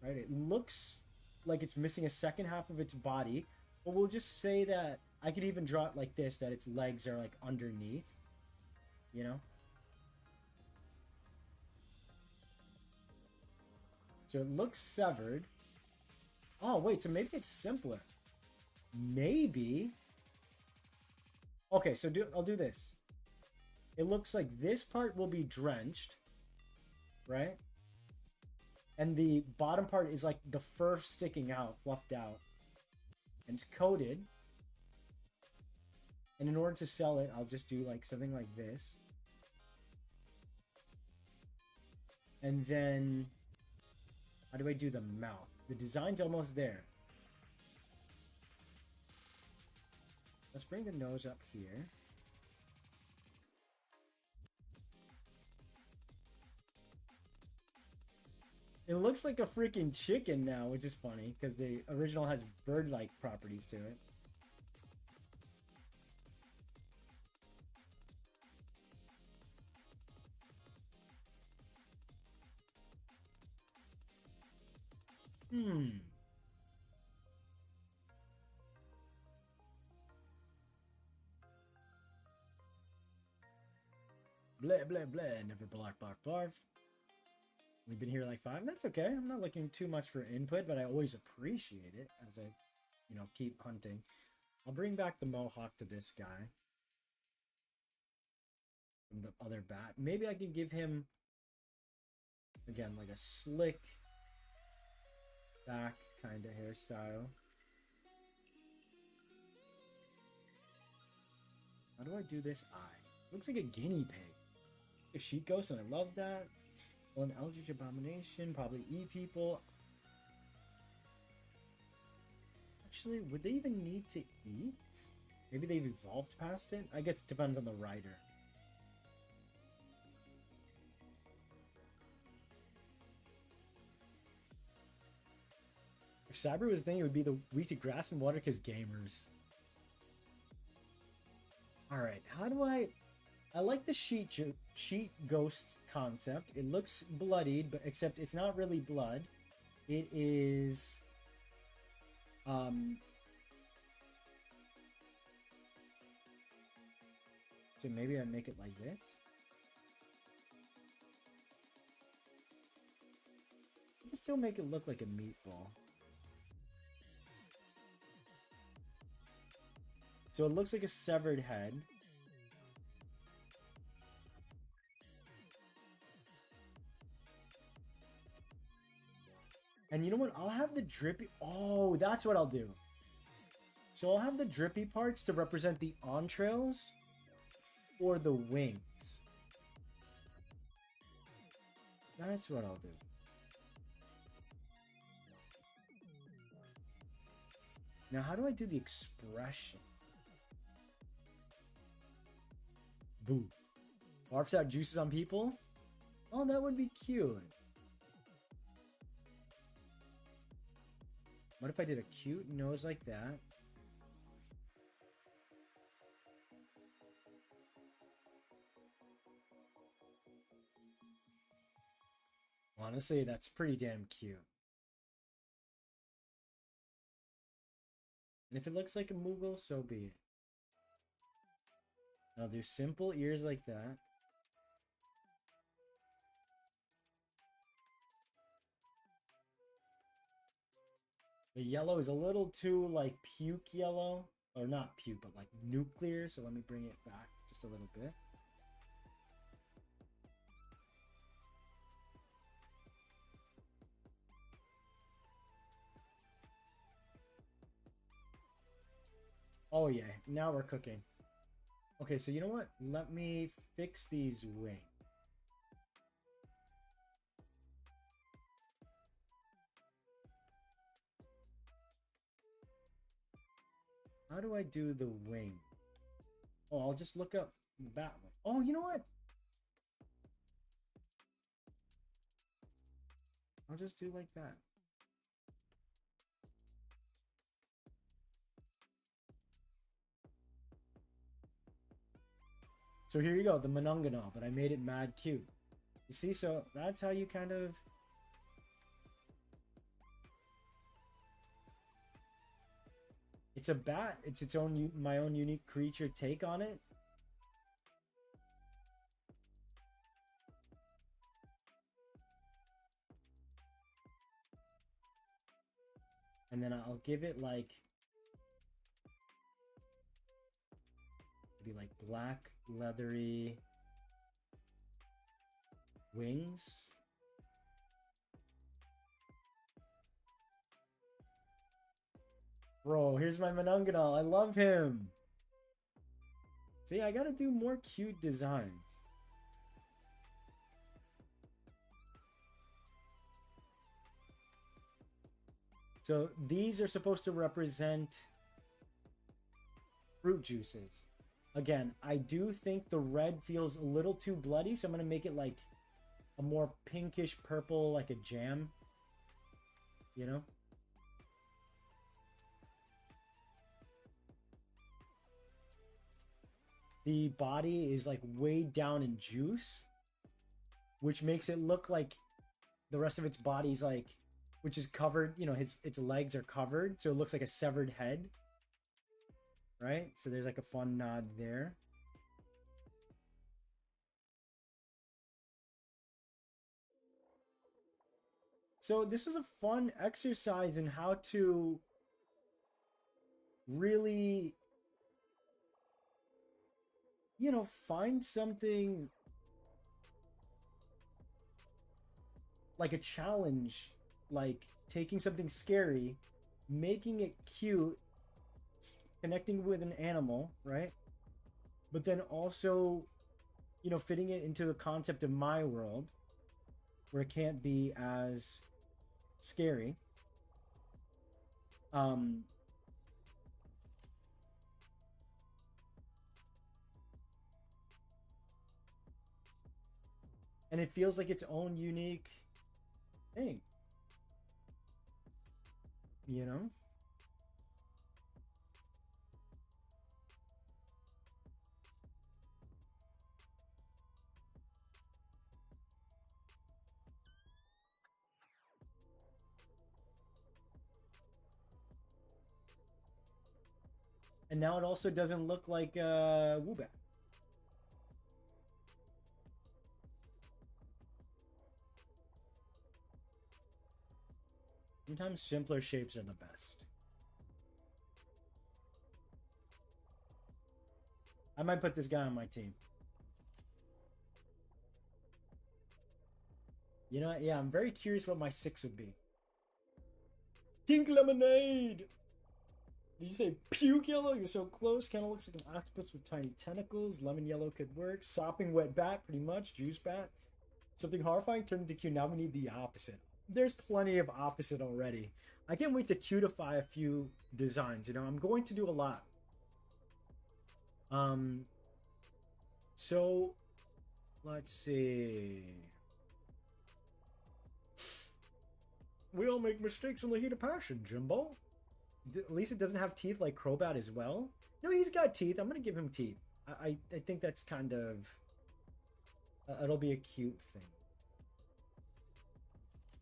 Speaker 1: Right, it looks like it's missing a second half of its body. But we'll just say that I could even draw it like this, that its legs are like underneath. You know? So it looks severed. Oh, wait, so maybe it's simpler. Maybe. Okay, so I'll do this. It looks like this part will be drenched, right? And the bottom part is like the fur sticking out, fluffed out. And it's coated. And in order to sell it, I'll just do like something like this. And then, how do I do the mouth? The design's almost there. Let's bring the nose up here. It looks like a freaking chicken now, which is funny, because the original has bird-like properties to it. Blah, blah, blah. Never barf, barf, barf. We've been here like 5. That's okay. I'm not looking too much for input, but I always appreciate it as I, keep hunting. I'll bring back the mohawk to this guy. From the other bat. Maybe I can give him, again, like a slick back kind of hairstyle. How do I do this eye? Looks like a guinea pig. A sheet ghost, and I love that. Well, an eldritch abomination, probably eat people. Actually, would they even need to eat? Maybe they've evolved past it? I guess it depends on the rider. If Cyber was a thing, it would be the weak to grass and water because gamers. Alright, how do I like the sheet ghost concept. It looks bloodied, but except it's not really blood. It is so maybe I make it like this. I can still make it look like a meatball. So it looks like a severed head. And you know what? I'll have the drippy... Oh, that's what I'll do. So I'll have the drippy parts to represent the entrails or the wings. That's what I'll do. Now, how do I do the expression? Boo. Barfs out juices on people? Oh, that would be cute. What if I did a cute nose like that? Honestly, that's pretty damn cute. And if it looks like a Moogle, so be it. I'll do simple ears like that. The yellow is a little too like puke yellow. Or not puke, but like nuclear. So let me bring it back just a little bit. Oh yeah, now we're cooking. Okay, so you know what? Let me fix these wings. How do I do the wing? Oh, I'll just look up Batman. Oh, you know what? I'll just do like that. So here you go, the Monongahela, but I made it mad cute. You see, so that's how you kind of... It's a bat. It's its own, my own unique creature take on it. And then I'll give it like... Maybe like black, leathery wings. Bro, here's my Monongahela. I love him. See, I gotta do more cute designs. So these are supposed to represent fruit juices. Again, I do think the red feels a little too bloody, so I'm gonna make it like a more pinkish purple, like a jam. You know? The body is like weighed down in juice, which makes it look like the rest of its body's like, which is covered, you know, its legs are covered, so it looks like a severed head. Right? So there's like a fun nod there. So this was a fun exercise in how to really, you know, find something like a challenge, like taking something scary, making it cute, connecting with an animal, right? But then also, you know, fitting it into the concept of my world where it can't be as scary. And it feels like its own unique thing. You know? And now it also doesn't look like Woobat. Sometimes simpler shapes are the best. I might put this guy on my team. You know, yeah, I'm very curious what my 6 would be. Pink lemonade. Did you say puke yellow? You're so close. Kind of looks like an octopus with tiny tentacles. Lemon yellow could work. Sopping wet bat, pretty much. Juice bat. Something horrifying turned into Q. Now we need the opposite. There's plenty of opposite already. I can't wait to cutify a few designs. You know, I'm going to do a lot. So let's see. We all make mistakes in the heat of passion, Jimbo. At least it doesn't have teeth like Crobat as well. No, he's got teeth. I'm gonna give him teeth. I think that's kind of it'll be a cute thing.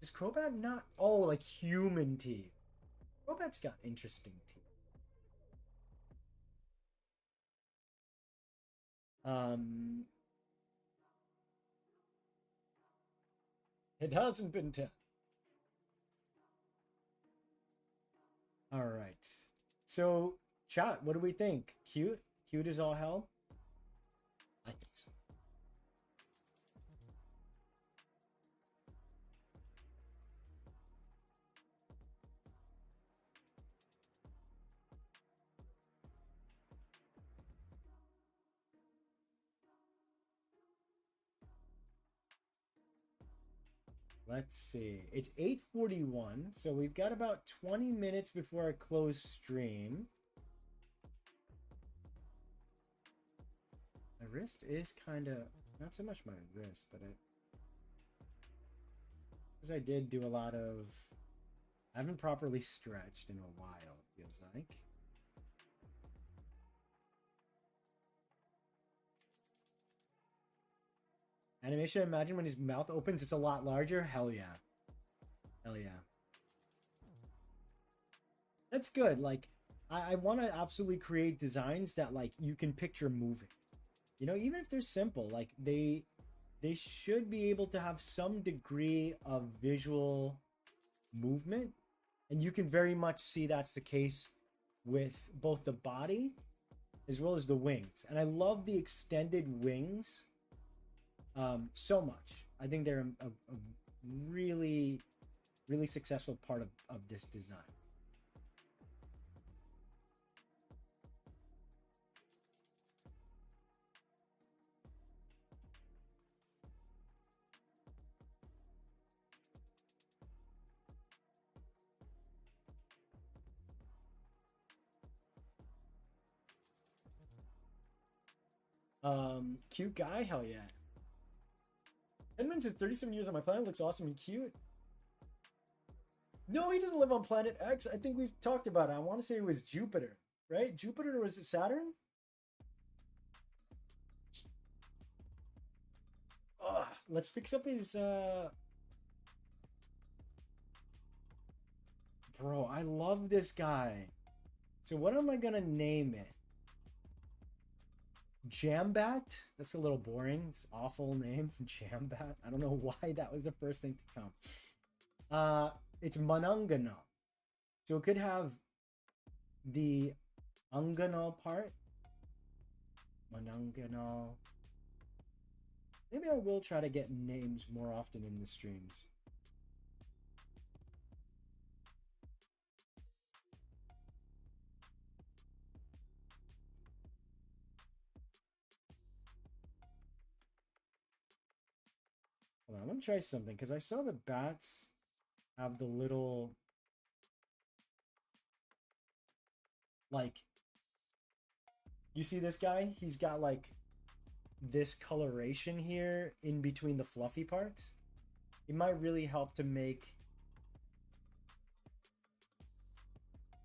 Speaker 1: Is Crobat not? Oh, like human teeth. Crobat's got interesting teeth. It hasn't been 10. All right. So, chat, what do we think? Cute? Cute as all hell? I think so. Let's see. It's 8:41, so we've got about 20 minutes before I close stream. My wrist is kind of not so much my wrist, but because I did do a lot of. I haven't properly stretched in a while. It feels like. Animation, imagine when his mouth opens, it's a lot larger. Hell yeah. Hell yeah. That's good. Like, I want to absolutely create designs that, like, you can picture moving. You know, even if they're simple, like, they should be able to have some degree of visual movement. And you can very much see that's the case with both the body as well as the wings. And I love the extended wings so much. I think they're a really, really successful part of this design. Cute guy? Hell yeah. Edmund says 37 years on my planet, looks awesome and cute. No, he doesn't live on planet X. I think we've talked about it. I want to say it was Jupiter, right? Jupiter, or was it Saturn? Ugh, let's fix up his Bro, I love this guy. So what am I gonna name it? Jambat? That's a little boring. It's an awful name. Jambat. I don't know why that was the first thing to come. It's Manangana. So it could have the Angana part. Manangana. Maybe I will try to get names more often in the streams. Hold on, I'm gonna try something because I saw the bats have the little, like, you see this guy? He's got like this coloration here in between the fluffy parts. It might really help to make,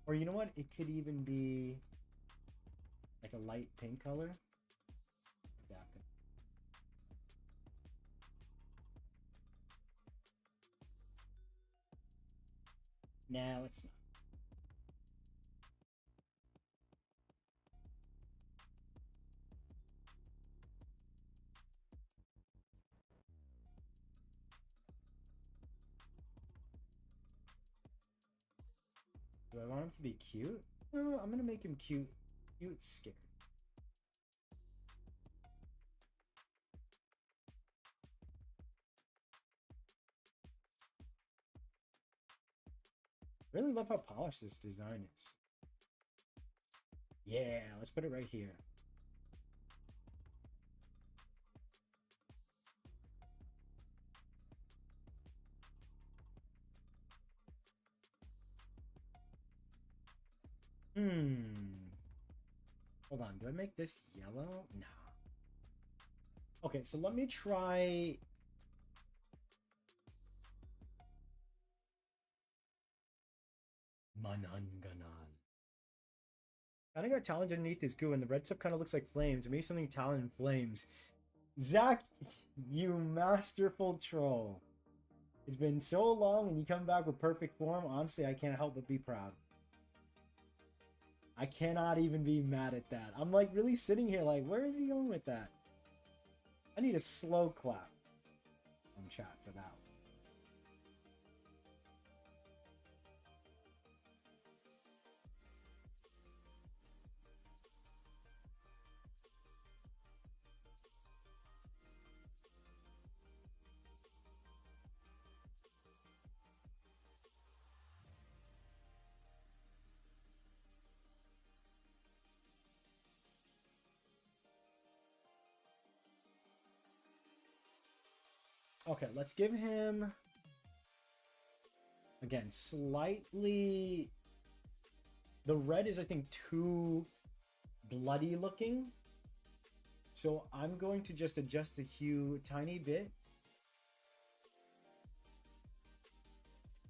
Speaker 1: or you know what? It could even be like a light pink color. Like that. Nah, let's not. Do I want him to be cute? No, I'm gonna make him cute. Cute, scared. Really love how polished this design is. Yeah, let's put it right here. Hold on, do I make this yellow? No. Okay, so let me try... Mananganan. I think our talent underneath is goo, and the red stuff kind of looks like flames. Maybe something talent in flames. Zach, you masterful troll. It's been so long, and you come back with perfect form. Honestly, I can't help but be proud. I cannot even be mad at that. I'm like really sitting here like, where is he going with that? I need a slow clap on chat for that. Okay, let's give him, again, slightly... The red is, I think, too bloody looking. So I'm going to just adjust the hue a tiny bit.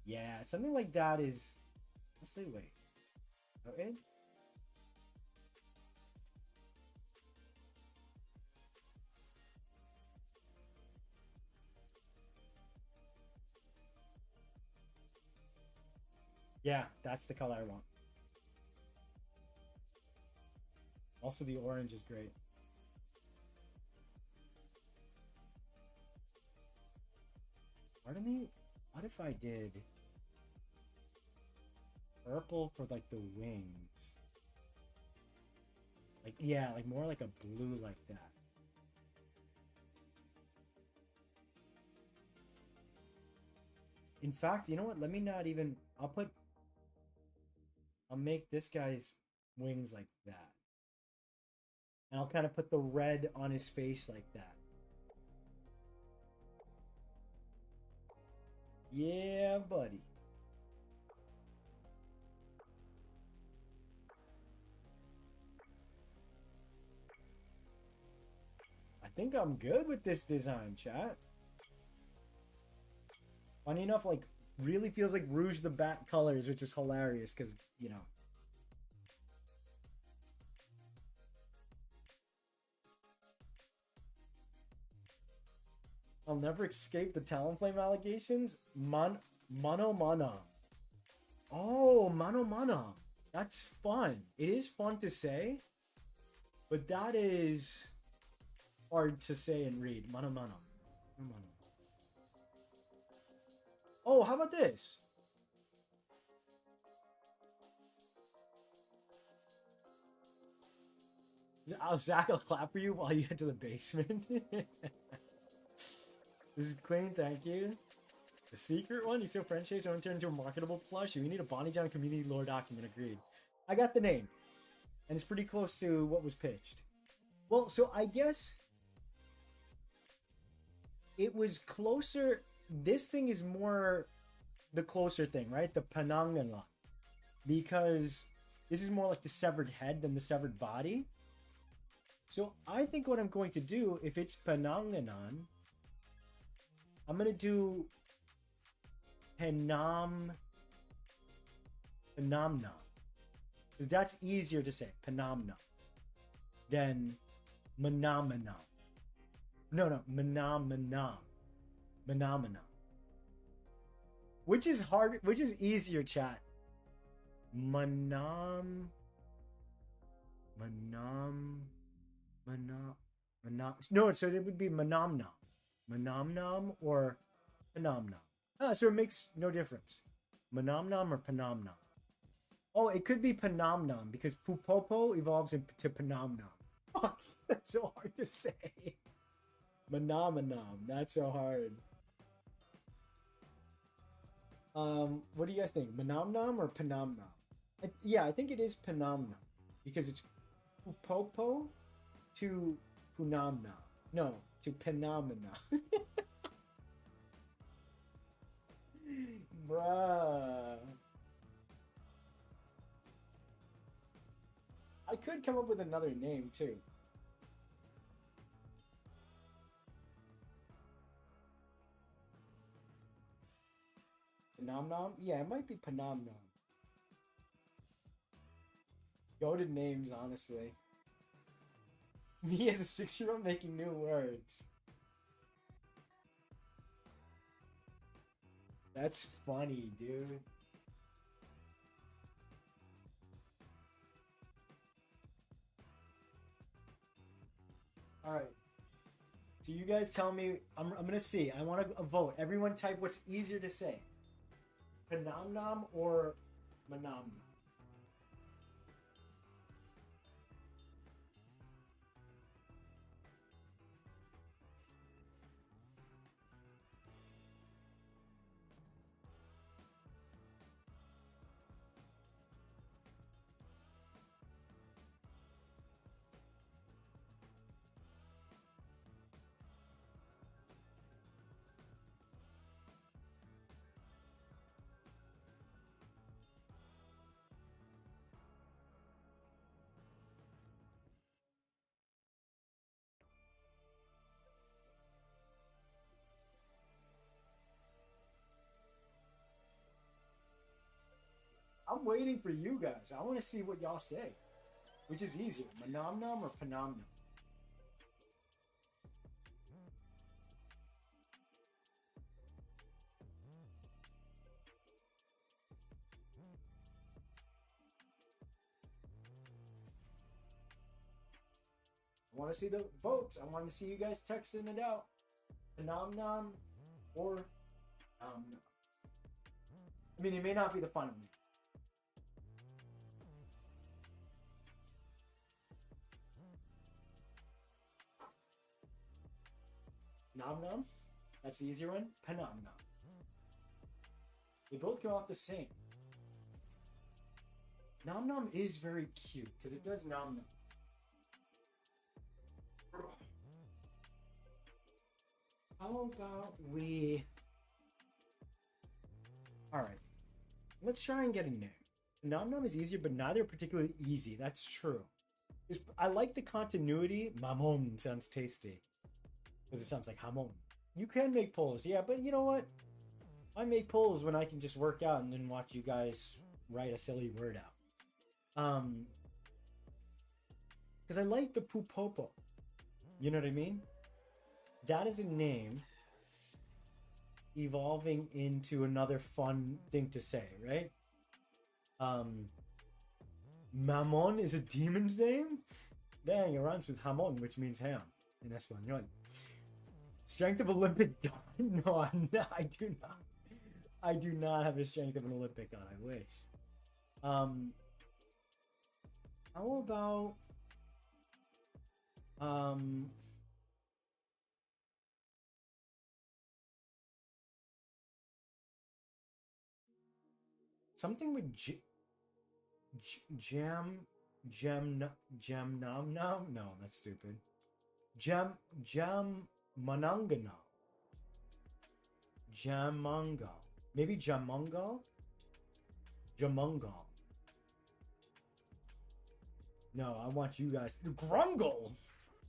Speaker 1: Yeah, something like that is... Let's say, wait. Okay. Yeah, that's the color I want. Also, the orange is great. Pardon me? What if I did purple for like the wings? Like, yeah, like more like a blue like that. In fact, you know what? Let me not even... I'll make this guy's wings like that. And I'll kind of put the red on his face like that. Yeah, buddy. I think I'm good with this design, chat. Funny enough, like, really feels like Rouge the Bat colors, which is hilarious because, you know. I'll never escape the Talonflame allegations. Mano Mana. Oh, Mano Mana. That's fun. It is fun to say, but that is hard to say and read. Mano Mana. Oh, how about this? Zach will clap for you while you head to the basement. This is Queen, thank you. The secret one? He's so French shaped, so I turn into a marketable plush. We need a Bonny John community lore document, agreed. I got the name. And it's pretty close to what was pitched. Well, so I guess it was closer. This thing is more the closer thing, right? The Panangalan. Because this is more like the severed head than the severed body. So I think what I'm going to do, if it's Pananganan, I'm going to do Panamna. Because that's easier to say, Panamna, than Manamana. No, Manamana. Manamana. Which is hard, which is easier, chat? Manam. No, so it would be Manamna. Manamnam or Panamnam. So it makes no difference. Manamnam or Panamnam. Oh, it could be Panamnam because Pupopo evolves into Panamnam. Oh, that's so hard to say. Manamanam. That's so hard. What do you guys think? Manamnam or Panamnam? Yeah, I think it is Panamnam because it's Pupopo to Punamna. No, to Panamna. Bruh. I could come up with another name too. Panamnam? Yeah, it might be Panamnam. Goated names, honestly. Me as a 6-year-old making new words. That's funny, dude. All right. So you guys tell me. I'm gonna see. I want to vote. Everyone type what's easier to say. Panamnam or Manamnam. I'm waiting for you guys. I want to see what y'all say. Which is easier, Manamnam or Panamnam? I want to see the votes. I want to see you guys texting it out. Panamnam or I mean, it may not be the final name. Nom Nom? That's the easier one. Panam Nom. They both come out the same. Nom Nom is very cute because it does Nom Nom. How about we... Alright. Let's try and get a name. Nom Nom is easier, but neither particularly easy. That's true. I like the continuity. Mamon sounds tasty. Because it sounds like hamon. You can make polls, yeah, but you know what? I make polls when I can just work out and then watch you guys write a silly word out. Because I like the Pupopo. You know what I mean? That is a name evolving into another fun thing to say, right? Mamon is a demon's name? Dang, it rhymes with hamon, which means ham in Espanol. Strength of Olympic god? No, I do not. I do not have the strength of an Olympic god. I wish. How about something with jam nom nom? No, that's stupid. Jam manangana. Jamungo. Maybe Jamungo? Jamungo. No, I want you guys. Grungle!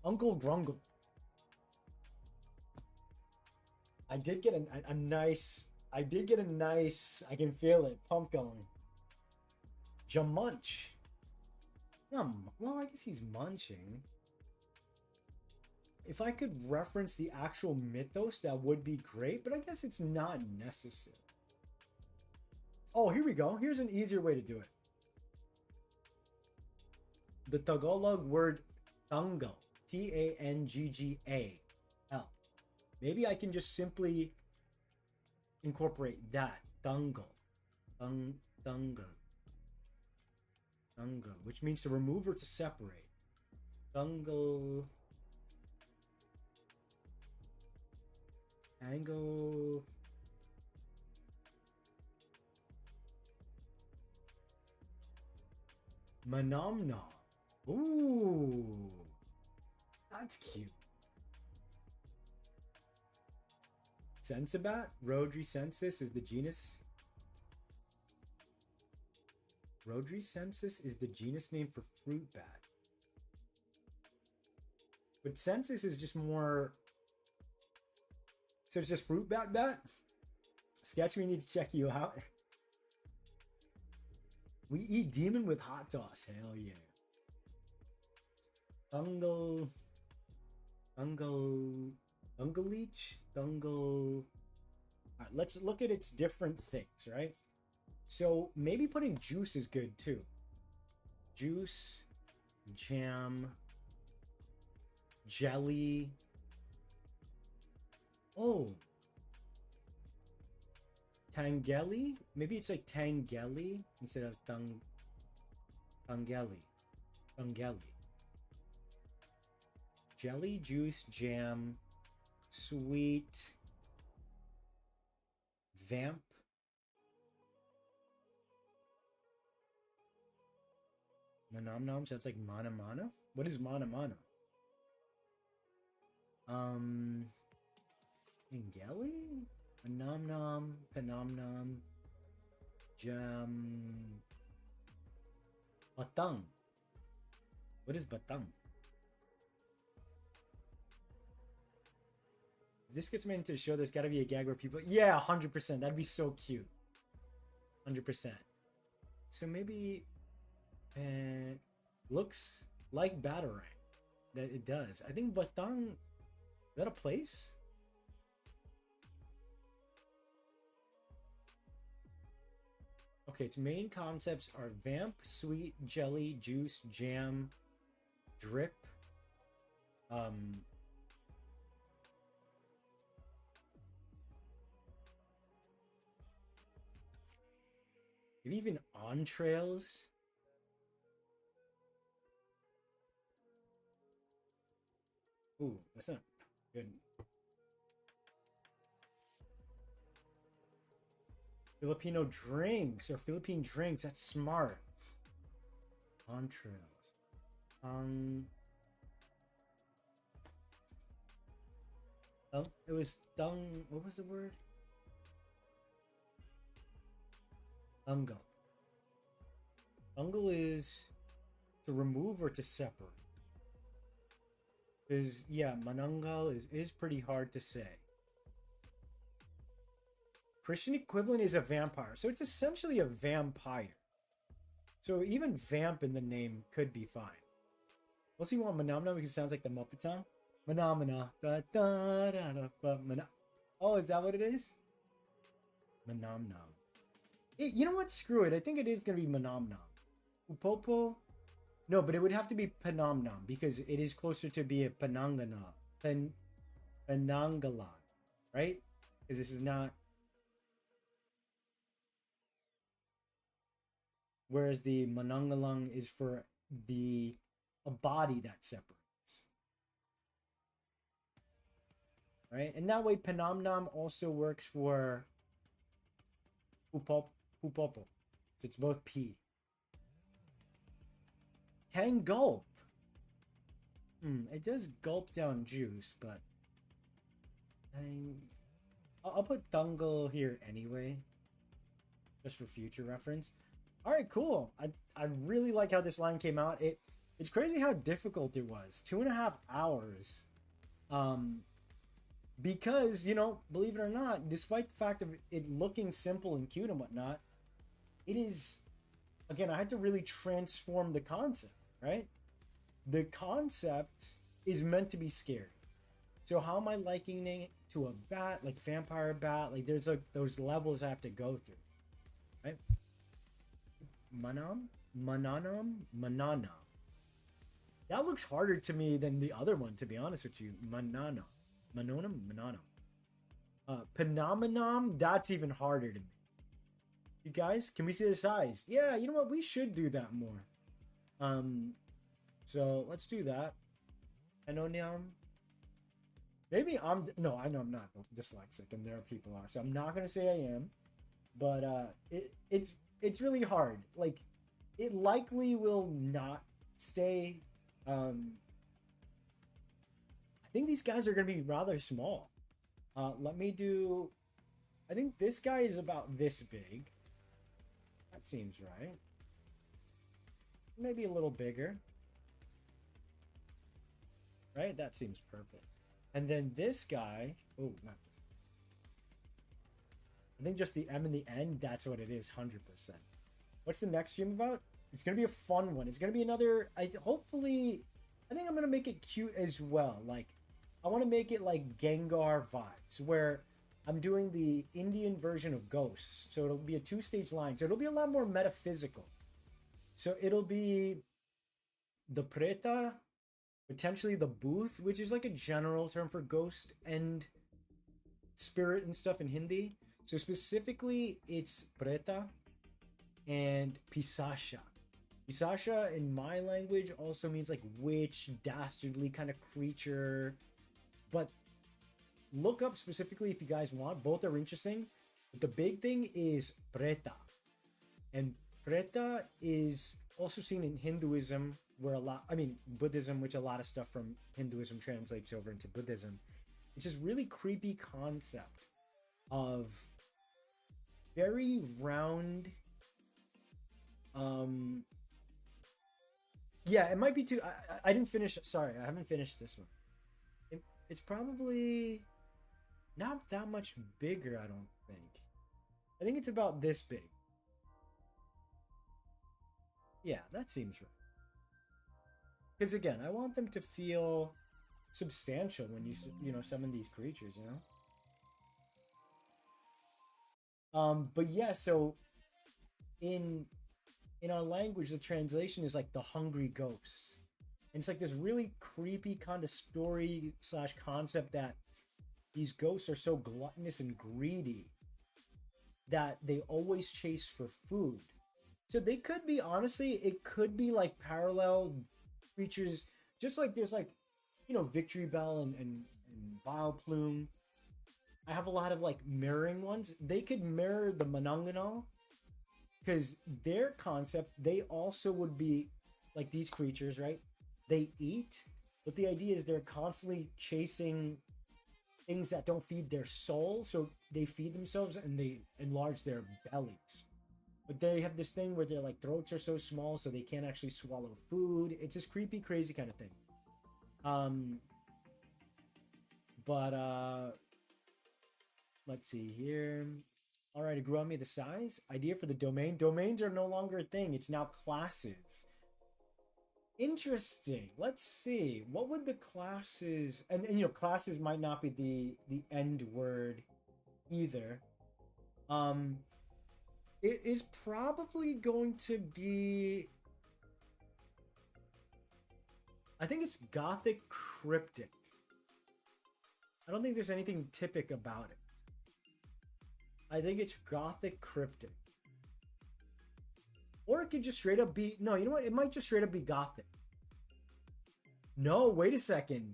Speaker 1: Uncle Grungle. I did get a nice... I did get a nice... I can feel it. Pump going. Jamunch. Well, I guess he's munching. If I could reference the actual mythos, that would be great, but I guess it's not necessary. Oh, here we go. Here's an easier way to do it. The Tagalog word tangal. Tanggal. Maybe I can just simply incorporate that. Tangal. Tangal. Tangal. Which means to remove or to separate. Tangal. Angle. Manomnom. Ooh. That's cute. Sensibat? Rhodrisensis is the genus. Rhodrisensis is the genus name for fruit bat. But sensis is just more... So it's just fruit bat bat? Sketch, we need to check you out. We eat demon with hot sauce. Hell yeah. Leech? Alright, let's look at its different things, right? So maybe putting juice is good too. Juice, jam, jelly. Oh. Tangeli? Maybe it's like Tangeli instead of Tangeli. Jelly, juice, jam, sweet, vamp. Manomnom sounds like mana mana. What is mana mana? Ingeli? Manomnom, panomnom, jam, batang. What is batang? If this gets me into a show, there's got to be a gag where people... Yeah, 100%. That'd be so cute. 100%. So maybe... looks like Batarang. That it does. I think Batang... Is that a place? Okay, its main concepts are vamp, sweet, jelly, juice, jam, drip, maybe even entrails. Ooh, that's not good. Filipino drinks or Philippine drinks. That's smart. Entrails. It was dung. What was the word? Ungle. Ungle is to remove or to separate. Because, yeah, manangal is pretty hard to say. Christian equivalent is a vampire. So it's essentially a vampire. So even vamp in the name could be fine. We'll see what Manamna because it sounds like the Muppet song. Manamana. Da, da, da, da, da, mana. Oh, is that what it is? Manamnam. You know what? Screw it. I think it is going to be Manamnam. Upopo? No, but it would have to be Panamnam because it is closer to be a Panangana. Panangalan. Right? Because this is not... Whereas the Manangalang is for a body that separates. Right? And that way Panamnam also works for Pupopo. So it's both P. Tangulp. It does gulp down juice, but I'll put Tungle here anyway. Just for future reference. Alright, cool. I really like how this line came out. It's crazy how difficult it was. 2.5 hours. Because, you know, believe it or not, despite the fact of it looking simple and cute and whatnot, it is, again, I had to really transform the concept, right? The concept is meant to be scary. So how am I likening it to a bat, like vampire bat? Like there's like those levels I have to go through, right? Mananam. That looks harder to me than the other one, to be honest with you. Manonam. Phenomenon, that's even harder to me. You guys, can we see the size? Yeah, you know what? We should do that more. So let's do that. Anonyam. Maybe I know I'm not dyslexic, and there are people are, so I'm not gonna say I am. But it's really hard. Like it likely will not stay. I think these guys are going to be rather small. Let me do. I think this guy is about this big. That seems right. Maybe a little bigger. Right? That seems perfect. And then this guy. Oh, not this. I think just the M and the N, that's what it is, 100%. What's the next stream about? It's going to be a fun one. It's going to be another. Hopefully. I think I'm going to make it cute as well. Like, I want to make it like Gengar vibes, where I'm doing the Indian version of Ghosts. So it'll be a 2-stage line. So it'll be a lot more metaphysical. So it'll be the Preta, potentially the Booth, which is like a general term for ghost and spirit and stuff in Hindi. So specifically, it's Preta and Pisasha. Pisasha in my language also means like witch, dastardly kind of creature. But look up specifically if you guys want. Both are interesting. But the big thing is Preta. And Preta is also seen in Hinduism, where Buddhism, which a lot of stuff from Hinduism translates over into Buddhism. It's this really creepy concept of very round. Yeah, it might be too. I didn't finish. Sorry, I haven't finished this one. It's probably not that much bigger, I don't think. I think it's about this big. Yeah, that seems right. Because again, I want them to feel substantial when you summon these creatures, But yeah, so in our language, the translation is like the hungry ghost. And it's like this really creepy kind of story / concept that these ghosts are so gluttonous and greedy that they always chase for food. So they could be, honestly, it could be like parallel creatures, just like there's like, Victory Bell and Vile Plume. I have a lot of like mirroring ones. They could mirror the Mananganal, because their concept, they also would be like these creatures, right? They eat, but the idea is they're constantly chasing things that don't feed their soul, so they feed themselves and they enlarge their bellies. But they have this thing where their like throats are so small, so they can't actually swallow food. It's this creepy, crazy kind of thing. Let's see here. All right, it grew on me the size. Idea for the domain. Domains are no longer a thing. It's now classes. Interesting. Let's see. What would the classes and classes might not be the end word either. It is probably going to be, I think it's Gothic cryptic. I don't think there's anything typic about it. I think it's Gothic cryptic. Or it could just straight up be... No, you know what? It might just straight up be Gothic. No, wait a second.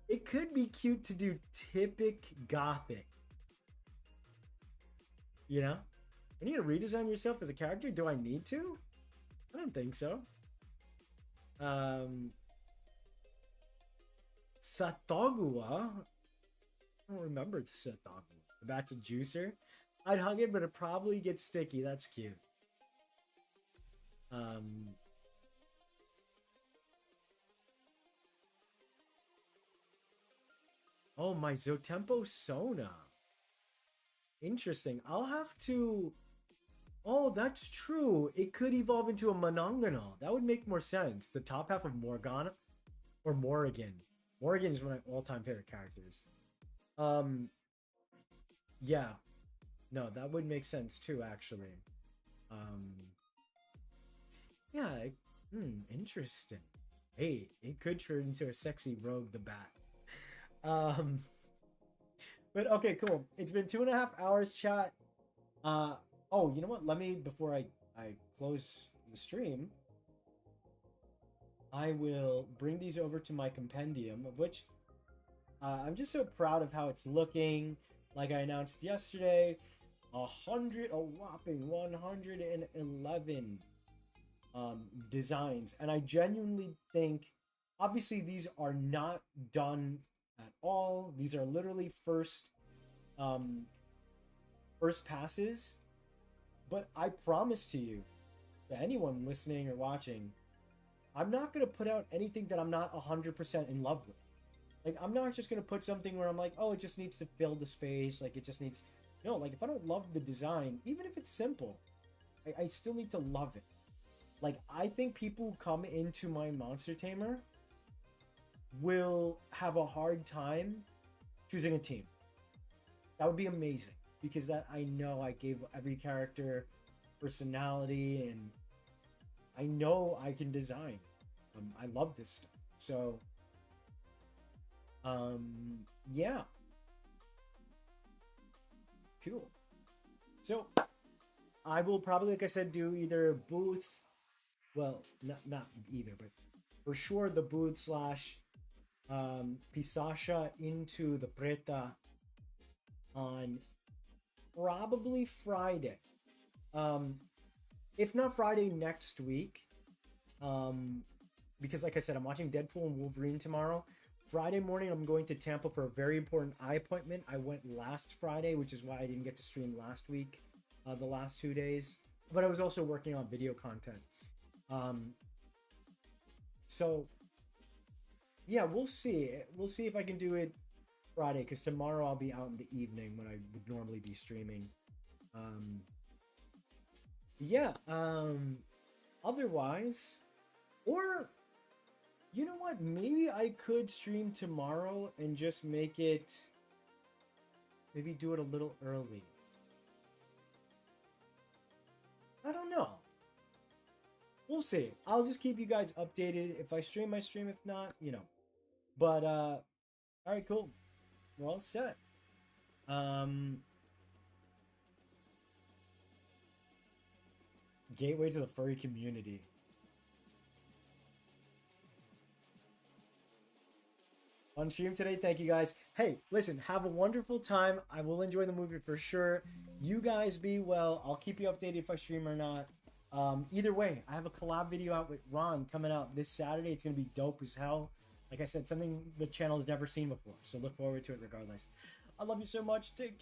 Speaker 1: It could be cute to do typic Gothic. You know? You need to redesign yourself as a character? Do I need to? I don't think so. Satogua? I don't remember the Satogua. Back to Juicer. I'd hug it, but it probably gets sticky. That's cute. Oh, my Xotempo Sona. Interesting. I'll have to... Oh, that's true. It could evolve into a Mononganal. That would make more sense. The top half of Morgana or Morrigan. Morrigan is one of my all-time favorite characters. Yeah. No, that would make sense too, actually. Yeah. Interesting. Hey, it could turn into a sexy Rogue the Bat. But okay, cool. It's been 2.5 hours, chat. Oh, you know what? Let me, before I close the stream, I will bring these over to my compendium, of which I'm just so proud of how it's looking. Like I announced yesterday, a whopping 111 designs, and I genuinely think, obviously, these are not done at all. These are literally um, first passes. But I promise to you, to anyone listening or watching, I'm not gonna put out anything that I'm not 100% in love with. Like, I'm not just gonna put something where I'm like, oh, it just needs to fill the space. Like, it just needs. No, like, if I don't love the design, even if it's simple, I still need to love it. Like, I think people who come into my Monster Tamer will have a hard time choosing a team. That would be amazing, because that, I know I gave every character personality, and I know I can design. I love this stuff. So, yeah, cool. So I will probably, like I said, do either booth. Well, not either, but for sure the booth slash Pisasha into the Preta on probably Friday. Um, if not Friday, next week. Because like I said, I'm watching Deadpool and Wolverine tomorrow. Friday morning, I'm going to Tampa for a very important eye appointment. I went last Friday, which is why I didn't get to stream last week, the last 2 days. But I was also working on video content. So yeah, we'll see. We'll see if I can do it Friday, because tomorrow I'll be out in the evening when I would normally be streaming. Um, yeah. Otherwise, or you know what? Maybe I could stream tomorrow and just make it. Maybe do it a little early. I don't know. We'll see. I'll just keep you guys updated. If I stream, I stream. If not, you know. But all right, cool. We're all set. Gateway to the furry community. On stream today. Thank you guys. Hey, listen, have a wonderful time. I will enjoy the movie for sure. You guys be well. I'll keep you updated if I stream or not. Either way, I have a collab video out with Ron coming out this Saturday. It's going to be dope as hell. Like I said, something the channel has never seen before. So look forward to it regardless. I love you so much. Take care.